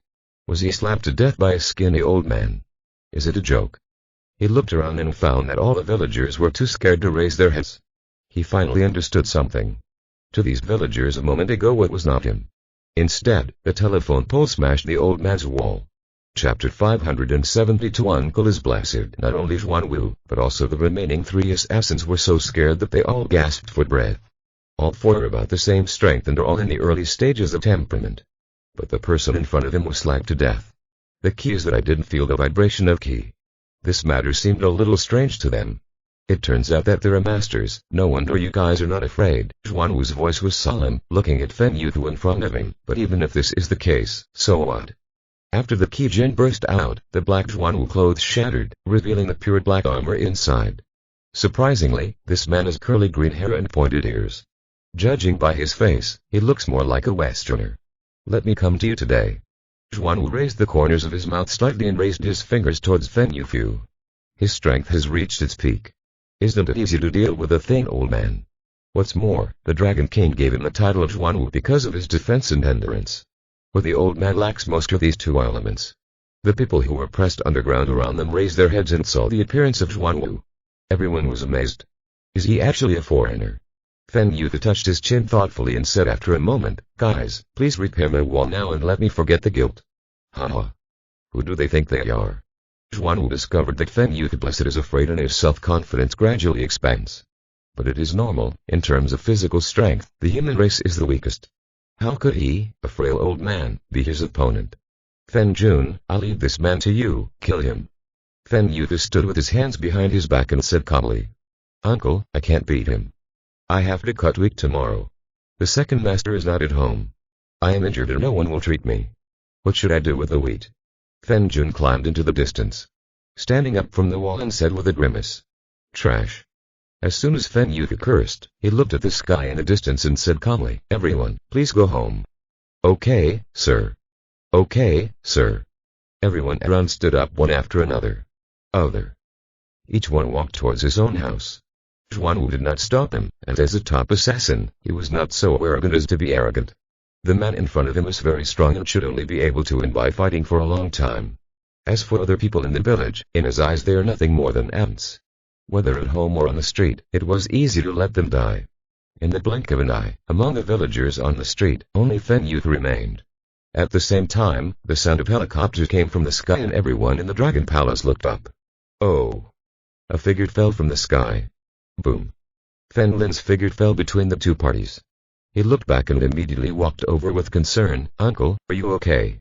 Was he slapped to death by a skinny old man? Is it a joke? He looked around and found that all the villagers were too scared to raise their heads. He finally understood something. To these villagers a moment ago it was not him. Instead, the telephone pole smashed the old man's wall. Chapter 572 Uncle is blessed. Not only Xuan Wu, but also the remaining 3 assassins were so scared that they all gasped for breath. All 4 are about the same strength and are all in the early stages of temperament. But the person in front of him was slapped to death. The key is that I didn't feel the vibration of ki. This matter seemed a little strange to them. It turns out that they're masters. No wonder you guys are not afraid. Xuan Wu's voice was solemn, looking at Feng Yutu in front of him. But even if this is the case, so what? After the ki Jin burst out, the black Xuan Wu clothes shattered, revealing the pure black armor inside. Surprisingly, this man has curly green hair and pointed ears. Judging by his face, he looks more like a Westerner. Let me come to you today. Xuan Wu raised the corners of his mouth slightly and raised his fingers towards Feng Yufu. His strength has reached its peak. Isn't it easy to deal with a thin old man? What's more, the Dragon King gave him the title of Xuan Wu because of his defense and endurance. But the old man lacks most of these 2 elements. The people who were pressed underground around them raised their heads and saw the appearance of Xuan Wu. Everyone was amazed. Is he actually a foreigner? Feng Yutu touched his chin thoughtfully and said after a moment, guys, please repair my wall now and let me forget the guilt. Haha. Who do they think they are? Xuan Wu discovered that Feng Yutu blessed is afraid and his self-confidence gradually expands. But it is normal. In terms of physical strength, the human race is the weakest. How could he, a frail old man, be his opponent? Feng Jun, I'll leave this man to you, kill him. Feng Yutu stood with his hands behind his back and said calmly. Uncle, I can't beat him. I have to cut wheat tomorrow. The second master is not at home. I am injured and no one will treat me. What should I do with the wheat? Feng Jun climbed into the distance, standing up from the wall and said with a grimace. Trash. As soon as Feng Yutu cursed, he looked at the sky in the distance and said calmly, everyone, please go home. Okay, sir. Okay, sir. Everyone around stood up one after another. Each one walked towards his own house. Xuan Wu did not stop him, and as a top assassin, he was not so arrogant as to be arrogant. The man in front of him was very strong and should only be able to win by fighting for a long time. As for other people in the village, in his eyes they are nothing more than ants. Whether at home or on the street, it was easy to let them die. In the blink of an eye, among the villagers on the street, only Feng Yutu remained. At the same time, the sound of helicopters came from the sky and everyone in the Dragon Palace looked up. Oh! A figure fell from the sky. Boom. Fen Lin's figure fell between the 2 parties. He looked back and immediately walked over with concern. Uncle, are you okay?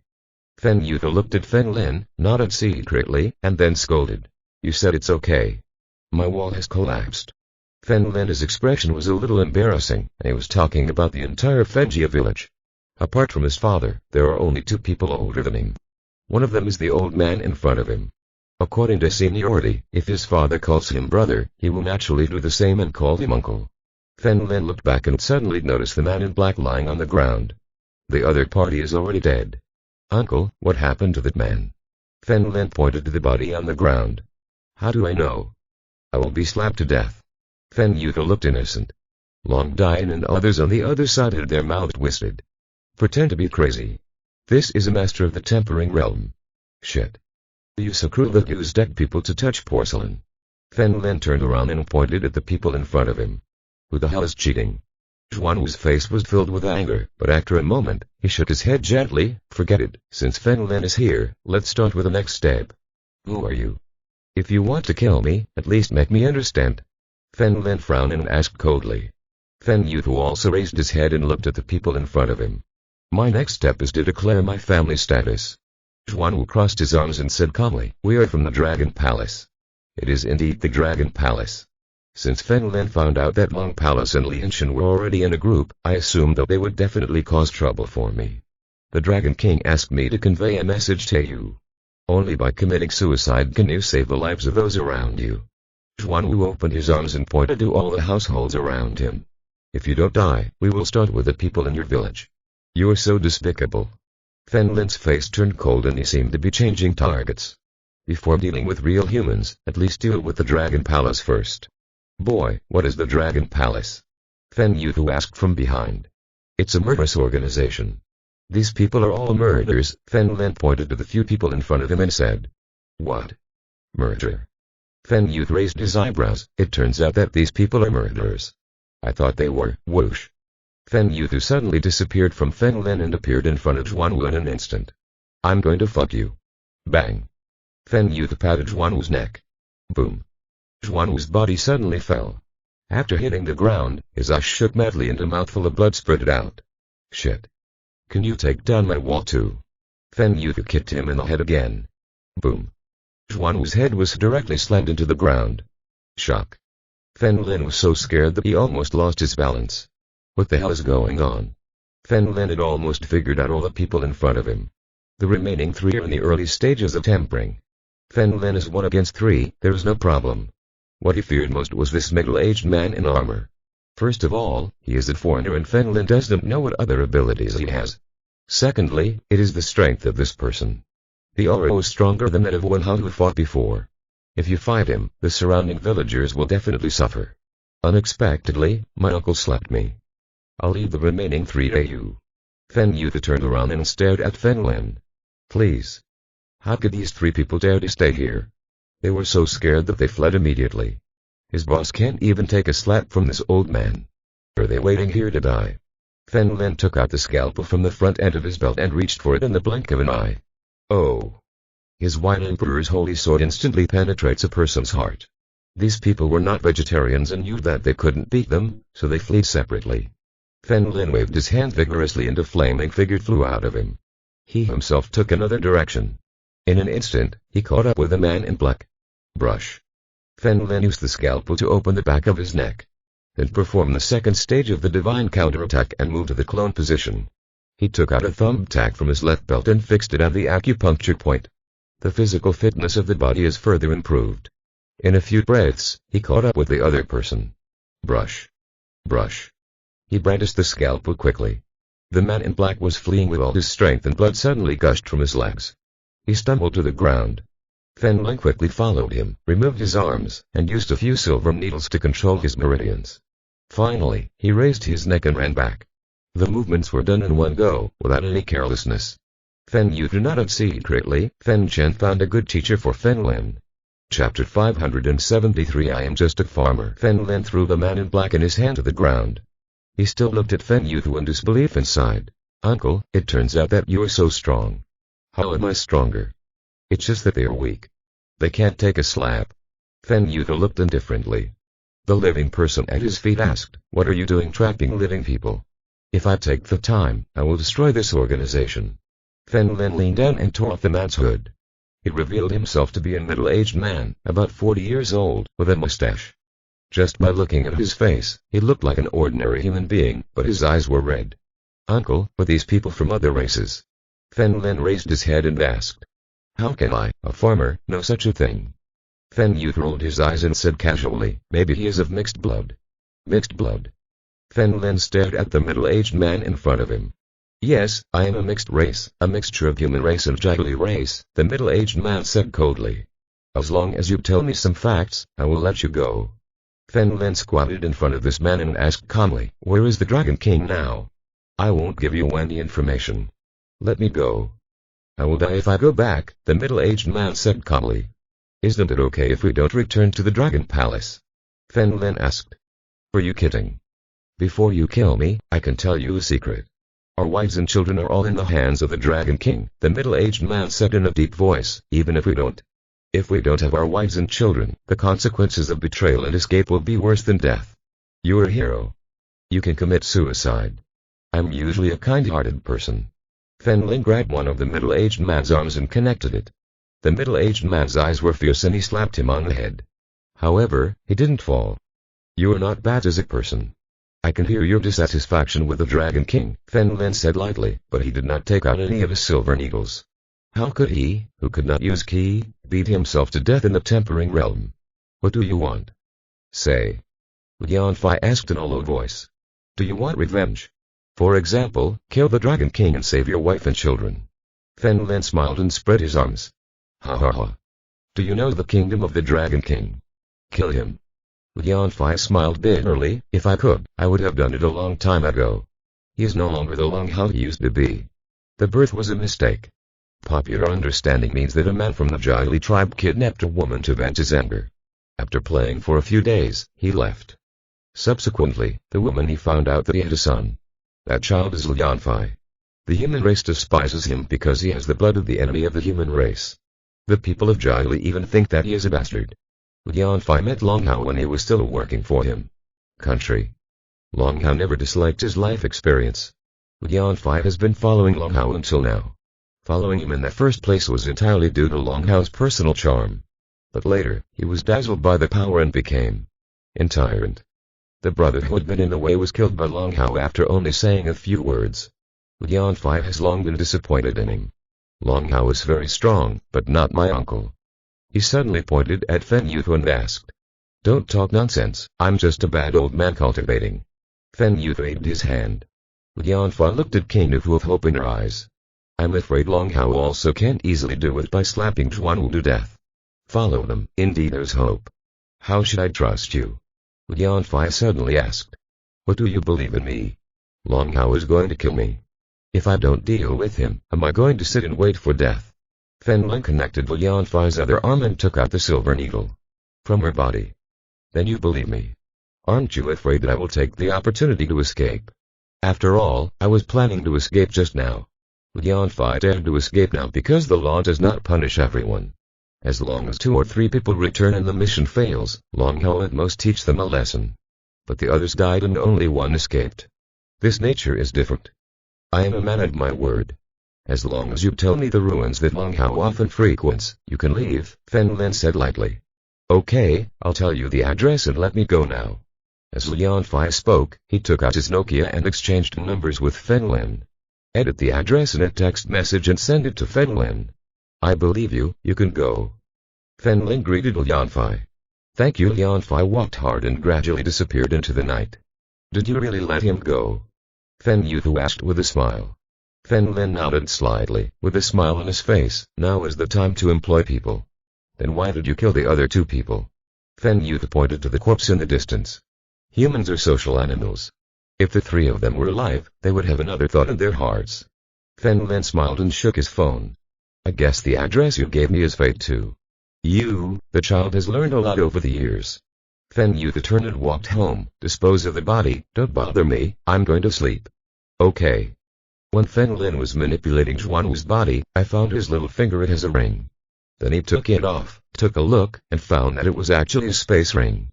Feng Yutu looked at Fen Lin, nodded secretly, and then scolded. You said it's okay. My wall has collapsed. Fen Lin's expression was a little embarrassing, and he was talking about the entire Fenjia village. Apart from his father, there are only 2 people older than him. One of them is the old man in front of him. According to seniority, if his father calls him brother, he will naturally do the same and call him uncle. Fen Lin looked back and suddenly noticed the man in black lying on the ground. The other party is already dead. Uncle, what happened to that man? Fen Lin pointed to the body on the ground. How do I know? I will be slapped to death. Feng Yutu looked innocent. Long Dian and others on the other side had their mouths twisted. Pretend to be crazy. This is a master of the tempering realm. Shit. You so cruel that use dead people to touch porcelain. Fen Lin turned around and pointed at the people in front of him. Who the hell is cheating? Xuan Wu's face was filled with anger, but after a moment, he shook his head gently. Forget it. Since Fen Lin is here, let's start with the next step. Who are you? If you want to kill me, at least make me understand. Fen Lin frowned and asked coldly. Feng Yutu also raised his head and looked at the people in front of him. My next step is to declare my family status. Xuan Wu crossed his arms and said calmly, we are from the Dragon Palace. It is indeed the Dragon Palace. Since Fen Lin found out that Long Palace and Lin Shen were already in a group, I assumed that they would definitely cause trouble for me. The Dragon King asked me to convey a message to you. Only by committing suicide can you save the lives of those around you. Zhuan Wu opened his arms and pointed to all the households around him. If you don't die, we will start with the people in your village. You are so despicable. Fen Lin's face turned cold and he seemed to be changing targets. Before dealing with real humans, at least deal with the Dragon Palace first. Boy, what is the Dragon Palace? Fen Yu asked from behind. It's a murderous organization. These people are all murderers. Fen Lin pointed to the few people in front of him and said. What? Murder? Fen Yu raised his eyebrows. It turns out that these people are murderers. I thought they were. Whoosh. Fen Yu suddenly disappeared from Fen Lin and appeared in front of Zhuan Wu in an instant. I'm going to fuck you. Bang. Fen Yu patted Zhuan Wu's neck. Boom. Zhuan Wu's body suddenly fell. After hitting the ground, his eyes shook madly and a mouthful of blood spurted out. Shit. Can you take down my wall too? Fen Yu kicked him in the head again. Boom. Zhuan Wu's head was directly slammed into the ground. Shock. Fen Lin was so scared that he almost lost his balance. What the hell is going on? Fen Lin had almost figured out all the people in front of him. The remaining 3 are in the early stages of tempering. Fen Lin is 1 against 3, there is no problem. What he feared most was this middle-aged man in armor. First of all, he is a foreigner and Fen Lin doesn't know what other abilities he has. Secondly, it is the strength of this person. The aura is stronger than that of one who fought before. If you fight him, the surrounding villagers will definitely suffer. Unexpectedly, my uncle slapped me. I'll leave the remaining 3 to you. Fen Yu turned around and stared at Fen Lin. Please. How could these 3 people dare to stay here? They were so scared that they fled immediately. His boss can't even take a slap from this old man. Are they waiting here to die? Fen Lin took out the scalpel from the front end of his belt and reached for it in the blink of an eye. Oh. His White Emperor's holy sword instantly penetrates a person's heart. These people were not vegetarians and knew that they couldn't beat them, so they fled separately. Fen Lin waved his hand vigorously and a flaming figure flew out of him. He himself took another direction. In an instant, he caught up with the man in black. Brush. Fen Lin used the scalpel to open the back of his neck. Then performed the second stage of the divine counterattack and moved to the clone position. He took out a thumbtack from his left belt and fixed it at the acupuncture point. The physical fitness of the body is further improved. In a few breaths, he caught up with the other person. Brush. Brush. He brandished the scalpel quickly. The man in black was fleeing with all his strength and blood suddenly gushed from his legs. He stumbled to the ground. Fen Lin quickly followed him, removed his arms, and used a few silver needles to control his meridians. Finally, he raised his neck and ran back. The movements were done in one go, without any carelessness. Fen Yu nodded secretly. Fen Chen found a good teacher for Fen Lin. Chapter 573 I am just a farmer. Fen Lin threw the man in black and his hand to the ground. He still looked at Fen Yu in disbelief and sighed. Uncle, it turns out that you are so strong. How am I stronger? It's just that they are weak. They can't take a slap. Fen Yu looked indifferently. The living person at his feet asked, what are you doing trapping living people? If I take the time, I will destroy this organization. Fen Lin leaned down and tore off the man's hood. It revealed himself to be a middle-aged man, about 40 years old, with a mustache. Just by looking at his face, he looked like an ordinary human being, but his eyes were red. Uncle, were these people from other races? Fen Lin raised his head and asked. How can I, a farmer, know such a thing? Fen Yu rolled his eyes and said casually, maybe he is of mixed blood. Mixed blood? Fen Lin stared at the middle-aged man in front of him. Yes, I am a mixed race, a mixture of human race and Jiggly race, the middle-aged man said coldly. As long as you tell me some facts, I will let you go. Fen Lin squatted in front of this man and asked calmly, where is the Dragon King now? I won't give you any information. Let me go. I will die if I go back, the middle-aged man said calmly. Isn't it okay if we don't return to the Dragon Palace? Fen Lin asked. Are you kidding? Before you kill me, I can tell you a secret. Our wives and children are all in the hands of the Dragon King, the middle-aged man said in a deep voice, even if we don't. If we don't have our wives and children, the consequences of betrayal and escape will be worse than death. You're a hero. You can commit suicide. I'm usually a kind-hearted person. Fen Lin grabbed one of the middle-aged man's arms and connected it. The middle-aged man's eyes were fierce and he slapped him on the head. However, he didn't fall. You are not bad as a person. I can hear your dissatisfaction with the Dragon King, Fen Lin said lightly, but he did not take out any of his silver needles. How could he, who could not use ki, beat himself to death in the tempering realm? What do you want? Say. Lin Feng asked in a low voice. Do you want revenge? For example, kill the Dragon King and save your wife and children. Fen Lin smiled and spread his arms. Ha ha ha. Do you know the kingdom of the Dragon King? Kill him. Lin Feng smiled bitterly. If I could, I would have done it a long time ago. He is no longer the Long Hao he used to be. The birth was a mistake. Popular understanding means that a man from the Jili tribe kidnapped a woman to vent his anger. After playing for a few days, he left. Subsequently, the woman he found out that he had a son. That child is Lin Feng. The human race despises him because he has the blood of the enemy of the human race. The people of Jili even think that he is a bastard. Lin Feng met Long Hao when he was still working for him. Country. Long Hao never disliked his life experience. Lin Feng has been following Long Hao until now. Following him in the first place was entirely due to Long Hao's personal charm. But later, he was dazzled by the power and became a tyrant. The brother who had been in the way was killed by Long Hao after only saying a few words. Lin Feng has long been disappointed in him. Long Hao is very strong, but not my uncle. He suddenly pointed at Fen Youth and asked. Don't talk nonsense, I'm just a bad old man cultivating. Fen Youth waved his hand. Lin Feng looked at King Fu with hope in her eyes. I'm afraid Long Hao also can't easily do it by slapping Chuan Wu to death. Follow them, indeed there's hope. How should I trust you? Lin Feng suddenly asked. What do you believe in me? Long Hao is going to kill me. If I don't deal with him, am I going to sit and wait for death? Fen Lin connected Lin Feng's other arm and took out the silver needle from her body. Then you believe me. Aren't you afraid that I will take the opportunity to escape? After all, I was planning to escape just now. Lin Feng dared to escape now because the law does not punish everyone. As long as 2 or 3 people return and the mission fails, Long Hao at most teach them a lesson. But the others died and only one escaped. This nature is different. I am a man of my word. As long as you tell me the ruins that Long Hao often frequents, you can leave, Fen Lin said lightly. Okay, I'll tell you the address and let me go now. As Lin Feng spoke, he took out his Nokia and exchanged numbers with Fen Lin. Edit the address in a text message and send it to Fen Lin. I believe you, you can go. Fen Lin greeted Lin Feng. Thank you. Lin Feng walked hard and gradually disappeared into the night. Did you really let him go? Fen Youth asked with a smile. Fen Lin nodded slightly, with a smile on his face. Now is the time to employ people. Then why did you kill the other 2 people? Fen Youth pointed to the corpse in the distance. Humans are social animals. If the 3 of them were alive, they would have another thought in their hearts. Fen Lin smiled and shook his phone. I guess the address you gave me is fake too. The child has learned a lot over the years. Fen Youth turned and walked home. Dispose of the body, don't bother me, I'm going to sleep. Okay. When Fen Lin was manipulating Chuan Wu's body, I found his little finger, it has a ring. Then he took it off, took a look, and found that it was actually a space ring.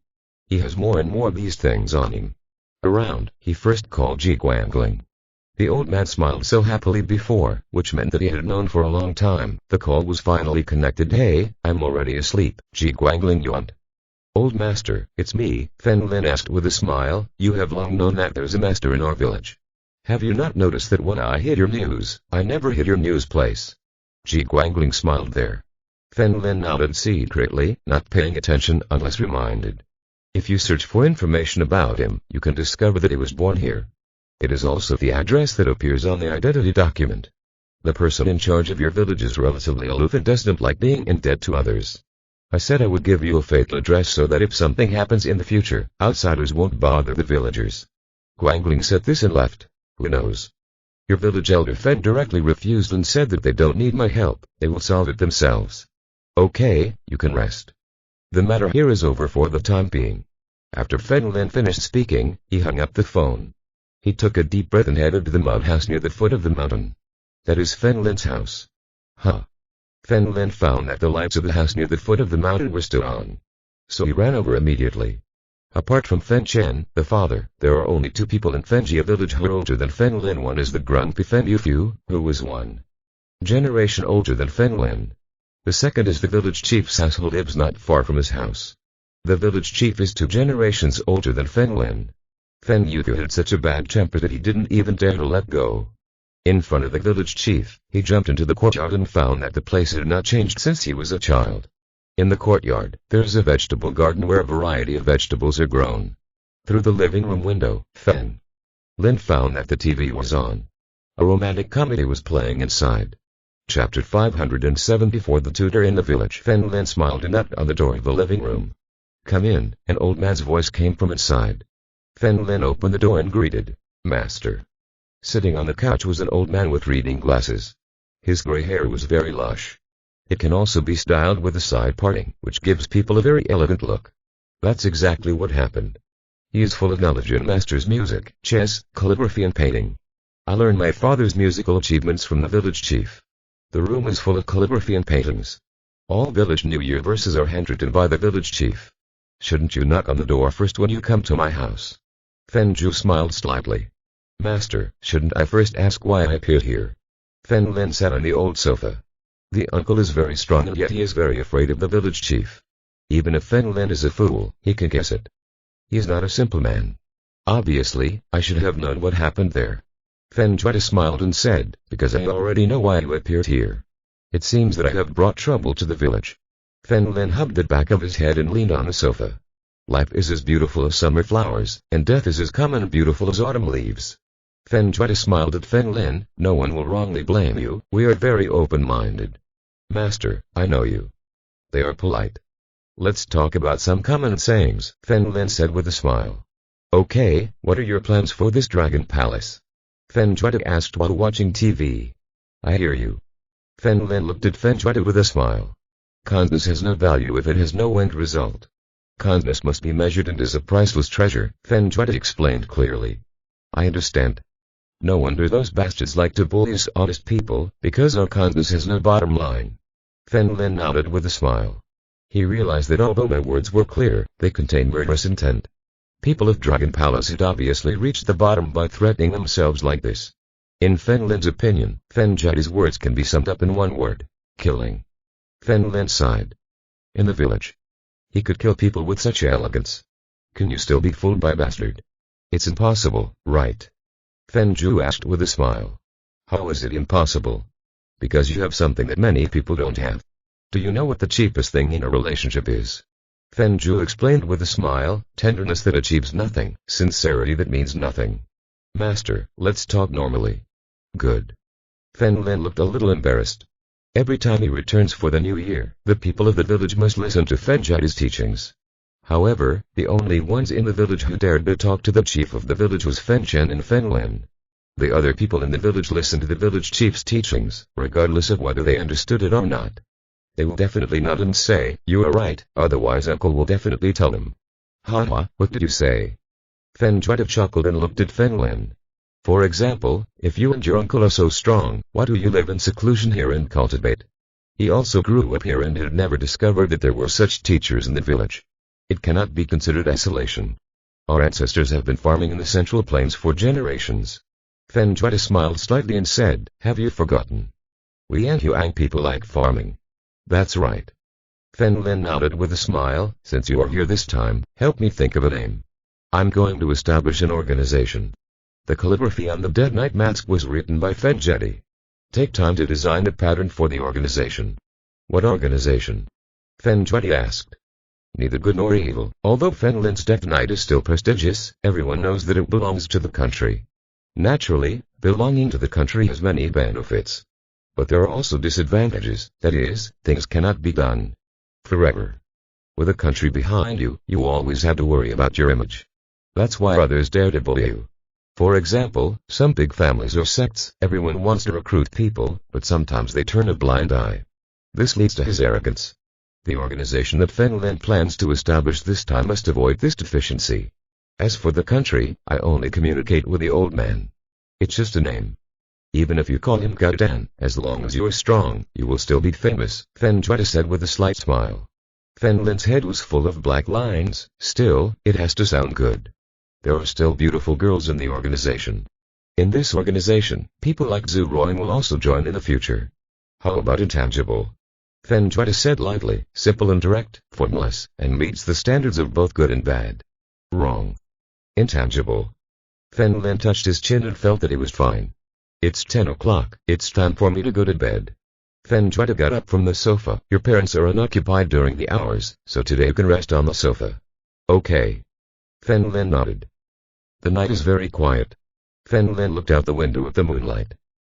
He has more and more of these things on him. Around, he first called Ji Guangling. The old man smiled so happily before, which meant that he had known for a long time. The call was finally connected. Hey, I'm already asleep, Ji Guangling yawned. Old master, it's me, Fen Lin asked with a smile. You have long known that there's a master in our village. Have you not noticed that when I hit your news, I never hit your news place? Ji Guangling smiled there. Fen Lin nodded secretly, not paying attention unless reminded. If you search for information about him, you can discover that he was born here. It is also the address that appears on the identity document. The person in charge of your village is relatively aloof and doesn't like being in debt to others. I said I would give you a fatal address so that if something happens in the future, outsiders won't bother the villagers. Guangling said this and left. Who knows? Your village elder Fen directly refused and said that they don't need my help, they will solve it themselves. Okay, you can rest. The matter here is over for the time being. After Fen Lin finished speaking, he hung up the phone. He took a deep breath and headed to the mud house near the foot of the mountain. That is Fen Lin's house. Huh. Fen Lin found that the lights of the house near the foot of the mountain were still on. So he ran over immediately. Apart from Fen Chen, the father, there are only 2 people in Fenjia village who are older than Fen Lin. One is the grumpy Fen Yufu, who was 1 generation older than Fen Lin. The second is the village chief's house who lives not far from his house. The village chief is 2 generations older than Fen Lin. Fen Yufu had such a bad temper that he didn't even dare to let go. In front of the village chief, he jumped into the courtyard and found that the place had not changed since he was a child. In the courtyard, there's a vegetable garden where a variety of vegetables are grown. Through the living room window, Lin found that the TV was on. A romantic comedy was playing inside. Chapter 574. The tutor in the village. Lin smiled and knocked on the door of the living room. "Come in," an old man's voice came from inside. Lin opened the door and greeted, "Master." Sitting on the couch was an old man with reading glasses. His gray hair was very lush. It can also be styled with a side parting, which gives people a very elegant look. That's exactly what happened. He is full of knowledge and masters music, chess, calligraphy and painting. I learned my father's musical achievements from the village chief. The room is full of calligraphy and paintings. All village New Year verses are handwritten by the village chief. Shouldn't you knock on the door first when you come to my house? Fenju smiled slightly. "Master, shouldn't I first ask why I appeared here?" Lin sat on the old sofa. The uncle is very strong and yet he is very afraid of the village chief. Even if Lin is a fool, he can guess it. He is not a simple man. Obviously, I should have known what happened there. Fenju smiled and said, "Because I already know why you appeared here. It seems that I have brought trouble to the village." Lin hugged the back of his head and leaned on the sofa. Life is as beautiful as summer flowers, and death is as common and beautiful as autumn leaves. Fenju smiled at Lin. "No one will wrongly blame you, we are very open-minded." "Master, I know you." "They are polite." "Let's talk about some common sayings," Lin said with a smile. "Okay, what are your plans for this dragon palace?" Fenju asked while watching TV. "I hear you." Lin looked at Fenju with a smile. "Kindness has no value if it has no end result. Kindness must be measured and is a priceless treasure," Fenju explained clearly. "I understand. No wonder those bastards like to bully us honest people, because our kindness has no bottom line." Lin nodded with a smile. He realized that although my words were clear, they contained murderous intent. People of Dragon Palace had obviously reached the bottom by threatening themselves like this. In Lin's opinion, Fenju's words can be summed up in one word: killing. Lin sighed. In the village, he could kill people with such elegance. Can you still be fooled by a bastard? It's impossible, right? Fenju asked with a smile. How is it impossible? Because you have something that many people don't have. Do you know what the cheapest thing in a relationship is? Fenju explained with a smile, tenderness that achieves nothing, sincerity that means nothing. Master, let's talk normally. Good. Lin looked a little embarrassed. Every time he returns for the new year, the people of the village must listen to Fenju's teachings. However, the only ones in the village who dared to talk to the chief of the village was Fenchen and Lin. The other people in the village listened to the village chief's teachings, regardless of whether they understood it or not. They will definitely nod and say, "You are right," otherwise uncle will definitely tell them. Haha, what did you say? Fenju chuckled and looked at Lin. For example, if you and your uncle are so strong, why do you live in seclusion here and cultivate? He also grew up here and had never discovered that there were such teachers in the village. It cannot be considered isolation. Our ancestors have been farming in the Central Plains for generations. Fenju smiled slightly and said, "Have you forgotten? We Anhuang people like farming." That's right. Lin nodded with a smile. Since you are here this time, help me think of a name. I'm going to establish an organization. The calligraphy on the dead knight mask was written by Fenju. Take time to design a pattern for the organization. What organization? Fenju asked. Neither good nor evil. Although Lin's dead knight is still prestigious, everyone knows that it belongs to the country. Naturally, belonging to the country has many benefits. But there are also disadvantages, that is, things cannot be done forever. With a country behind you, you always have to worry about your image. That's why others dare to bully you. For example, some big families or sects, everyone wants to recruit people, but sometimes they turn a blind eye. This leads to his arrogance. The organization that Lin plans to establish this time must avoid this deficiency. As for the country, I only communicate with the old man. It's just a name. Even if you call him Gadan, as long as you are strong, you will still be famous, Fenju said with a slight smile. Lin's head was full of black lines. Still, it has to sound good. There are still beautiful girls in the organization. In this organization, people like Zhu Roy will also join in the future. How about intangible? Fenju said lightly, simple and direct, formless, and meets the standards of both good and bad. Wrong. Intangible. Lin touched his chin and felt that he was fine. It's 10 o'clock. It's time for me to go to bed. Fen tried to get up from the sofa. Your parents are unoccupied during the hours, so today you can rest on the sofa. Okay. Fen Lin nodded. The night is very quiet. Fen Lin looked out the window at the moonlight.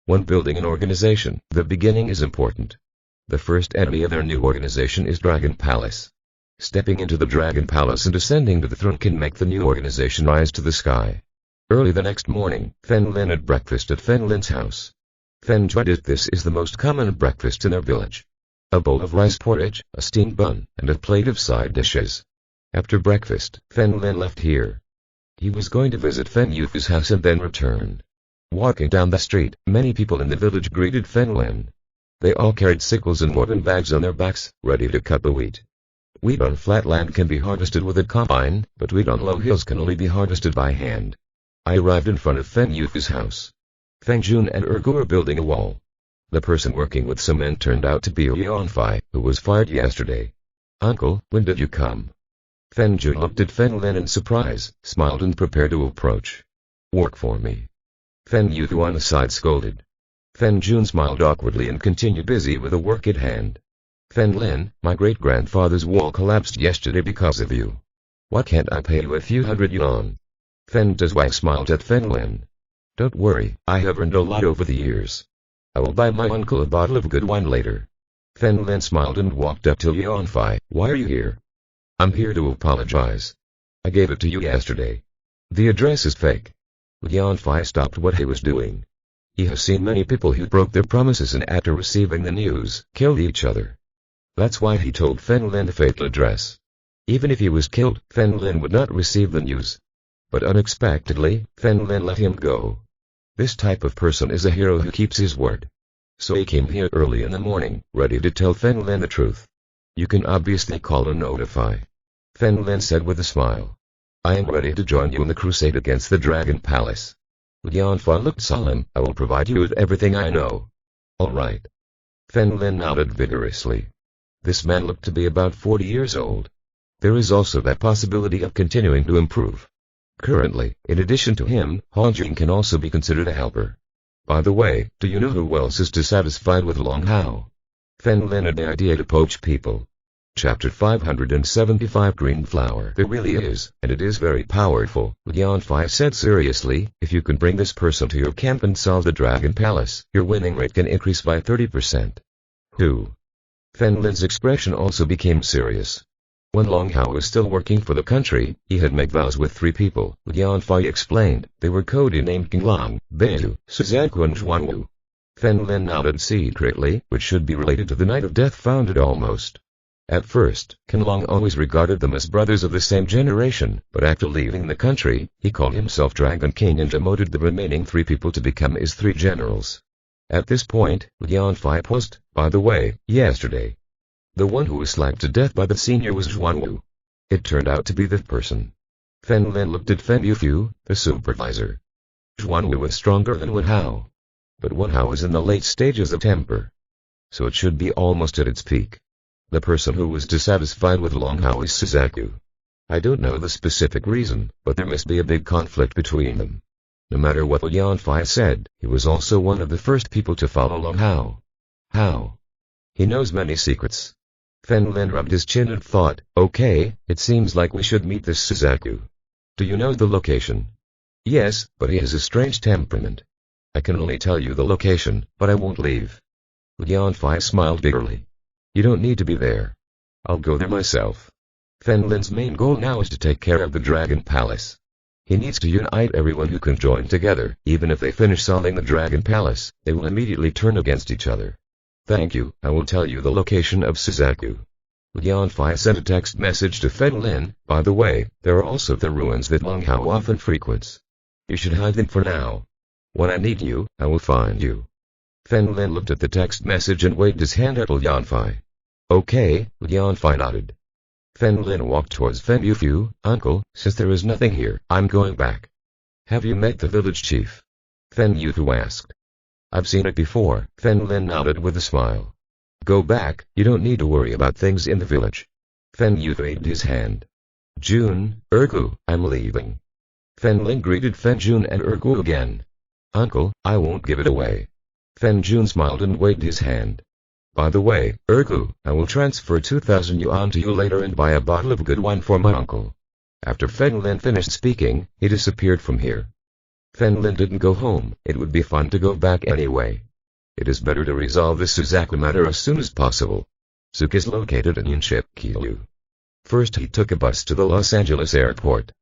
When building an organization, the beginning is important. The first enemy of their new organization is Dragon Palace. Stepping into the Dragon Palace and ascending to the throne can make the new organization rise to the sky. Early the next morning, Fen Lin had breakfast at Fen Lin's house. Fen tried it. This is the most common breakfast in their village. A bowl of rice porridge, a steamed bun, and a plate of side dishes. After breakfast, Fen Lin left here. He was going to visit Fen Yufu's house and then return. Walking down the street, many people in the village greeted Fen Lin. They all carried sickles and wooden bags on their backs, ready to cut the wheat. Wheat on flat land can be harvested with a combine, but wheat on low hills can only be harvested by hand. I arrived in front of Fen Yufu's house. Feng Jun and Ergu were building a wall. The person working with cement turned out to be Yanfei, who was fired yesterday. Uncle, when did you come? Feng Jun looked at Fen Lin in surprise, smiled and prepared to approach. Work for me. Fen Yufu on the side scolded. Fen Jun smiled awkwardly and continued busy with the work at hand. Fen Lin, my great-grandfather's wall collapsed yesterday because of you. Why can't I pay you a few hundred yuan? Fen Dazwai smiled at Fen Lin. Don't worry, I have earned a lot over the years. I will buy my uncle a bottle of good wine later. Fen Lin smiled and walked up to Yanfei. Why are you here? I'm here to apologize. I gave it to you yesterday. The address is fake. Yanfei stopped what he was doing. He has seen many people who broke their promises and after receiving the news, killed each other. That's why he told Fen Lin the fake address. Even if he was killed, Fen Lin would not receive the news. But unexpectedly, Fen Lin let him go. This type of person is a hero who keeps his word. So he came here early in the morning, ready to tell Fen Lin the truth. You can obviously call and notify. Fen Lin said with a smile. I am ready to join you in the crusade against the Dragon Palace. Yanfei looked solemn. I will provide you with everything I know. All right. Fen Lin nodded vigorously. This man looked to be about 40 years old. There is also that possibility of continuing to improve. Currently, in addition to him, Han Jing can also be considered a helper. By the way, do you know who else is dissatisfied with Long Hao? Fen Lin had the idea to poach people. Chapter 575 Green Flower. There really is, and it is very powerful. Yanfei said seriously, if you can bring this person to your camp and solve the Dragon Palace, your winning rate can increase by 30%. Who? Fen Lin's expression also became serious. When Long Hao was still working for the country, he had made vows with 3 people. Yanfei explained, they were codenamed Qinglong, Beiyu, Suzaku and Zhuanwu. Fen Lin nodded secretly, which should be related to the Night of Death founded almost. At first, Qinglong always regarded them as brothers of the same generation, but after leaving the country, he called himself Dragon King and demoted the remaining 3 people to become his 3 generals. At this point, Yanfei paused. By the way, yesterday, the one who was slapped to death by the senior was Zhuanwu. It turned out to be that person. Fen Lin looked at Fen Yufu, the supervisor. Zhuanwu was stronger than Wen Hao. But Wen Hao was in the late stages of temper. So it should be almost at its peak. The person who was dissatisfied with Long Hao is Suzaku. I don't know the specific reason, but there must be a big conflict between them. No matter what Yanfei said, he was also one of the first people to follow Long Hao. How? He knows many secrets. Fen Lin rubbed his chin and thought, okay, it seems like we should meet this Suzaku. Do you know the location? Yes, but he has a strange temperament. I can only tell you the location, but I won't leave. Yanfei smiled bitterly. You don't need to be there. I'll go there myself. Fen Lin's main goal now is to take care of the Dragon Palace. He needs to unite everyone who can join together. Even if they finish solving the Dragon Palace, they will immediately turn against each other. Thank you, I will tell you the location of Suzaku. Yanfei sent a text message to Fen Lin. By the way, there are also the ruins that Long Hao often frequents. You should hide them for now. When I need you, I will find you. Fen Lin looked at the text message and waved his hand at Yanfei. Okay, Yanfei nodded. Fen Lin walked towards Fen Yufu. Uncle, since there is nothing here, I'm going back. Have you met the village chief? Fen Yufu asked. I've seen it before. Fen Lin nodded with a smile. Go back, you don't need to worry about things in the village. Fen Yufu waved his hand. Jun, Ergu, I'm leaving. Fen Lin greeted Fen Jun and Ergu again. Uncle, I won't give it away. Fen Jun smiled and waved his hand. By the way, Ergu, I will transfer 2,000 yuan to you later and buy a bottle of good wine for my uncle. After Fen Lin finished speaking, he disappeared from here. Fen Lin didn't go home. It would be fun to go back anyway. It is better to resolve this Suzaku matter as soon as possible. Suk is located in Yunship, Kyu. First he took a bus to the Los Angeles airport.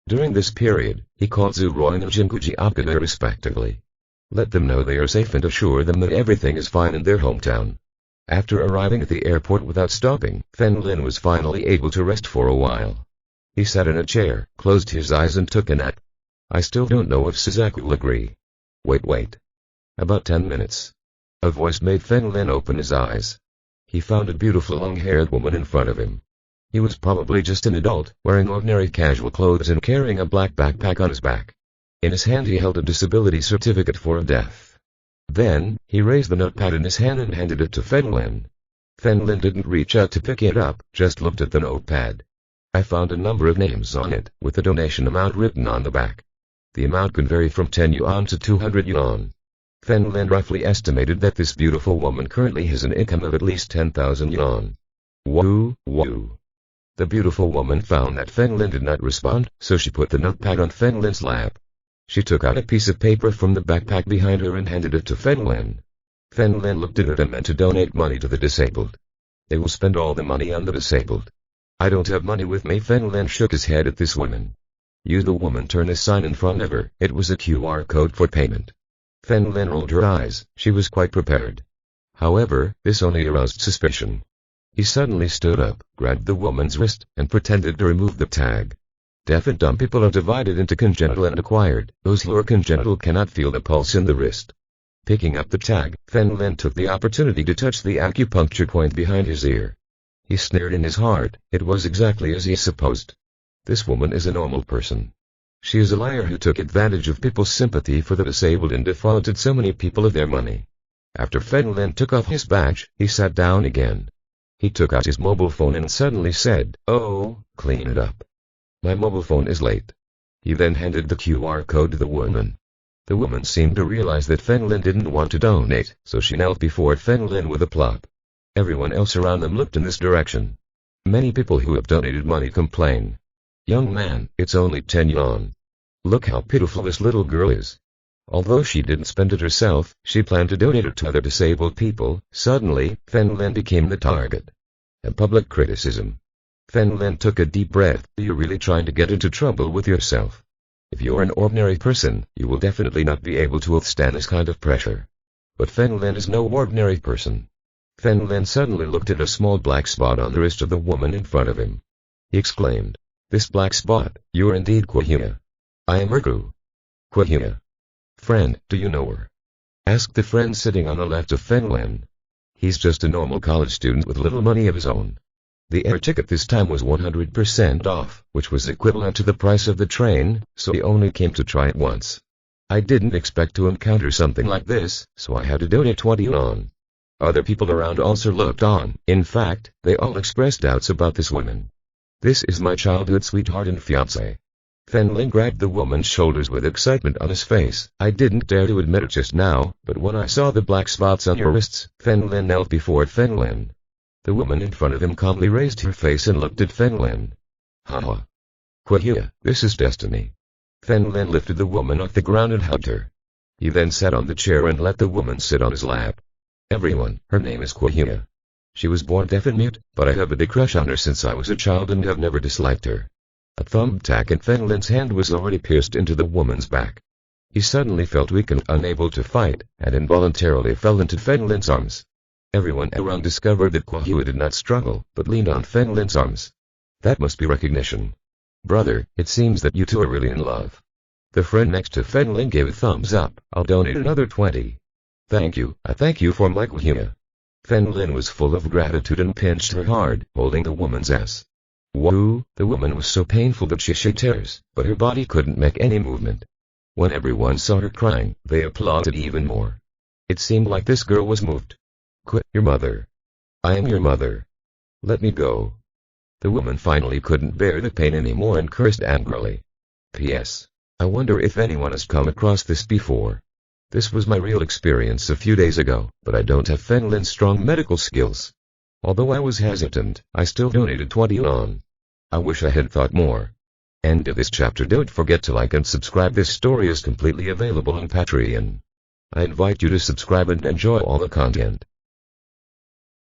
During this period, he called Zuroy and Jinguji Akada respectively. Let them know they are safe and assure them that everything is fine in their hometown. After arriving at the airport without stopping, Fen Lin was finally able to rest for a while. He sat in a chair, closed his eyes and took a nap. I still don't know if Suzaku will agree. Wait. About 10 minutes. A voice made Fen Lin open his eyes. He found a beautiful long-haired woman in front of him. He was probably just an adult, wearing ordinary casual clothes and carrying a black backpack on his back. In his hand he held a disability certificate for a death. Then, he raised the notepad in his hand and handed it to Fen Lin. Fen Lin didn't reach out to pick it up, just looked at the notepad. I found a number of names on it, with the donation amount written on the back. The amount could vary from 10 yuan to 200 yuan. Fen Lin roughly estimated that this beautiful woman currently has an income of at least 10,000 yuan. Woo. The beautiful woman found that Fen Lin did not respond, so she put the notepad on Fen Lin's lap. She took out a piece of paper from the backpack behind her and handed it to Fen Lin. Fen Lin looked at it and meant to donate money to the disabled. They will spend all the money on the disabled. I don't have money with me. Fen Lin shook his head at this woman. The woman turned a sign in front of her. It was a QR code for payment. Fen Lin rolled her eyes. She was quite prepared. However, this only aroused suspicion. He suddenly stood up, grabbed the woman's wrist, and pretended to remove the tag. Deaf and dumb people are divided into congenital and acquired. Those who are congenital cannot feel the pulse in the wrist. Picking up the tag, Fen Lin took the opportunity to touch the acupuncture point behind his ear. He sneered in his heart. It was exactly as he supposed. This woman is a normal person. She is a liar who took advantage of people's sympathy for the disabled and defrauded so many people of their money. After Fen Lin took off his badge, he sat down again. He took out his mobile phone and suddenly said, "Oh, clean it up. My mobile phone is late." He then handed the QR code to the woman. The woman seemed to realize that Fen Lin didn't want to donate, so she knelt before Fen Lin with a plop. Everyone else around them looked in this direction. Many people who have donated money complain. "Young man, it's only 10 yuan. Look how pitiful this little girl is." Although she didn't spend it herself, she planned to donate it to other disabled people. Suddenly, Fen Lin became the target. A public criticism. Fen Lin took a deep breath. You're really trying to get into trouble with yourself. If you're an ordinary person, you will definitely not be able to withstand this kind of pressure. But Fen Lin is no ordinary person. Fen Lin suddenly looked at a small black spot on the wrist of the woman in front of him. He exclaimed, "This black spot, you are indeed Kuhia. I am Ergu." "Kuhia? Friend, do you know her?" asked the friend sitting on the left of Fen Lin. "He's just a normal college student with little money of his own." The air ticket this time was 100% off, which was equivalent to the price of the train, so he only came to try it once. I didn't expect to encounter something like this, so I had to donate 20 yuan. Other people around also looked on. In fact, they all expressed doubts about this woman. "This is my childhood sweetheart and fiancé." Fen Lin grabbed the woman's shoulders with excitement on his face. "I didn't dare to admit it just now, but when I saw the black spots on your wrists," Fen Lin knelt before Fen Lin. The woman in front of him calmly raised her face and looked at Fen Lin. "Haha. Kuhia, this is destiny." Fen Lin lifted the woman off the ground and hugged her. He then sat on the chair and let the woman sit on his lap. "Everyone, her name is Kuhia. She was born deaf and mute, but I have a big crush on her since I was a child and have never disliked her." A thumbtack in Fen Lin's hand was already pierced into the woman's back. He suddenly felt weak and unable to fight, and involuntarily fell into Fen Lin's arms. Everyone around discovered that Kuhia did not struggle, but leaned on Fen Lin's arms. That must be recognition. "Brother, it seems that you two are really in love." The friend next to Fen Lin gave a thumbs up. "I'll donate another 20. "Thank you, I thank you for my Kuhia." Fen Lin was full of gratitude and pinched her hard, holding the woman's ass. Woo! The woman was so painful that she shed tears, but her body couldn't make any movement. When everyone saw her crying, they applauded even more. It seemed like this girl was moved. "Quit your mother. I am your mother. Let me go." The woman finally couldn't bear the pain anymore and cursed angrily. P.S. I wonder if anyone has come across this before. This was my real experience a few days ago, but I don't have Feng Lin's strong medical skills. Although I was hesitant, I still donated 20 yuan. I wish I had thought more. End of this chapter. Don't forget to like and subscribe. This story is completely available on Patreon. I invite you to subscribe and enjoy all the content.